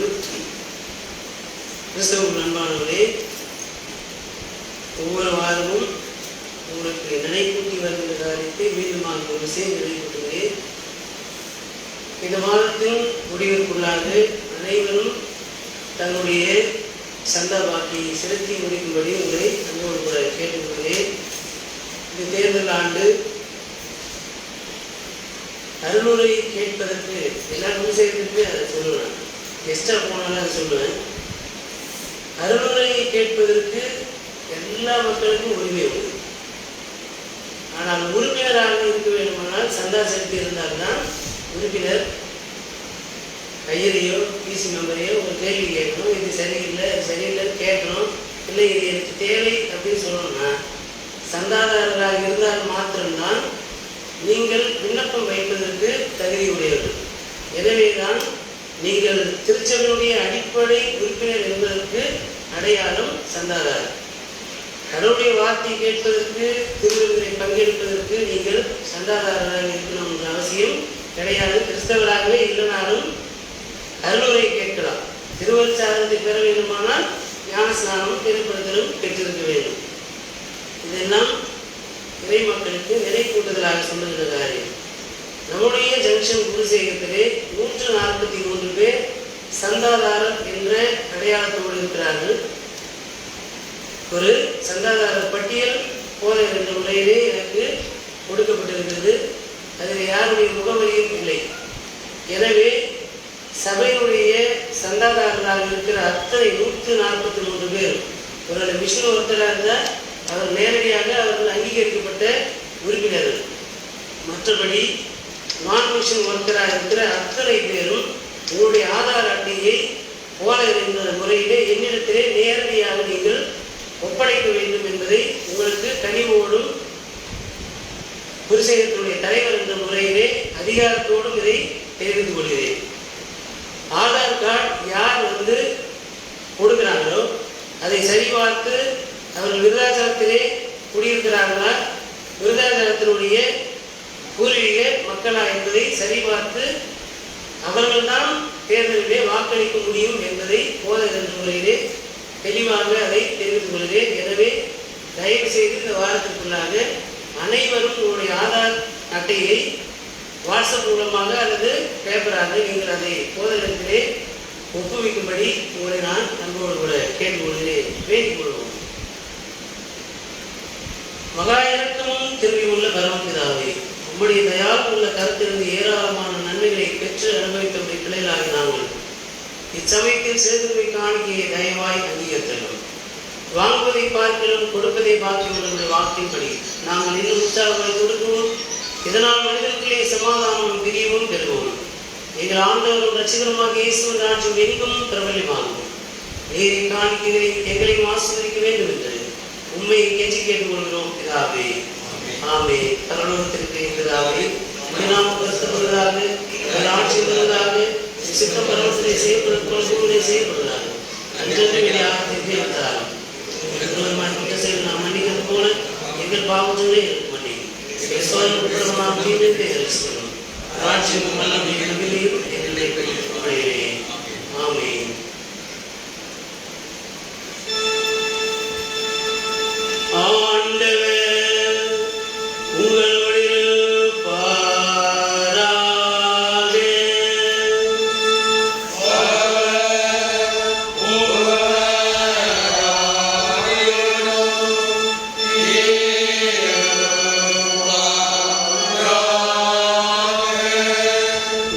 கிறிஸ்தவ அன்பானவர்களே, ஒவ்வொரு வாரமும் உங்களுக்கு நினைப்பூட்டி வருகின்ற காரியத்தை மீண்டும் ஒரு விஷயம் நினைப்பூட்டுகிறேன். இந்த மாதத்தின் முடிவிற்குள்ளாக அனைவரும் தன்னுடைய சந்தா பாக்கியை செலுத்தி முடிக்கும்படி உங்களை அன்போடு கூட கேட்டுக்கொள்கிறேன். இந்த தேர்தல் ஆண்டு அருளுரை கேட்பதற்கு எல்லாரும் செய்யறதுக்கு அதை சொல்லுவேன், எக்ஸ்ட்ரா போனாலும் அதை சொல்லுவேன். அருளுரை கேட்பதற்கு எல்லா மக்களுக்கும் உரிமை உண்டு. ஆனால் உறுப்பினராக இருக்க வேண்டுமானால் சந்தா செலுத்தி இருந்தால்தான் உறுப்பினர் கையறையோ பிசி மெம்பரையோ ஒரு கேள்வி கேட்கணும், இது சரியில்லை கேட்கணும், இல்லை இது எனக்கு தேவை அப்படின்னு சொல்லணும்னா சந்தாதாரராக இருந்தால் மாத்திரம்தான் நீங்கள் விண்ணப்பம் வைப்பதற்கு தகுதி உடையவர்கள். எனவேதான் நீங்கள் திருச்சபையுடைய அடிப்படை உறுப்பினர் என்பதற்கு அடையாளம் சந்தாதாரர். கடவுளுடைய வார்த்தை கேட்பதற்கு, திருவிழாவை பங்கெடுப்பதற்கு நீங்கள் சந்தாதாரராக இருக்கணும் என்ற அவசியம் கிடையாது. கிறிஸ்தவராகவே இல்லைனாலும் அருளுரை கேட்கலாம். திருவருட்சாதனத்தை பெற வேண்டுமானால் ஞானஸ்நானம் திருப்படுத்தலும் பெற்றிருக்க வேண்டும். இதெல்லாம் இறை மக்களுக்கு நிலை கூட்டுதலாக சொல்லுகிற காரியம். நம்முடைய ஜங்ஷன் குருசேகத்திலே 143 பேர் சந்தாதாரர் என்ற அடையாளத்தோடு இருக்கிறார்கள். ஒரு சந்தாதாரர் பட்டியல் போல என்ற முறையிலே எனக்கு கொடுக்கப்பட்டிருக்கிறது. அதில் யாருடைய முகவரியும் இல்லை. எனவே சபையினுடைய சந்தாதாரராக இருக்கிற அத்தனை 143 பேர், ஒரு மிஷன் ஒருத்தராக இருந்தால் அவர் நேரடியாக அவர்கள் அங்கீகரிக்கப்பட்ட உறுப்பினர்கள். மற்றபடி நான் மிஷன் ஒர்க்கராக இருக்கிற அத்தனை பேரும் உங்களுடைய ஆதார் அட்டையை போல என்ற முறையிலே என்னிடத்திலே நேரடியாக நீங்கள் ஒப்படைக்க வேண்டும் என்பதை உங்களுக்கு கனிவோடும் குருசேகத்தினுடைய தலைவர் என்ற முறையிலே அதிகாரத்தோடும் இதை தெரிவித்துக் கொள்கிறேன். ஆதார் கார்டு யார் கொடுக்கிறாங்களோ அதை சரிபார்த்து அவர்கள் விருதாச்சலத்திலே குடியிருக்கிறார்களா, விருதாச்சலத்தினுடைய பூர்வீக மக்களா என்பதை சரிபார்த்து அவர்கள்தான் தேர்தலிலே வாக்களிக்க முடியும் என்பதை போதகர் என்ற முறையிலே தெளிவாக அதை தெரிவித்துக் கொள்கிறேன். எனவே தயவு செய்து இந்த வாரத்திற்குள்ளாக அனைவரும் உங்களுடைய ஆதார் அட்டையை வாட்ஸ்அப் மூலமாக அல்லது பேப்பராக நீங்கள் அதை போதகத்திலே ஒப்புவிக்கும்படி உங்களை நான் அன்போடு கூட கேட்டுக்கொள்கிறேன், வேண்டிக் கொள்வோம். மகா இறக்கமும் திரும்பியுள்ள பரமபிதாவே, உம்முடைய தயால் உள்ள கருத்திலிருந்து ஏராளமான நன்மைகளை பெற்று அனுபவித்தவருடைய பிள்ளைகளாக நாங்கள் இச்சமயத்தில் சேர்ந்து காணிக்கையை தயவாய் அங்கீகரித்தோம். வாங்குவதை பார்க்கிறோம், கொடுப்பதை பார்க்கிறவர்களுடைய வாக்கின்படி நாங்கள் இன்னும் உற்சாகங்களை கொடுக்கவும், இதனால் மனிதர்களே சமாதானமும் பிரியவும் பெறுவோம். எங்கள் ஆண்டவரும் ரட்சிகரமாக இயேசுவின் ராஜ்யம் எங்கும் பிரபல்யமாகும். நீரை காணிக்கைகளை எங்களையும் ஆசீர்வதிக்க வேண்டும் என்று உண்மையை கெஞ்சி கேட்டுக்கொள்கிறோம் பிதாவே. ஆமே. பரலோகத்திற்கு பிதாவே, நாம் கருத்துப்படுவதாக, ஆட்சி வருவதாக, சித்த பரவத்தை செயல்படுத்துவதை செயல்படுவதாக, அன்றைய ஆகத்தை வந்தாலும் குற்ற செயல் நாம் மன்னிக்கிறது போல எங்கள் பாவங்களே ராஜ்யமும் நம்பிக்கையும் எங்களை பெற்றுக்கொள்கிறேன். ஆமே. ஆண்டவர் உங்களோடு இருப்பாராக.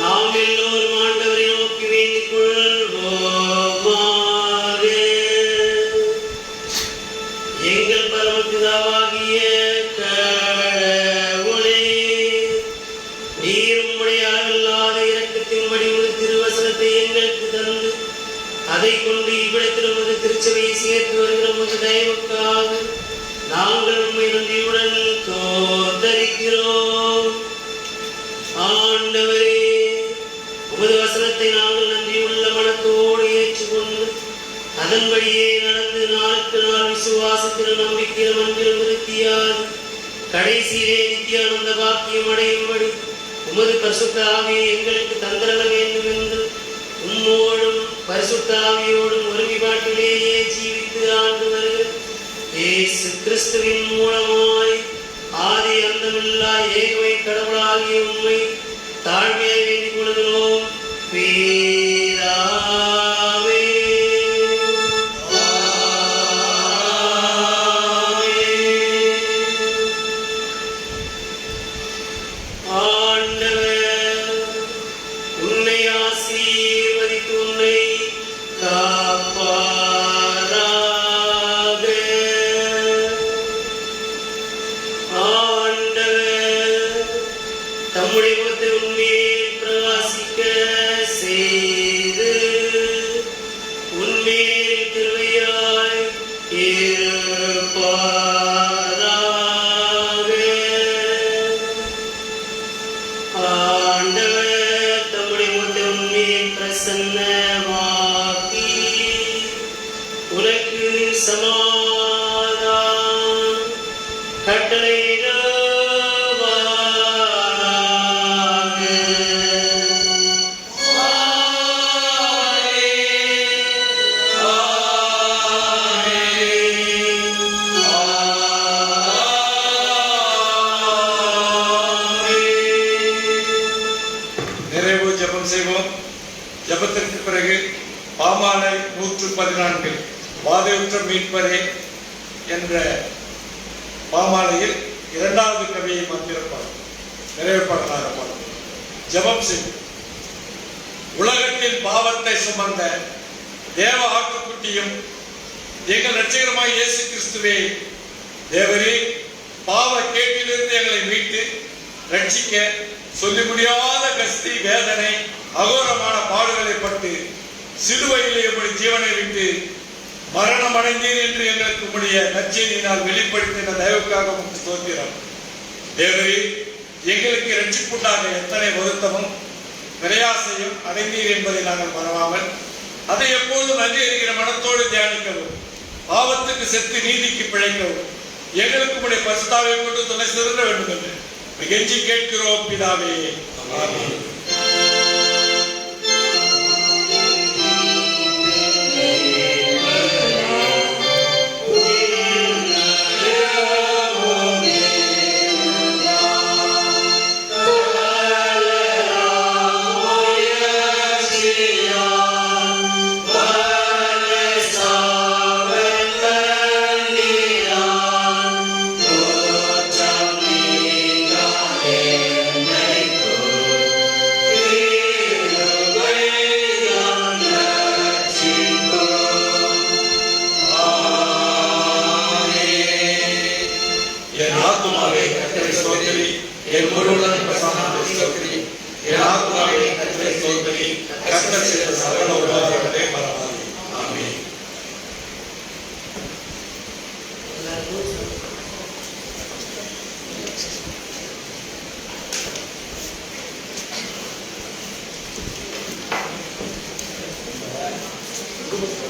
நாம் எல்லோரும் ஆண்டவரை நோக்கி வேண்டிக் கொள்வோமாக. எங்கள் பரமபிதாவாகிய கடவுளே, நீர் உம்முடைய அளவில்லாத இரக்கத்தின்படி ஒரு திருவசனத்தை எங்களுக்கு தந்து அதை கொண்டு இவ்விடத்தில் உமது திருச்சபையை சேர்த்து வருகிற உமது தயவுக்காக நாங்கள் உம்மை நன்றியுடன் தோத்தரிக்கிறோம். ஆண்டவரே, உமது வசனத்தை நாங்கள் நன்றியுள்ள மனத்தோடு ஏற்றுக்கொண்டு அதன்படியே நடந்து நாளுக்கு நாள் விசுவாசத்திலும் நம்பிக்கையிலும் அன்பிலும் விருத்தியால் கடைசியிலே நித்தியானந்த பாக்கியம் அடையும்படி உமது பரிசுத்த ஆவியை எங்களுக்கு தந்திரல வேண்டும் என்று பரிசுத்த ஆவியோடும் ஒருமைப்பாட்டிலேயே ஜீவித்து ஆண்டு வருகிற இயேசு கிறிஸ்துவின் மூலமாய் ஆதி அந்தமில்லா ஏகமை கடவுளாகிய உண்மை தாழ்மையை வேண்டிக் கொள்கிறோம் பிதாவே. ஆண்டவர் உன்னை ஆசீர்வதித்து உன்னை காப்பாராக. ஆண்டவர் தம்முடைய முகத்தை உன்மேல் பிரகாசிக்க செய்து உன்மேல் கிருபையாய் இருப்பாராக. ஆண்டவர் தம்முடைய முகத்தை உன்மேல் பிரசன்னமாக்கி உனக்கு சமாதானம் கட்டளையிடுவாராக. நிறைவு ஜெபம் செய்வோம். ஜெபத்திற்கு பிறகு பாமாலை 114 வாதையுற்ற மீட்பரே என்ற பாமாலையில் இரண்டாவது கவியை மந்திரப்பாடு நிறைவு பாடலாக பாடும். ஜெபம் செய்வோம். உலகத்தில் பாவத்தை சுமந்த தேவ ஆட்டுக்குட்டியும் எங்கள் இரட்சகருமாய் இயேசு கிறிஸ்துவே, தேவரே, பாவ கேட்டிலிருந்து எங்களை மீட்டு ரட்சிக்க சொல்லி முடியாத கஸ்தி, வேதனை, அகோரமான பாடுகளை பட்டு சிலுவையிலே உம்முடைய ஜீவனை விட்டு மரணம் அடைந்தீர் என்று எங்களுக்கு உம்முடைய நற்செய்தியினால் வெளிப்படுத்தின தயவுக்காக உமக்கு ஸ்தோத்திரம். தேவரே, எங்களுக்கு ரட்சிப்புண்டாக எத்தனை வருத்தமும் பிரயாசையும் அடைந்தீர் என்பதை நாங்கள் மறவாமல் அதை எப்போதும் நன்றி அறிகிற மனத்தோடு தியானிக்கவும், பாவத்துக்கு செத்து நீதிக்கு பிழைக்கவும் எங்களுக்கு உம்முடைய பரிசுத்தாவை கொண்டு துணை சிறந்த வேண்டும் என்று கெஞ்சி கேட்கிறோம் பிதாவே. ஆமென். என் ஆத்துமாவே கர்த்தரை ஸ்தோத்திரி, என் முழுவதும் பிரசன்னத்தை ஸ்தோத்திரி. என் ஆத்துமாவே கர்த்தரை ஸ்தோத்திரி, கர்த்தர் செய்த சகல உபகாரங்களை மறவாதே. ஆமென். Good.